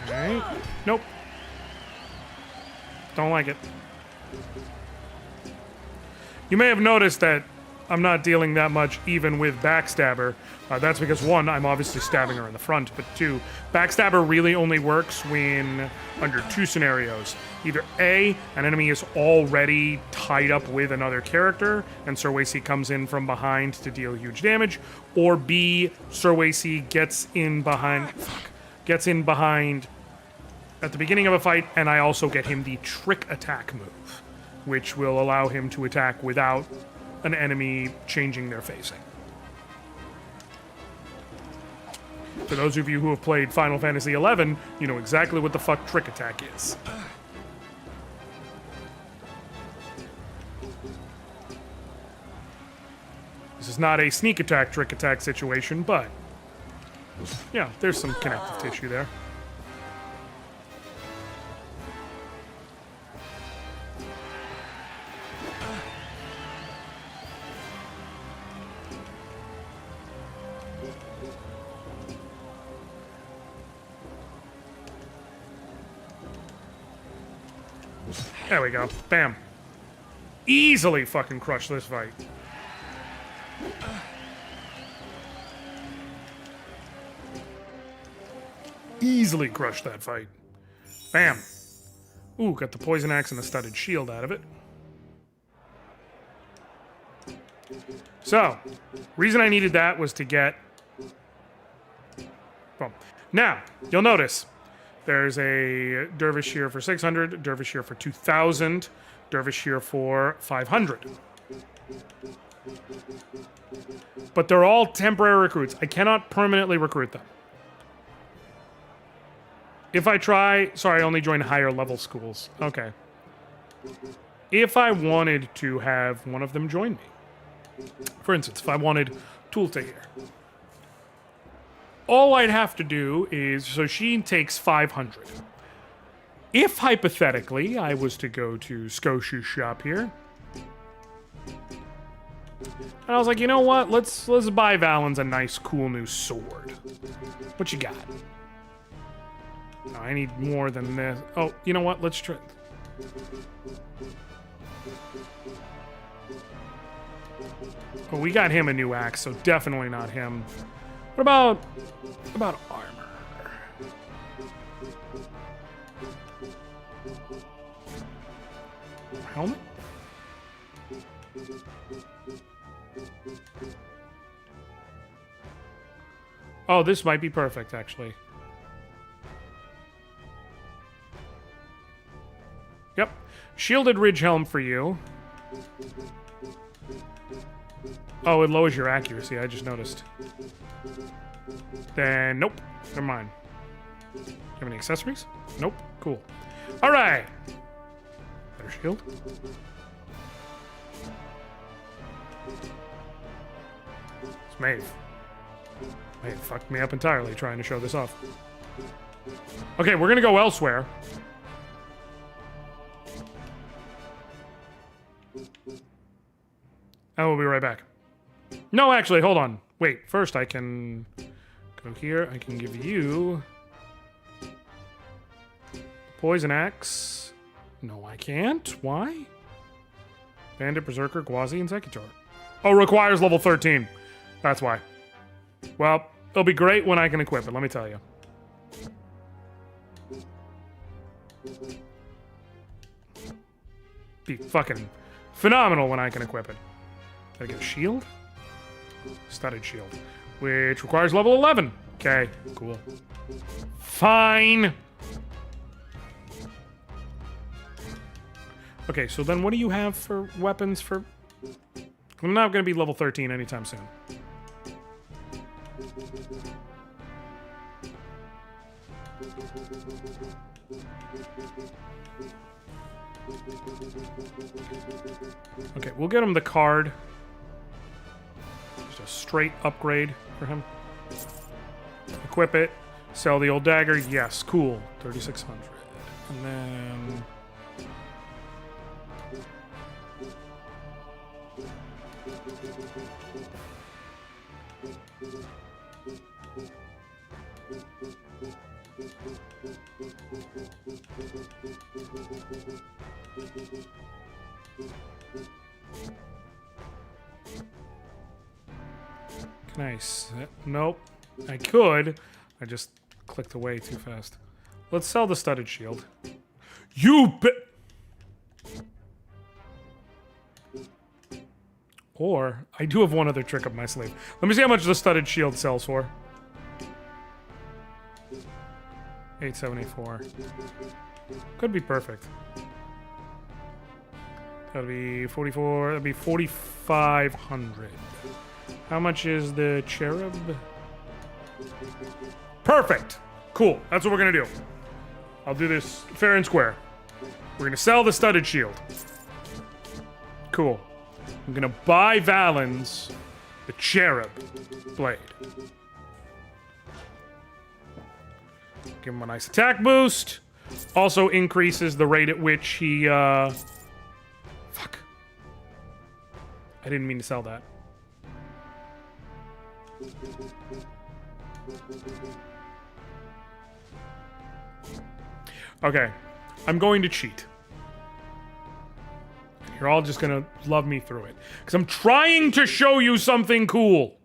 Okay. Nope. Don't like it. You may have noticed that I'm not dealing that much even with Backstabber. That's because, one, I'm obviously stabbing her in the front, but two, Backstabber really only works when under two scenarios. Either A, an enemy is already tied up with another character, and Sir Wacy comes in from behind to deal huge damage, or B, Sir Wacy gets in behind at the beginning of a fight, and I also get him the trick attack move, which will allow him to attack without an enemy changing their facing. For those of you who have played Final Fantasy XI, you know exactly what the fuck trick attack is. This is not a sneak attack, trick attack situation, but yeah, there's some connective tissue there. There we go. Bam. Easily fucking crush this fight. Easily crush that fight. Bam. Ooh, got the poison axe and the studded shield out of it. So, reason I needed that was to get... Boom. Now, you'll notice there's a Dervish here for 600, Dervish here for 2,000, Dervish here for 500. But they're all temporary recruits. I cannot permanently recruit them. If I try... Sorry, I only join higher level schools. Okay. If I wanted to have one of them join me, for instance, if I wanted Tulta here, all I'd have to do is... So she takes 500. If, hypothetically, I was to go to Skoshu's shop here, and I was like, you know what? Let's buy Valens a nice, cool new sword. What you got? No, I need more than this. Oh, you know what? Let's try... Oh, we got him a new axe, so definitely not him. What about armor? Helmet? Oh, this might be perfect, actually. Yep. Shielded ridge helm for you. Oh, it lowers your accuracy, I just noticed. Then, nope. Never mind. Do you have any accessories? Nope. Cool. Alright. Better shield. It's Maeve. Maeve fucked me up entirely trying to show this off. Okay, we're gonna go elsewhere. And we'll be right back. No, actually, hold on. Wait, first I can go here. I can give you poison axe. No, I can't. Why? Bandit, Berserker, Gwazi, and Sekitor. Oh, requires level 13. That's why. Well, it'll be great when I can equip it, let me tell you. be fucking phenomenal when I can equip it. Did I get a shield? Studded shield. Which requires level 11. Okay, cool. Fine. Okay, so then what do you have for weapons for... I'm not going to be level 13 anytime soon. Okay, we'll get him the card. Just a straight upgrade for him. Equip it. Sell the old dagger. Yes, cool. 3,600. And then... Can I set? Nope. I could. I just clicked away too fast. Let's sell the studded shield. You Or, I do have one other trick up my sleeve. Let me see how much the studded shield sells for. 874. Could be perfect. That'd be 44. That'd be 4,500. How much is the cherub? Perfect. Cool. That's what we're gonna do. I'll do this fair and square. We're gonna sell the studded shield. Cool. I'm gonna buy Valen's the cherub blade. Give him a nice attack boost. Also increases the rate at which he, Fuck. I didn't mean to sell that. Okay. I'm going to cheat. You're all just gonna love me through it. Because I'm trying to show you something cool.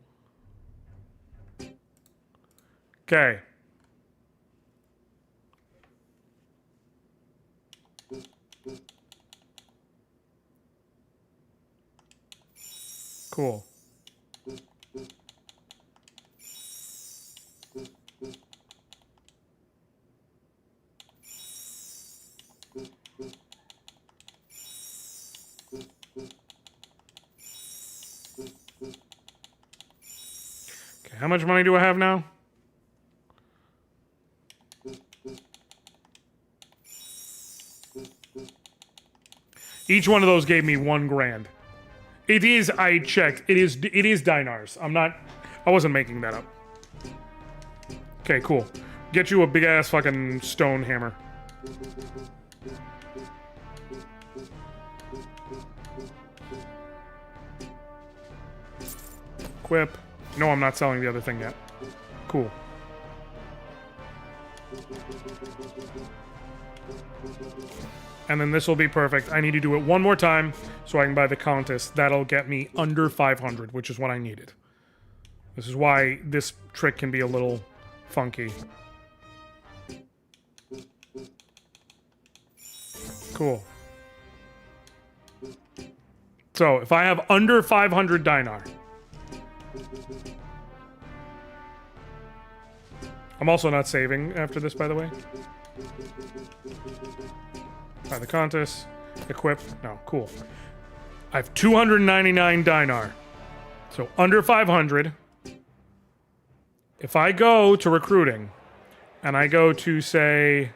Okay. Cool. Okay, how much money do I have now? Each one of those gave me 1 grand. It is, I checked, it is dinars. I wasn't making that up. Okay, cool. Get you a big ass fucking stone hammer. Equip. No, I'm not selling the other thing yet. Cool. And then this will be perfect. I need to do it one more time so I can buy the Countess. That'll get me under 500, which is what I needed. This is why this trick can be a little funky. Cool. So, if I have under 500 dinar... I'm also not saving after this, by the way. Buy the Countess. Equip. No, cool. I have 299 dinar. So under 500. If I go to recruiting, and I go to, say...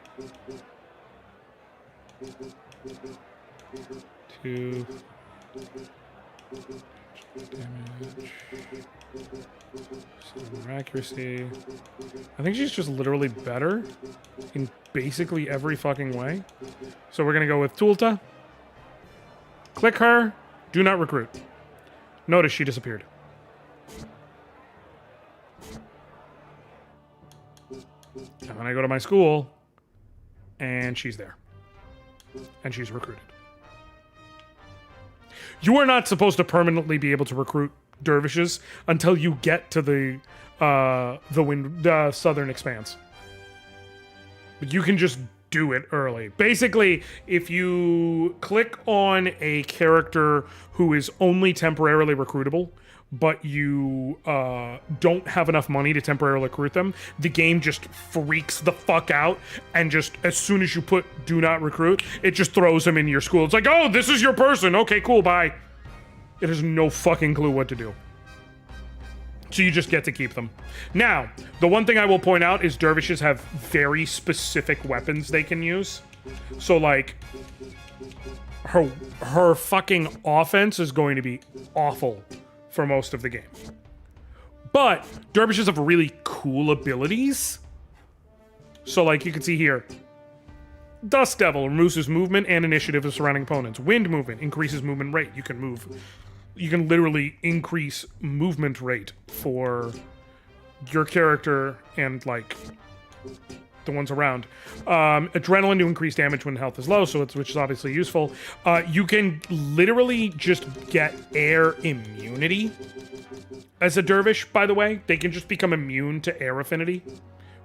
to... damage... more accuracy. I think she's just literally better in basically every fucking way. So we're gonna go with Tulta. Click her. Do not recruit. Notice she disappeared. And then I go to my school, and she's there. And she's recruited. You are not supposed to permanently be able to recruit dervishes until you get to the southern expanse. But you can just do it early. Basically, if you click on a character who is only temporarily recruitable, but you don't have enough money to temporarily recruit them, the game just freaks the fuck out, and just as soon as you put do not recruit, it just throws them into your school. It's like, oh, this is your person. Okay, cool, bye. It has no fucking clue what to do. So you just get to keep them. Now, the one thing I will point out is dervishes have very specific weapons they can use. So, like, her fucking offense is going to be awful for most of the game. But dervishes have really cool abilities. So, like, you can see here, Dust Devil removes his movement and initiative of surrounding opponents. Wind movement increases movement rate. You can literally increase movement rate for your character and, like, the ones around. Adrenaline to increase damage when health is low, which is obviously useful. You can literally just get air immunity as a dervish, by the way. They can just become immune to air affinity,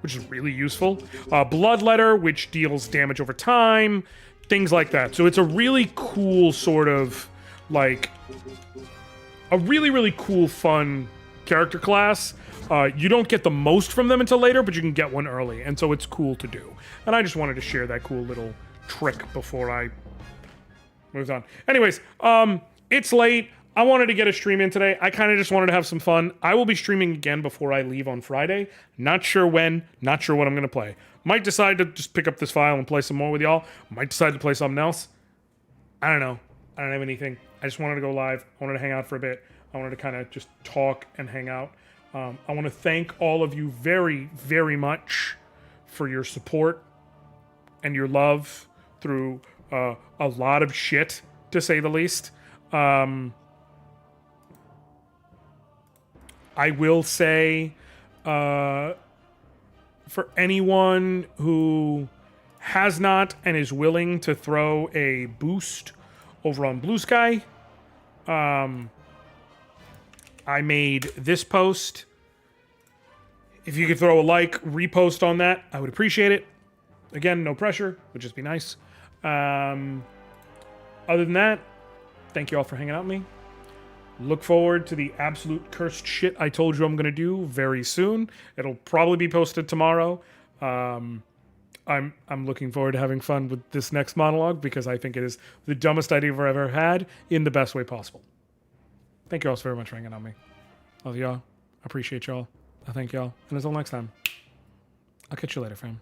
which is really useful. Bloodletter, which deals damage over time, things like that. So it's a really cool sort of, like, a really, really cool, fun character class. You don't get the most from them until later, but you can get one early, and so it's cool to do. And I just wanted to share that cool little trick before I moved on. Anyways, it's late. I wanted to get a stream in today. I kind of just wanted to have some fun. I will be streaming again before I leave on Friday. Not sure when, not sure what I'm going to play. Might decide to just pick up this file and play some more with y'all. Might decide to play something else. I don't know. I don't have anything. I just wanted to go live. I wanted to hang out for a bit. I wanted to kind of just talk and hang out. I want to thank all of you very, very much for your support and your love through a lot of shit, to say the least. I will say, for anyone who has not and is willing to throw a boost over on Blue Sky, I made this post. If you could throw a like, repost on that, I would appreciate it. Again, no pressure, would just be nice. Other than that, thank you all for hanging out with me. Look forward to the absolute cursed shit I told you I'm going to do very soon. It'll probably be posted tomorrow. I'm looking forward to having fun with this next monologue because I think it is the dumbest idea I've ever had in the best way possible. Thank you all so very much for hanging out with me. Love y'all. I appreciate y'all. I thank y'all. And until next time, I'll catch you later, fam.